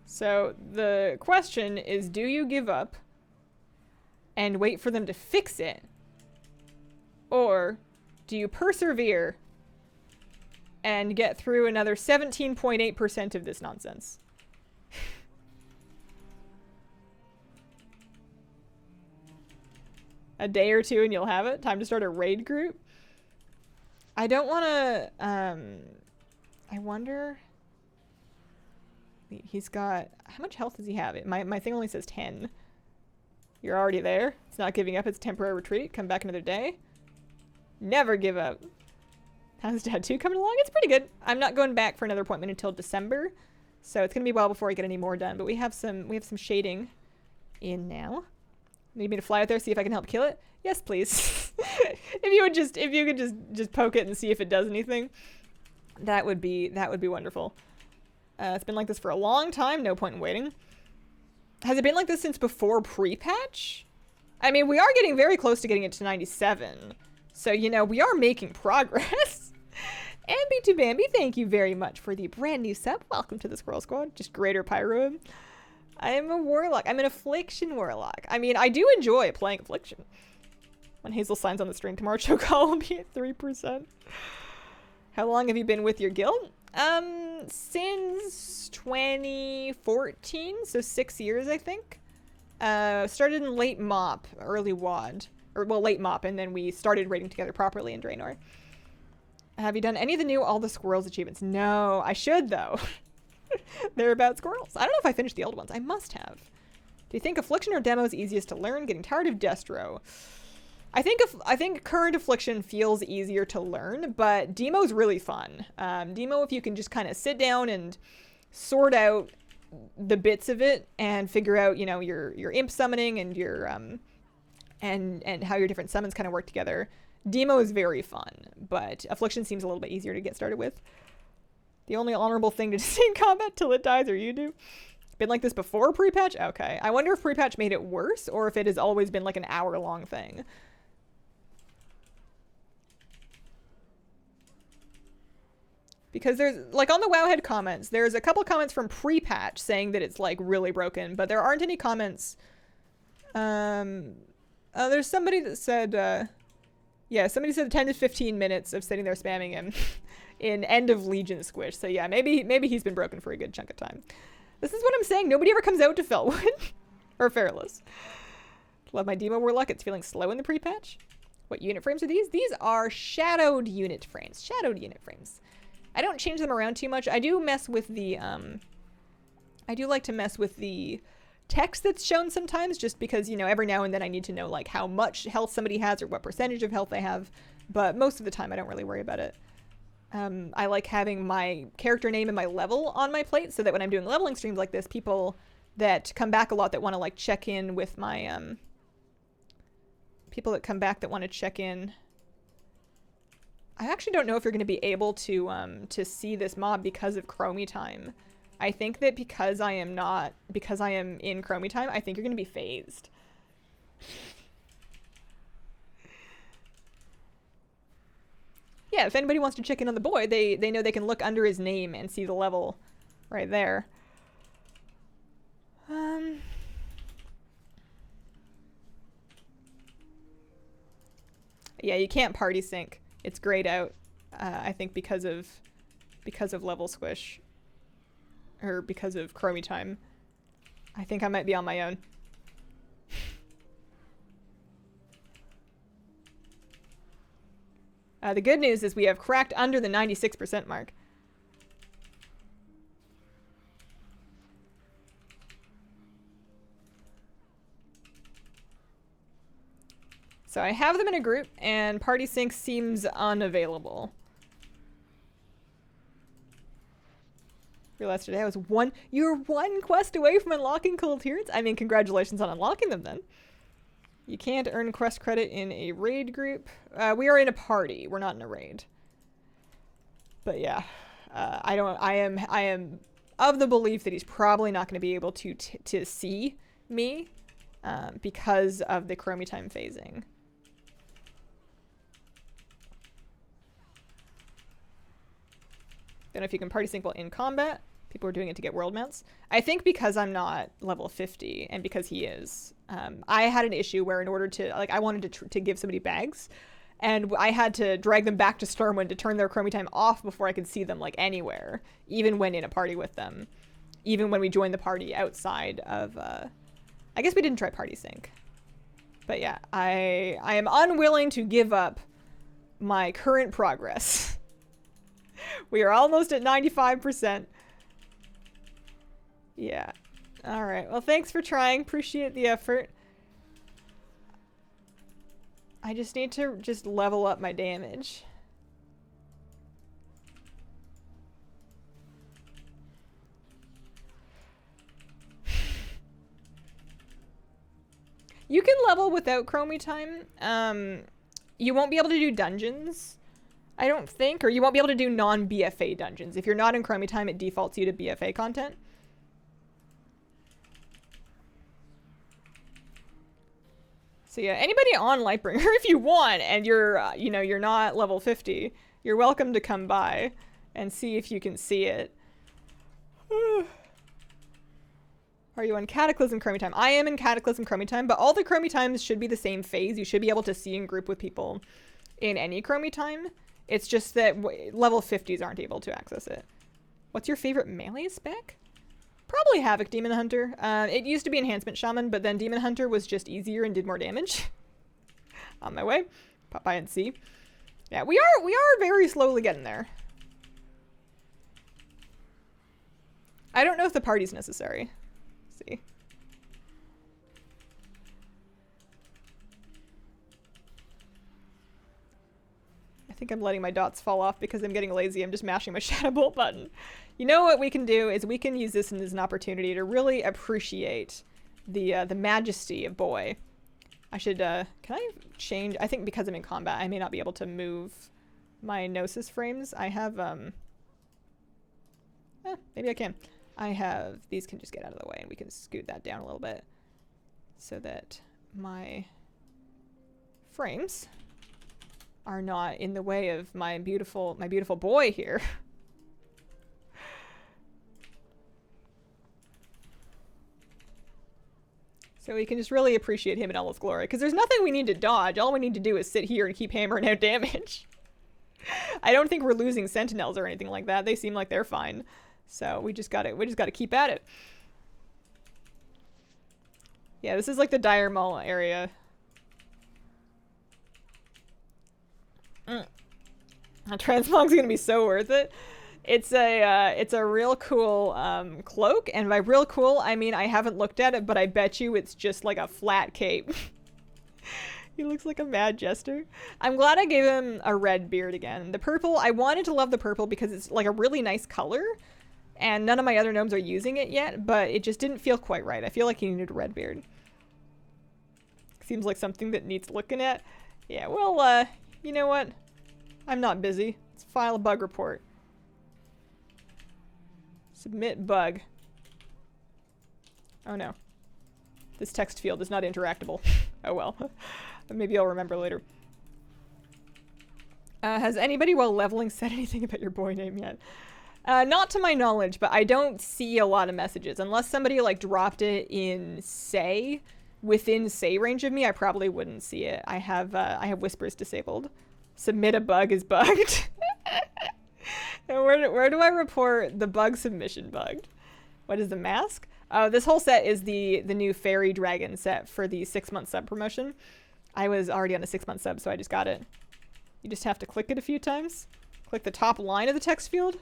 So the question is, do you give up and wait for them to fix it? Or do you persevere and get through another 17.8% of this nonsense? A day or two and you'll have it? Time to start a raid group? I don't want to, I wonder... He's got... How much health does he have? My thing only says 10. You're already there. It's not giving up. It's temporary retreat. Come back another day. Never give up. How's Dad 2 coming along? It's pretty good. I'm not going back for another appointment until December. So it's going to be a while before I get any more done. But we have some shading in now. Need me to fly out there, see if I can help kill it? Yes, please. if you could just poke it and see if it does anything, that would be wonderful. It's been like this for a long time. No point in waiting. Has it been like this since before pre-patch? I mean, we are getting very close to getting it to 97. So, you know, we are making progress. And B2Bambi, thank you very much for the brand new sub. Welcome to the Squirrel Squad. Just Greater Pyro. I am a warlock. I'm an Affliction warlock. I mean, I do enjoy playing Affliction. When Hazel signs on the stream tomorrow, Chocol will be at 3%. How long have you been with your guild? Since 2014, so 6 years, I think. Started in late MOP, early WoD. Or, well, late MOP, and then we started raiding together properly in Draenor. Have you done any of the new All the Squirrels achievements? No, I should, though. They're about squirrels. I don't know if I finished the old ones. I must have. Do you think Affliction or Demo is easiest to learn? Getting tired of Destro. I think current Affliction feels easier to learn, but Demo's really fun. Demo, if you can just kind of sit down and sort out the bits of it and figure out, you know, your imp summoning and your and how your different summons kind of work together. Demo is very fun, but Affliction seems a little bit easier to get started with. The only honorable thing to stay in combat till it dies, or you do. Been like this before pre-patch? Okay. I wonder if pre-patch made it worse, or if it has always been like an hour-long thing. Because there's, like, on the Wowhead comments, there's a couple comments from pre-patch saying that it's, like, really broken, but there aren't any comments. There's somebody that said, yeah, somebody said 10 to 15 minutes of sitting there spamming him in End of Legion Squish. So yeah, maybe he's been broken for a good chunk of time. This is what I'm saying. Nobody ever comes out to Felwood. Or Fairless. Love my Demo Warlock. It's feeling slow in the pre-patch. What unit frames are these? These are shadowed unit frames. Shadowed unit frames. I don't change them around too much. I do mess with the, I do like to mess with the text that's shown sometimes, just because, you know, every now and then I need to know, like, how much health somebody has or what percentage of health they have. But most of the time I don't really worry about it. I like having my character name and my level on my plate so that when I'm doing leveling streams like this, people that come back a lot that want to, like, check in with my, people that come back that want to check in. I actually don't know if you're going to be able to see this mob because of Chromie time. I think that because I am in Chromie time, I think you're going to be phased. Yeah, if anybody wants to check in on the boy, they know they can look under his name and see the level right there. Yeah, you can't party sync. It's grayed out, I think because of level squish. Or because of Chromie time. I think I might be on my own. The good news is we have cracked under the 96% mark. So I have them in a group, and party sync seems unavailable. Realized today I was you're one quest away from unlocking Cold Tears? I mean, congratulations on unlocking them then. You can't earn quest credit in a raid group. We are in a party. We're not in a raid. But yeah, I of the belief that he's probably not going to be able to see me because of the chromie time phasing. Don't know if you can party sync while in combat. People are doing it to get world mounts. I think because I'm not level 50 and because he is, I had an issue where in order to, like, I wanted to give somebody bags, and I had to drag them back to Stormwind to turn their chromie time off before I could see them, like, anywhere, even when in a party with them, even when we joined the party outside of, I guess we didn't try party sync. But yeah, I am unwilling to give up my current progress. We are almost at 95%. Yeah. All right. Well, thanks for trying. Appreciate the effort. I just need to just level up my damage. You can level without chromie time. You won't be able to do dungeons, I don't think, or you won't be able to do non-BFA dungeons. If you're not in chromie time, it defaults you to BFA content. So yeah, anybody on Lightbringer, if you want, and you're, you know, you're not level 50, you're welcome to come by and see if you can see it. Are you on Cataclysm Chromie time? I am in Cataclysm Chromie time, but all the Chromie times should be the same phase. You should be able to see and group with people in any Chromie time. It's just that level 50s aren't able to access it. What's your favorite melee spec? Probably Havoc Demon Hunter. It used to be Enhancement Shaman, but then Demon Hunter was just easier and did more damage. On my way. Pop by and see. Yeah, we are very slowly getting there. I don't know if the party's necessary. Let's see. I think I'm letting my dots fall off because I'm getting lazy. I'm just mashing my Shadow Bolt button. You know what we can do is we can use this as an opportunity to really appreciate the majesty of Boy. I should, can I change? I think because I'm in combat, I may not be able to move my Gnosis frames. I have, maybe I can. I have, these can just get out of the way and we can scoot that down a little bit so that my frames are not in the way of my beautiful boy here. So we can just really appreciate him in all his glory, because there's nothing we need to dodge. All we need to do is sit here and keep hammering out damage. I don't think we're losing sentinels or anything like that. They seem like they're fine. So we just gotta keep at it. Yeah, this is like the Dire Maul area. Transmog's gonna be so worth it. It's a real cool cloak, and by real cool I mean I haven't looked at it, but I bet you it's just like a flat cape. He looks like a mad jester. I'm glad I gave him a red beard again. The purple, I wanted to love the purple because it's like a really nice color, and none of my other gnomes are using it yet, but it just didn't feel quite right. I feel like he needed a red beard. Seems like something that needs looking at. Yeah, well, you know what? I'm not busy. Let's file a bug report. Submit bug. Oh no. This text field is not interactable. Oh well. Maybe I'll remember later. Has anybody while leveling said anything about your boy name yet? Not to my knowledge, but I don't see a lot of messages. Unless somebody like dropped it in say, within say range of me, I probably wouldn't see it. I have whispers disabled. Submit a bug is bugged. And where do I report the bug submission bugged? What is the mask? This whole set is the new Fairy Dragon set for the 6-month sub promotion. I was already on a 6-month sub, so I just got it. You just have to click it a few times. Click the top line of the text field.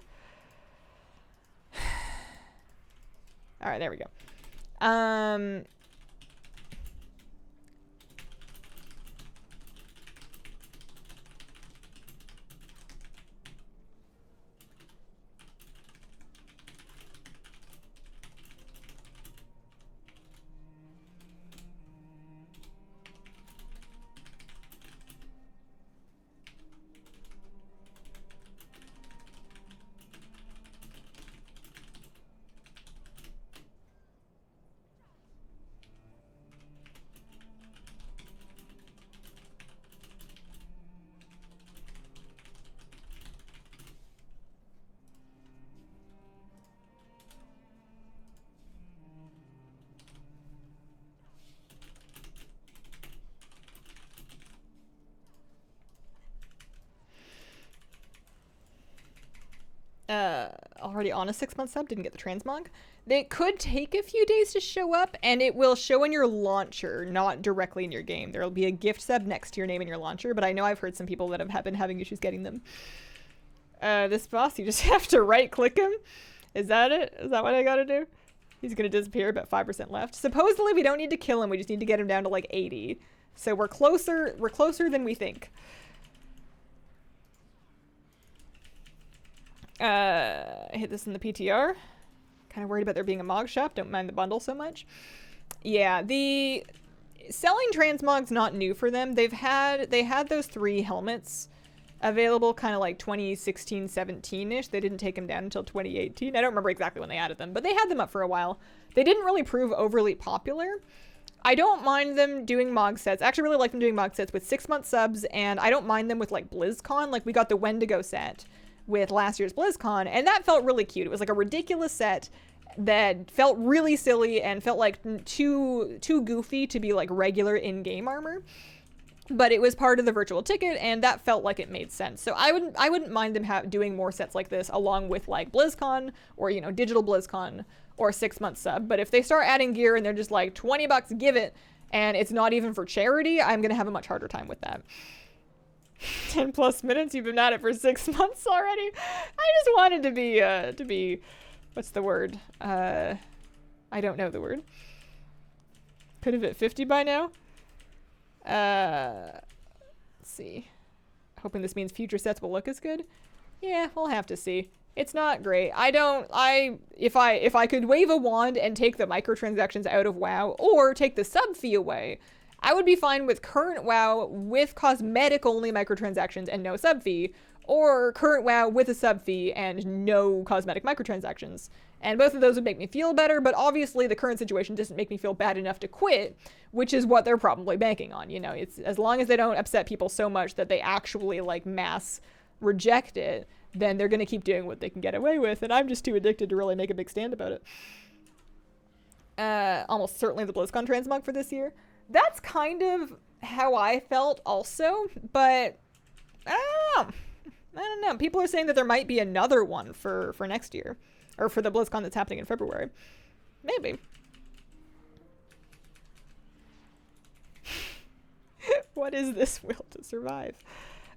All right, there we go. already on a 6-month sub, didn't get the transmog. They could take a few days to show up, and it will show in your launcher, not directly in your game. There will be a gift sub next to your name in your launcher, but I know I've heard some people that have been having issues getting them. This boss, you just have to right-click him. Is that it? Is that what I gotta do? He's gonna disappear, but 5% left. Supposedly, we don't need to kill him. We just need to get him down to like 80. So we're closer than we think. I hit this in the PTR. Kind of worried about there being a Mog shop. Don't mind the bundle so much. Yeah, the selling transmog's not new for them. They had those 3 helmets available kind of like 2016, 17-ish. They didn't take them down until 2018. I don't remember exactly when they added them, but they had them up for a while. They didn't really prove overly popular. I don't mind them doing Mog sets. I actually really like them doing Mog sets with 6-month subs, and I don't mind them with like BlizzCon. Like we got the Wendigo set with last year's BlizzCon, and that felt really cute. It was like a ridiculous set that felt really silly and felt like too goofy to be like regular in-game armor. But it was part of the virtual ticket, and that felt like it made sense. So I wouldn't mind them doing more sets like this along with like BlizzCon or, you know, digital BlizzCon or 6-month sub. But if they start adding gear and they're just like $20, give it, and it's not even for charity, I'm gonna have a much harder time with that. 10 plus minutes, you've been at it for 6 months already. I just wanted to be, what's the word? I don't know the word. Could have hit 50 by now. Let's see. Hoping this means future sets will look as good. Yeah, we'll have to see. It's not great. If I could wave a wand and take the microtransactions out of WoW or take the sub fee away, I would be fine with current WoW with cosmetic only microtransactions and no sub fee, or current WoW with a sub fee and no cosmetic microtransactions. And both of those would make me feel better, but obviously the current situation doesn't make me feel bad enough to quit, which is what they're probably banking on. You know, it's as long as they don't upset people so much that they actually like mass reject it, then they're going to keep doing what they can get away with, and I'm just too addicted to really make a big stand about it. Almost certainly the BlizzCon transmog for this year. That's kind of how I felt also, but I don't know. People are saying that there might be another one for next year, or for the BlizzCon that's happening in February. Maybe. What is this will to survive?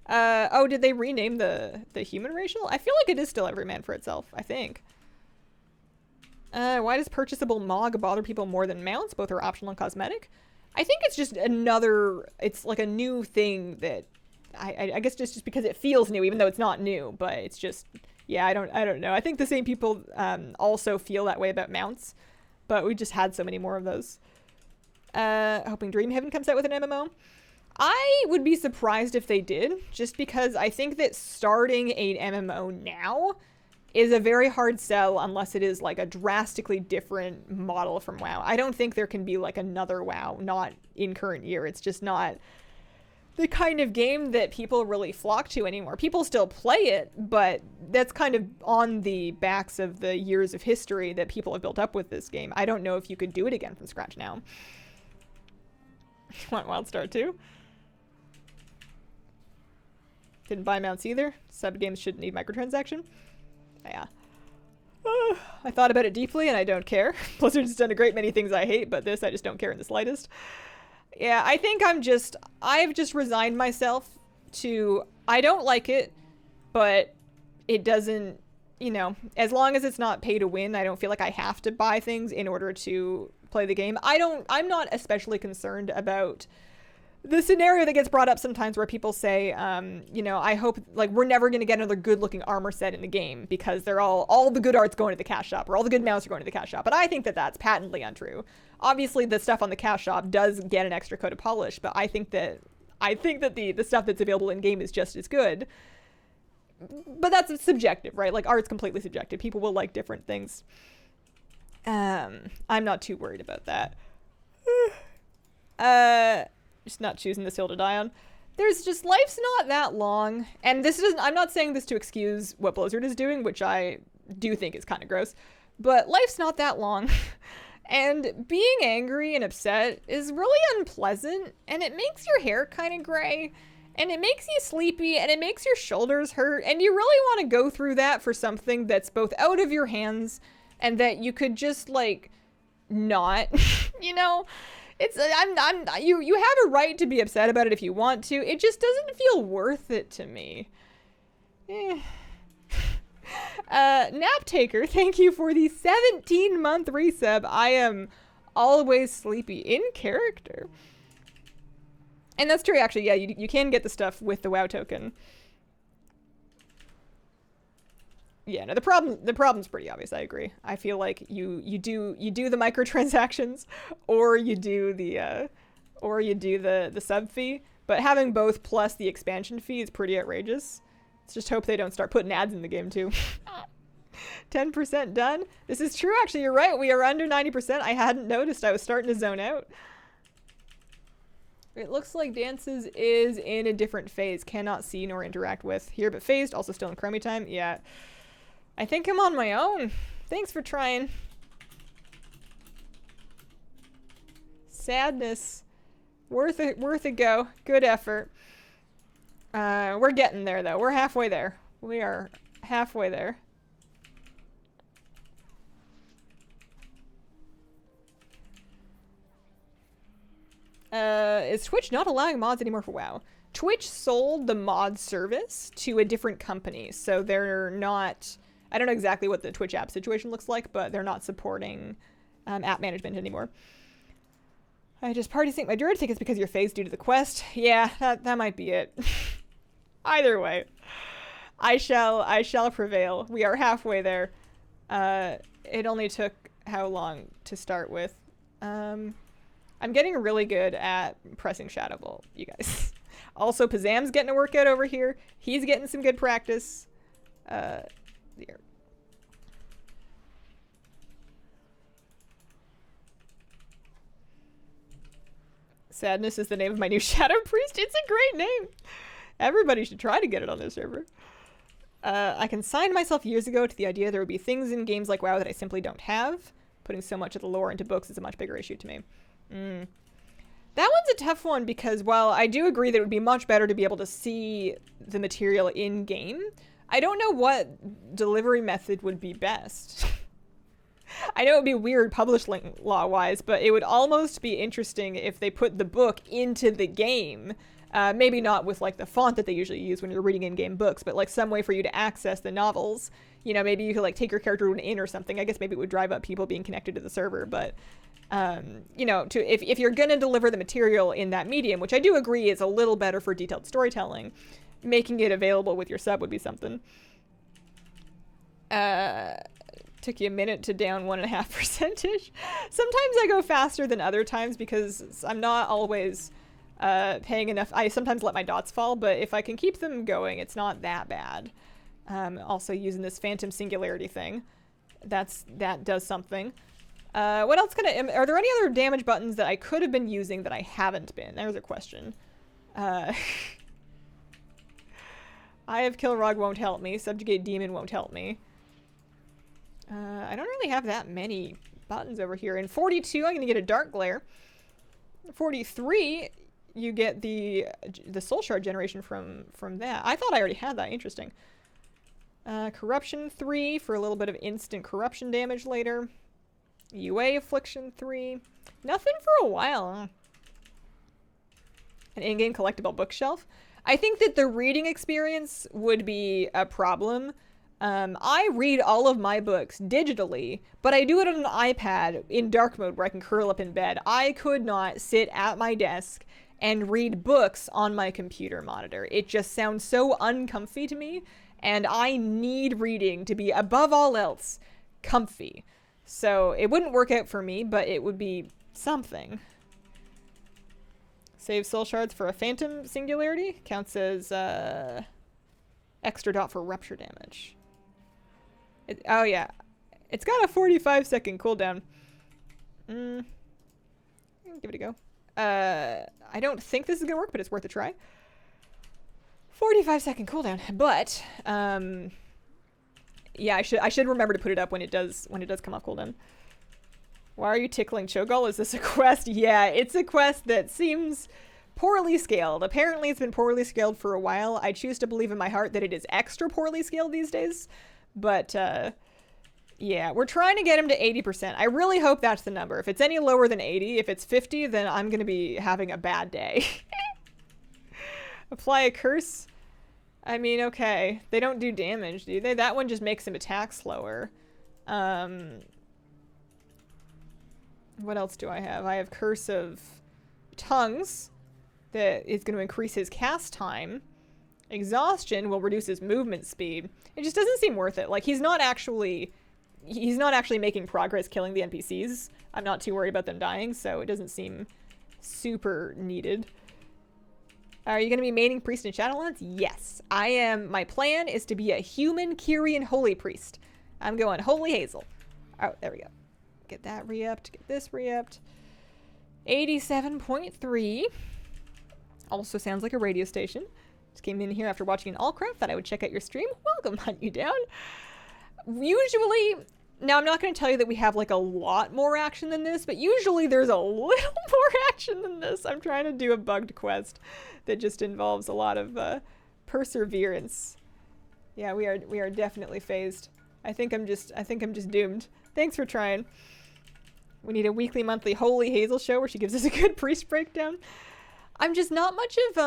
Oh, did they rename the human racial? I feel like it is still every man for itself, I think. Why does purchasable Mog bother people more than mounts? Both are optional and cosmetic. I think it's just it's like a new thing that I guess just because it feels new, even though it's not new, but it's just, yeah, I don't know. I think the same people also feel that way about mounts, but we just had so many more of those. Hoping Dreamhaven comes out with an MMO. I would be surprised if they did, just because I think that starting an MMO now is a very hard sell unless it is like a drastically different model from WoW. I don't think there can be like another WoW, not in current year. It's just not the kind of game that people really flock to anymore. People still play it, but that's kind of on the backs of the years of history that people have built up with this game. I don't know if you could do it again from scratch now. You want WildStar 2? Didn't buy mounts either. Sub games shouldn't need microtransaction. Yeah. I thought about it deeply and I don't care. Blizzard's done a great many things I hate, but this I just don't care in the slightest. Yeah, I think I've just resigned myself to, I don't like it, but it doesn't, you know, as long as it's not pay to win, I don't feel like I have to buy things in order to play the game. I'm not especially concerned about the scenario that gets brought up sometimes where people say, you know, I hope, like, we're never going to get another good-looking armor set in the game because they're all the good art's going to the cash shop, or all the good mounts are going to the cash shop. But I think that that's patently untrue. Obviously, the stuff on the cash shop does get an extra coat of polish, but I think that the stuff that's available in-game is just as good. But that's subjective, right? Like, art's completely subjective. People will like different things. I'm not too worried about that. Just not choosing this hill to die on. There's just, life's not that long. And this isn't, I'm not saying this to excuse what Blizzard is doing, which I do think is kind of gross, but life's not that long. And being angry and upset is really unpleasant, and it makes your hair kind of gray. And it makes you sleepy, and it makes your shoulders hurt, and you really want to go through that for something that's both out of your hands and that you could just, like, not, you know? You have a right to be upset about it if you want to. It just doesn't feel worth it to me. Nap Taker, thank you for the 17-month resub. I am always sleepy in character. And that's true, actually. Yeah, you can get the stuff with the WoW token. Yeah, no, the problem's pretty obvious. I agree. I feel like you do the microtransactions, or you do the sub fee. But having both plus the expansion fee is pretty outrageous. Let's just hope they don't start putting ads in the game too. 10% done. This is true, actually. You're right. We are under 90%. I hadn't noticed. I was starting to zone out. It looks like Dances is in a different phase. Cannot see nor interact with. Here but phased. Also still in Chromie time. Yeah. I think I'm on my own. Thanks for trying. Sadness. Worth a go. Good effort. We're getting there, though. We're halfway there. We are halfway there. Is Twitch not allowing mods anymore for WoW? Twitch sold the mod service to a different company, so they're not... I don't know exactly what the Twitch app situation looks like, but they're not supporting app management anymore. I just party sync my druid. I think it's because you're phased due to the quest. Yeah, that might be it. Either way, I shall prevail. We are halfway there. It only took how long to start with? I'm getting really good at pressing Shadow Bolt, you guys. Also, Pazam's getting a workout over here. He's getting some good practice. Here. Sadness is the name of my new Shadow Priest. It's a great name. Everybody should try to get it on this server. I consigned myself years ago to the idea there would be things in games like WoW that I simply don't have. Putting so much of the lore into books is a much bigger issue to me. That one's a tough one because while I do agree that it would be much better to be able to see the material in game, I don't know what delivery method would be best. I know it would be weird publishing law-wise, but it would almost be interesting if they put the book into the game. Maybe not with like the font that they usually use when you're reading in-game books, but like some way for you to access the novels. You know, maybe you could like take your character to an inn or something. I guess maybe it would drive up people being connected to the server, but you know, if you're gonna deliver the material in that medium, which I do agree is a little better for detailed storytelling, making it available with your sub would be something. Took you a minute to down 1.5%. Sometimes I go faster than other times because I'm not always paying enough. I sometimes let my dots fall, but if I can keep them going, it's not that bad. Also using this Phantom Singularity thing. That does something. What else are there any other damage buttons that I could have been using that I haven't been? There's a question. I have Kilrog won't help me. Subjugate Demon won't help me. I don't really have that many buttons over here. In 42, I'm going to get a Dark Glare. 43, you get the Soul Shard generation from that. I thought I already had that. Interesting. Corruption 3 for a little bit of instant corruption damage later. UA Affliction 3. Nothing for a while. An in-game collectible bookshelf. I think that the reading experience would be a problem. I read all of my books digitally, but I do it on an iPad in dark mode where I can curl up in bed. I could not sit at my desk and read books on my computer monitor. It just sounds so uncomfy to me, and I need reading to be, above all else, comfy. So it wouldn't work out for me, but it would be something. Save soul shards for a Phantom Singularity. Counts as extra dot for rupture damage. Oh yeah, it's got a 45-second cooldown. Give it a go. I don't think this is gonna work, but it's worth a try. 45-second cooldown, but yeah, I should remember to put it up when it does come off cooldown. Why are you tickling Cho'Gall? Is this a quest? Yeah, it's a quest that seems Poorly scaled. Apparently it's been poorly scaled for a while. I choose to believe in my heart that it is extra poorly scaled these days. But, yeah, we're trying to get him to 80%. I really hope that's the number. If it's any lower than 80, if it's 50, then I'm going to be having a bad day. Apply a curse. I mean, okay. They don't do damage, do they? That one just makes him attack slower. What else do I have? I have Curse of Tongues that is going to increase his cast time. Exhaustion will reduce his movement speed. It just doesn't seem worth it. Like, he's not actually making progress killing the NPCs. I'm not too worried about them dying, so it doesn't seem super needed. Are you going to be maining Priest in Shadowlands? Yes. I am. My plan is to be a human Kyrian Holy Priest. I'm going Holy Hazel. Oh, there we go. Get that re-upped. Get this re-upped. 87.3. Also sounds like a radio station. Just came in here after watching an Allcraft. Thought I would check out your stream. Welcome, hunt you down. Usually, now I'm not going to tell you that we have like a lot more action than this, but usually there's a little more action than this. I'm trying to do a bugged quest that just involves a lot of perseverance. Yeah, we are definitely phased. I think I'm just doomed. Thanks for trying. We need a weekly, monthly Holy Hazel show where she gives us a good priest breakdown. I'm just not much of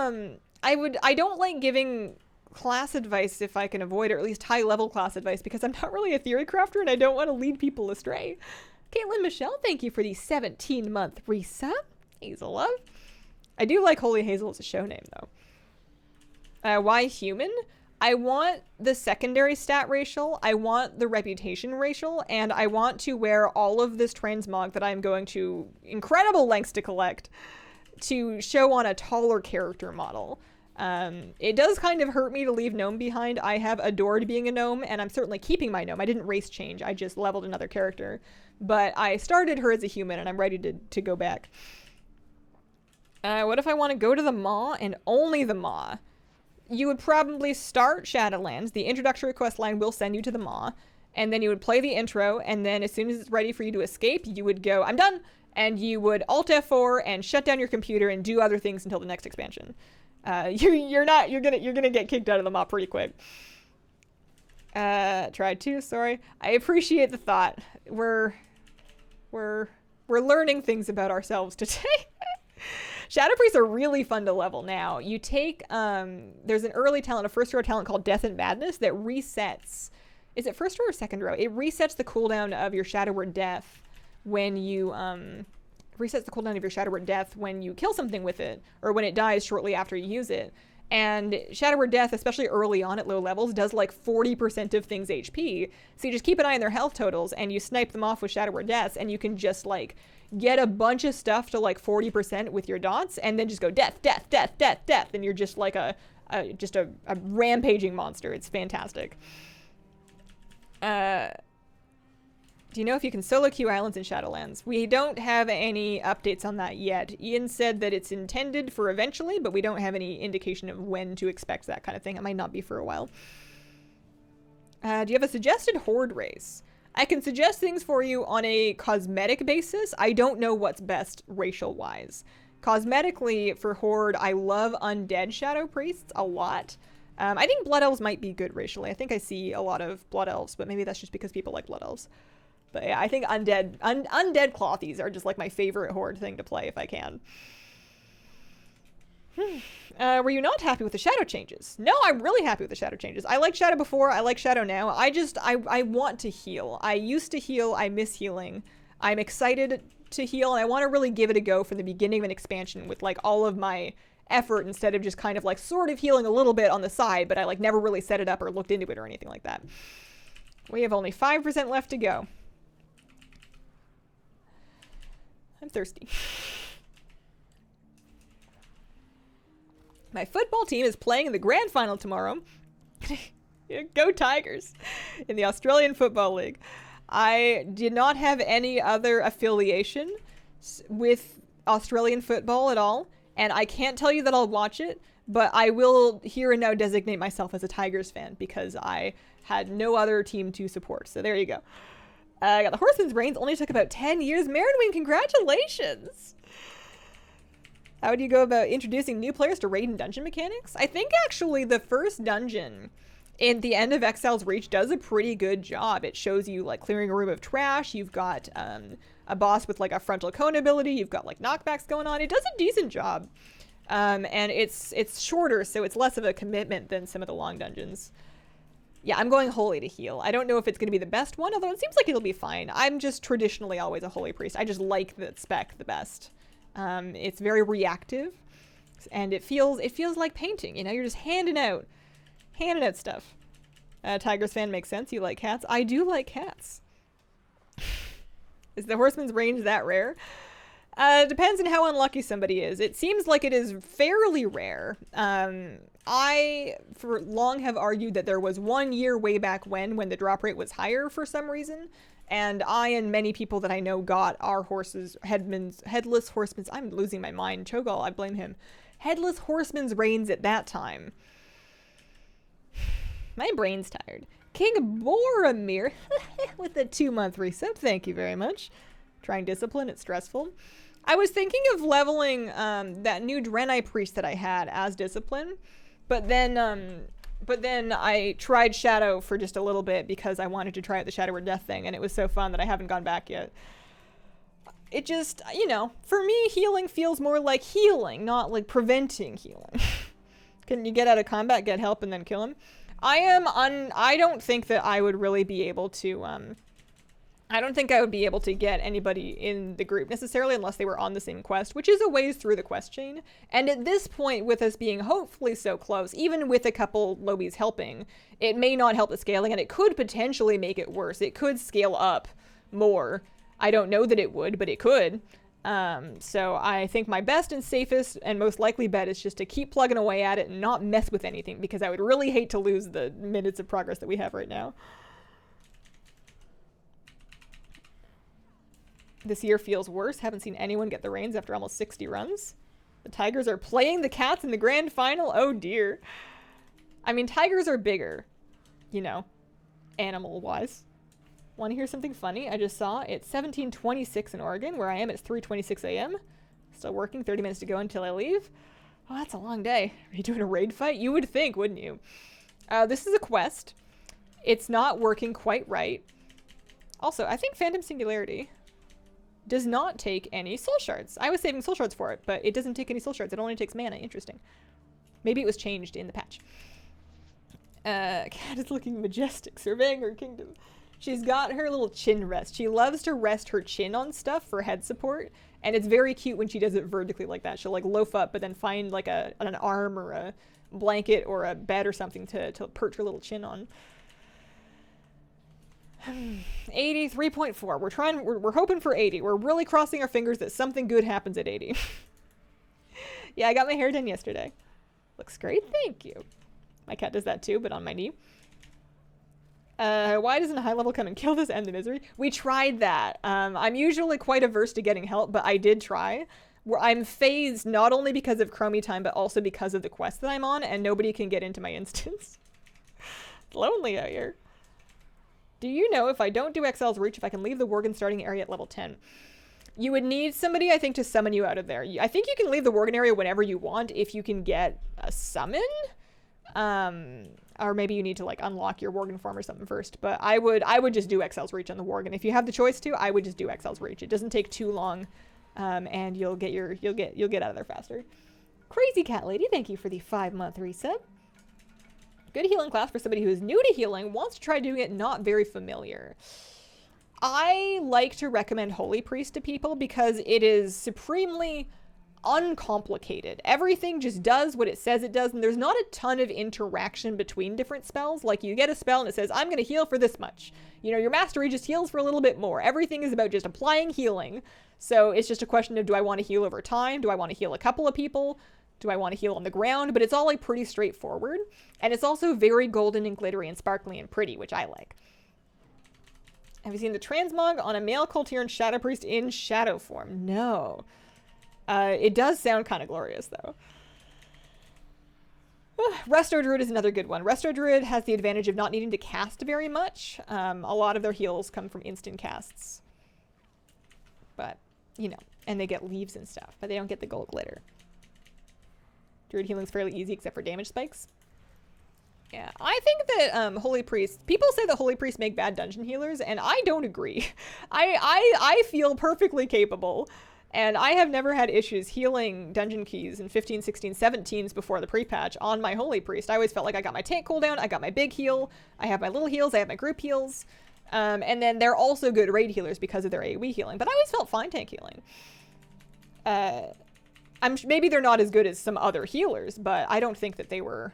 I don't like giving class advice if I can avoid it, or at least high level class advice, because I'm not really a theory crafter and I don't want to lead people astray. Caitlin Michelle, thank you for the 17-month resub. Hazel love. I do like Holy Hazel as a show name though. Why human? I want the secondary stat racial, I want the reputation racial, and I want to wear all of this transmog that I'm going to incredible lengths to collect to show on a taller character model. It does kind of hurt me to leave Gnome behind. I have adored being a Gnome, and I'm certainly keeping my Gnome. I didn't race change, I just leveled another character. But I started her as a human, and I'm ready to go back. What if I want to go to the Maw and only the Maw? You would probably start Shadowlands. The introductory quest line will send you to the Maw, and then you would play the intro, and then as soon as it's ready for you to escape, you would go, I'm done, and you would Alt F4 and shut down your computer and do other things until the next expansion. You're gonna get kicked out of the Maw pretty quick. Tried to, sorry. I appreciate the thought. We're learning things about ourselves today. Shadow Priests are really fun to level now. You take, there's an early talent, a first row talent called Death and Madness that resets, is it first row or second row? It resets the cooldown of your Shadow Word Death when you, resets the cooldown of your Shadow Word Death when you kill something with it, or when it dies shortly after you use it. And Shadow Word Death, especially early on at low levels, does like 40% of things HP. So you just keep an eye on their health totals, and you snipe them off with Shadow Word Deaths, and you can just like get a bunch of stuff to like 40% with your dots, and then just go death, death, death, death, death, and you're just like a rampaging monster. It's fantastic. Do you know if you can solo queue islands in Shadowlands? We don't have any updates on that yet. Ian said that it's intended for eventually, but we don't have any indication of when to expect that kind of thing. It might not be for a while. Do you have a suggested Horde race? I can suggest things for you on a cosmetic basis. I don't know what's best racial-wise. Cosmetically, for Horde, I love Undead Shadow Priests a lot. I think Blood Elves might be good racially. I think I see a lot of Blood Elves, but maybe that's just because people like Blood Elves. But yeah, I think Undead Clothies are just like my favorite Horde thing to play if I can. Were you not happy with the shadow changes? No, I'm really happy with the shadow changes. I liked shadow before, I like shadow now. I want to heal. I used to heal, I miss healing. I'm excited to heal, and I want to really give it a go for the beginning of an expansion with like all of my effort instead of just kind of like sort of healing a little bit on the side, but I like never really set it up or looked into it or anything like that. We have only 5% left to go. I'm thirsty. My football team is playing in the grand final tomorrow. Go Tigers! In the Australian Football League. I did not have any other affiliation with Australian football at all, and I can't tell you that I'll watch it, but I will here and now designate myself as a Tigers fan because I had no other team to support. So there you go. I got the Horseman's Brains. Only took about 10 years. Marinwing, congratulations! How do you go about introducing new players to raid and dungeon mechanics? I think actually the first dungeon in the end of Exile's Reach does a pretty good job. It shows you like clearing a room of trash. You've got a boss with like a frontal cone ability. You've got like knockbacks going on. It does a decent job. And it's shorter, so it's less of a commitment than some of the long dungeons. Yeah, I'm going Holy to heal. I don't know if it's going to be the best one, although it seems like it'll be fine. I'm just traditionally always a Holy Priest. I just like the spec the best. It's very reactive, and it feels like painting. You know, you're just handing out stuff. Tigers fan makes sense. You like cats? I do like cats. Is the Horseman's range that rare? Depends on how unlucky somebody is. It seems like it is fairly rare. I, for long, have argued that there was 1 year way back when the drop rate was higher for some reason. And I and many people that I know got our horses, headless horsemen's, I'm losing my mind. Cho'Gall, I blame him. Headless horsemen's reigns at that time. My brain's tired. King Boromir with the 2-month resub. Thank you very much. Trying discipline, it's stressful. I was thinking of leveling that new Draenei priest that I had as discipline, but then I tried Shadow for just a little bit because I wanted to try out the Shadow or Death thing, and it was so fun that I haven't gone back yet. It just, you know, for me, healing feels more like healing, not like preventing healing. Can you get out of combat, get help, and then kill him? I don't think that I would really be able to, I don't think I would be able to get anybody in the group necessarily unless they were on the same quest, which is a ways through the quest chain. And at this point, with us being hopefully so close, even with a couple lobies helping, it may not help the scaling, and it could potentially make it worse. It could scale up more. I don't know that it would, but it could. So I think my best and safest and most likely bet is just to keep plugging away at it and not mess with anything, because I would really hate to lose the minutes of progress that we have right now. This year feels worse. Haven't seen anyone get the reins after almost 60 runs. The Tigers are playing the Cats in the grand final. Oh dear. I mean, Tigers are bigger, you know, animal-wise. Want to hear something funny? I just saw it's 17:26 in Oregon. Where I am, it's 3:26 a.m. Still working, 30 minutes to go until I leave. Oh, that's a long day. Are you doing a raid fight? You would think, wouldn't you? This is a quest. It's not working quite right. Also, I think Phantom Singularity does not take any soul shards. I was saving soul shards for it, but it doesn't take any soul shards. It only takes mana. Interesting. Maybe it was changed in the patch. Cat is looking majestic, surveying her kingdom. She's got her little chin rest. She loves to rest her chin on stuff for head support, and it's very cute when she does it vertically like that. She'll like loaf up, but then find like an arm or a blanket or a bed or something to perch her little chin on. 83.4. We're hoping for 80. We're really crossing our fingers that something good happens at 80. Yeah, I got my hair done yesterday. Looks great, thank you. My cat does that too, but on my knee. Why doesn't a high level come and kill this? End the misery. We tried that. I'm usually quite averse to getting help, but I did try. I'm phased not only because of Chromie time, but also because of the quest that I'm on, and nobody can get into my instance. It's lonely out here. Do you know if I don't do Exile's Reach, if I can leave the Worgen starting area at level 10? You would need somebody, I think, to summon you out of there. I think you can leave the Worgen area whenever you want if you can get a summon. Or maybe you need to like unlock your Worgen form or something first. But I would just do Exile's Reach on the Worgen. If you have the choice to, I would just do Exile's Reach. It doesn't take too long, and you'll get out of there faster. Crazy Cat Lady, thank you for the 5-month reset. Good healing class for somebody who is new to healing, wants to try doing it not very familiar. I like to recommend Holy Priest to people because it is supremely uncomplicated. Everything just does what it says it does, and there's not a ton of interaction between different spells. Like, you get a spell and it says, I'm going to heal for this much. You know, your Mastery just heals for a little bit more. Everything is about just applying healing. So it's just a question of, do I want to heal over time? Do I want to heal a couple of people? Do I want to heal on the ground? But it's all like pretty straightforward. And it's also very golden and glittery and sparkly and pretty, which I like. Have you seen the Transmog on a male Kultiran Shadow Priest in shadow form? No. It does sound kind of glorious, though. Resto Druid is another good one. Resto Druid has the advantage of not needing to cast very much. A lot of their heals come from instant casts. But, you know, and they get leaves and stuff, but they don't get the gold glitter. Druid healing's fairly easy except for damage spikes. Yeah, I think that Holy Priests, people say that Holy Priests make bad dungeon healers, and I don't agree. I feel perfectly capable, and I have never had issues healing dungeon keys in 15, 16, 17s before the pre-patch on my Holy Priest. I always felt like I got my tank cooldown, I got my big heal, I have my little heals, I have my group heals, and then they're also good raid healers because of their AoE healing, but I always felt fine tank healing. Maybe they're not as good as some other healers, but I don't think that they were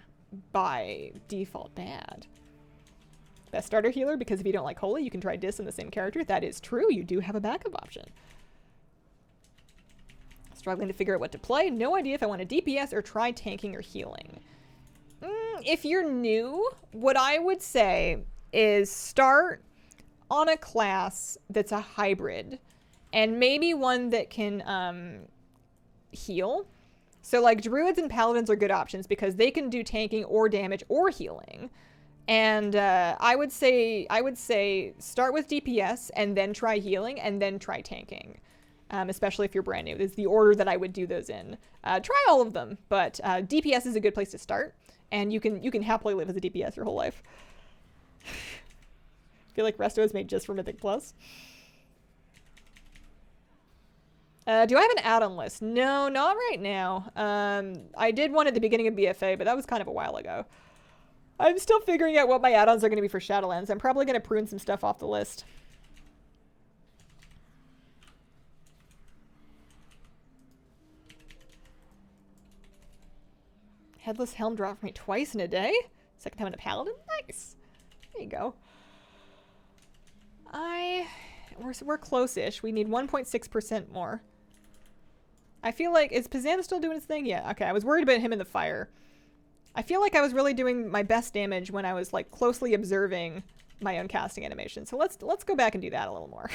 by default bad. Best starter healer, because if you don't like Holy, you can try Dis in the same character. That is true. You do have a backup option. Struggling to figure out what to play. No idea if I want to DPS or try tanking or healing. If you're new, what I would say is start on a class that's a hybrid and maybe one that can heal. So like druids and paladins are good options because they can do tanking or damage or healing. And I would say start with DPS and then try healing and then try tanking. Especially if you're brand new. This is the order that I would do those in. Try all of them, but DPS is a good place to start, and you can happily live as a DPS your whole life. I feel like Resto is made just for Mythic Plus. Do I have an add-on list? No, not right now. I did one at the beginning of BFA, but that was kind of a while ago. I'm still figuring out what my add-ons are going to be for Shadowlands. I'm probably going to prune some stuff off the list. Headless Helm dropped for me twice in a day. Second time in a Paladin? Nice. There you go. We're close-ish. We need 1.6% more. I feel like, is Pizan still doing his thing? Yeah, okay. I was worried about him in the fire. I feel like I was really doing my best damage when I was like closely observing my own casting animation. So let's go back and do that a little more.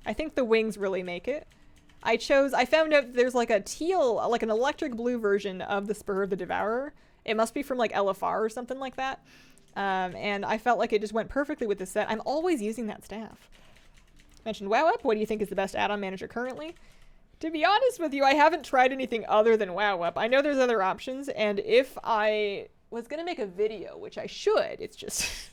I think the wings really make it. I found out there's like a teal, like an electric blue version of the Spur of the Devourer. It must be from like LFR or something like that. And I felt like it just went perfectly with the set. I'm always using that staff. Mentioned WoW Up. What do you think is the best add-on manager currently? To be honest with you, I haven't tried anything other than WoW Up. I know there's other options, and if I was going to make a video, which I should, it's just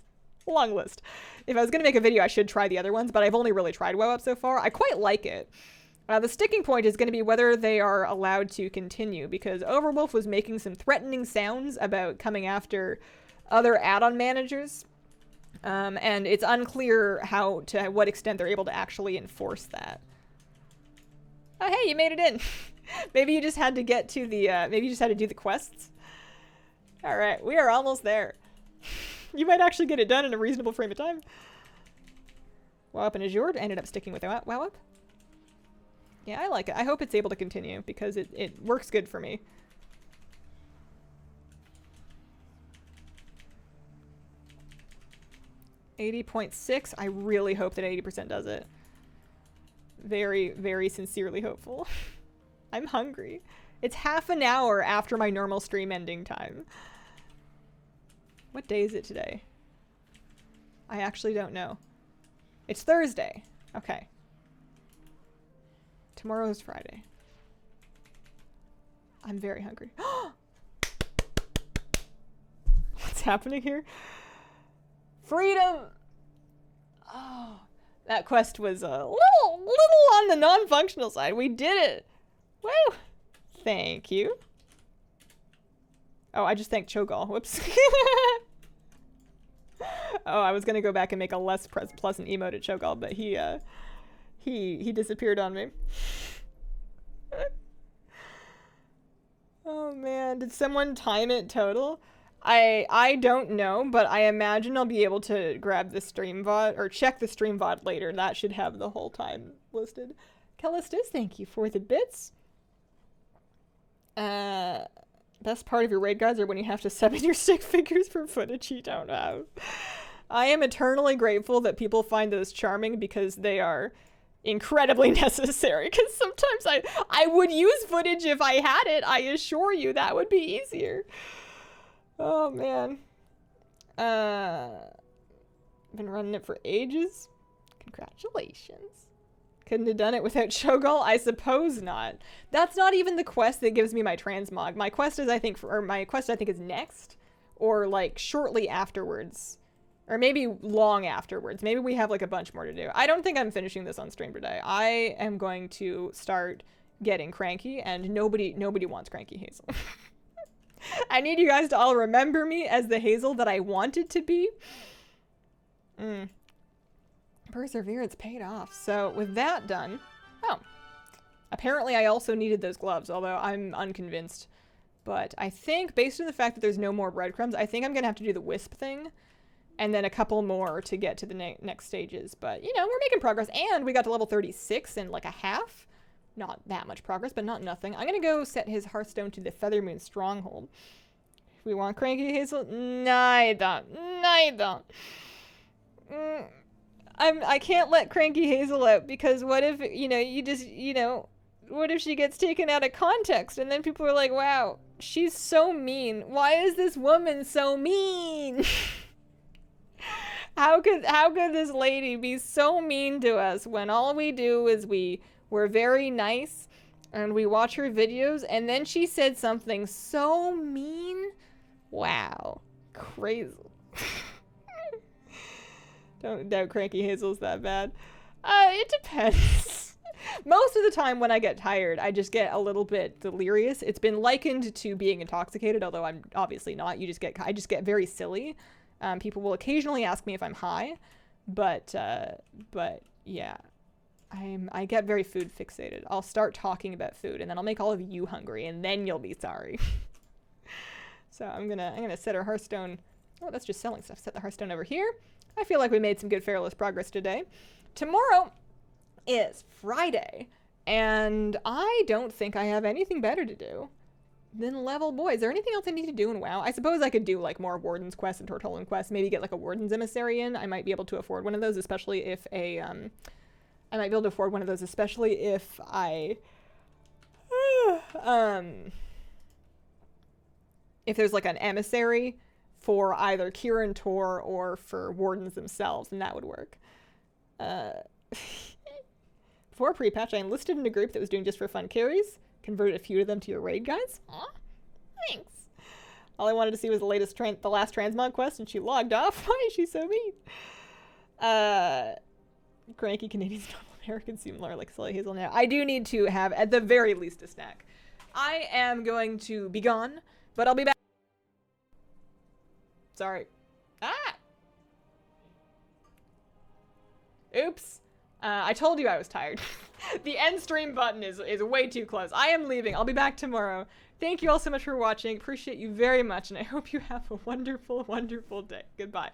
a long list. If I was going to make a video, I should try the other ones, but I've only really tried WoW Up so far. I quite like it. The sticking point is going to be whether they are allowed to continue, because Overwolf was making some threatening sounds about coming after other add-on managers, and it's unclear to what extent they're able to actually enforce that. Oh, hey, you made it in. Maybe you just had to get to the, maybe you just had to do the quests. All right, we are almost there. You might actually get it done in a reasonable frame of time. WoW Up and Azure ended up sticking with WoW Up. Yeah, I like it. I hope it's able to continue because it works good for me. $80.6. I really hope that 80% does it. Very, very sincerely hopeful. I'm hungry. It's half an hour after my normal stream ending time. What day is it today? I actually don't know. It's Thursday. Okay. Tomorrow is Friday. I'm very hungry. What's happening here? Freedom! Oh, that quest was a little on the non-functional side. We did it! Woo! Thank you. Oh, I just thanked Cho'Gall. Whoops. Oh, I was gonna go back and make a less pleasant emote at Cho'Gall, but he disappeared on me. Oh man, did someone time it total? I don't know, but I imagine I'll be able to grab the stream VoD or check the stream VoD later. That should have the whole time listed. Callistus, thank you for the bits. Best part of your raid guides are when you have to summon your stick figures for footage you don't have. I am eternally grateful that people find those charming because they are incredibly necessary, because sometimes I would use footage if I had it. I assure you that would be easier. Oh man. Been running it for ages. Congratulations. Couldn't have done it without Shogal? I suppose not. That's not even the quest that gives me my transmog. My quest is, I think, is next, or like shortly afterwards, or maybe long afterwards. Maybe we have like a bunch more to do. I don't think I'm finishing this on stream today. I am going to start getting cranky, and nobody wants cranky Hazel. I need you guys to all remember me as the Hazel that I wanted to be. Perseverance paid off. So with that done, oh, apparently I also needed those gloves, although I'm unconvinced. But I think based on the fact that there's no more breadcrumbs, I think I'm gonna have to do the wisp thing, and then a couple more to get to the next stages. But you know, we're making progress, and we got to level 36 in like a half. Not that much progress, but not nothing. I'm gonna go set his Hearthstone to the Feathermoon Stronghold. We want cranky Hazel? No, I don't. No, I don't. I can't let cranky Hazel out, because what if, you know, what if she gets taken out of context and then people are like, wow, she's so mean. Why is this woman so mean? How could this lady be so mean to us when all we do is we're very nice and we watch her videos, and then she said something so mean? Wow. Crazy. Don't doubt cranky Hazel's that bad. It depends. Most of the time when I get tired, I just get a little bit delirious. It's been likened to being intoxicated, although I'm obviously not. I just get very silly. People will occasionally ask me if I'm high, but yeah, I get very food fixated. I'll start talking about food, and then I'll make all of you hungry, and then you'll be sorry. So I'm gonna set our Hearthstone. Oh, that's just selling stuff. Set the Hearthstone over here. I feel like we made some good Fearless progress today. Tomorrow is Friday, and I don't think I have anything better to do than level boys. Is there anything else I need to do in WoW? I suppose I could do like more Warden's Quest and Tortollan Quest, maybe get like a Warden's Emissary in. I might be able to afford one of those, especially if if there's like an emissary for either Kirin Tor or for Wardens themselves, and that would work. Before pre-patch, I enlisted in a group that was doing just for fun carries. Converted a few of them to your raid guys. Aw, thanks. All I wanted to see was the last Transmog quest, and she logged off. Why is she so mean? Cranky Canadians, North Americans seem more like silly Hazel now. I do need to have, at the very least, a snack. I am going to be gone, but I'll be back. Sorry. Ah! Oops. I told you I was tired. The end stream button is way too close. I am leaving. I'll be back tomorrow. Thank you all so much for watching. Appreciate you very much, and I hope you have a wonderful, wonderful day. Goodbye.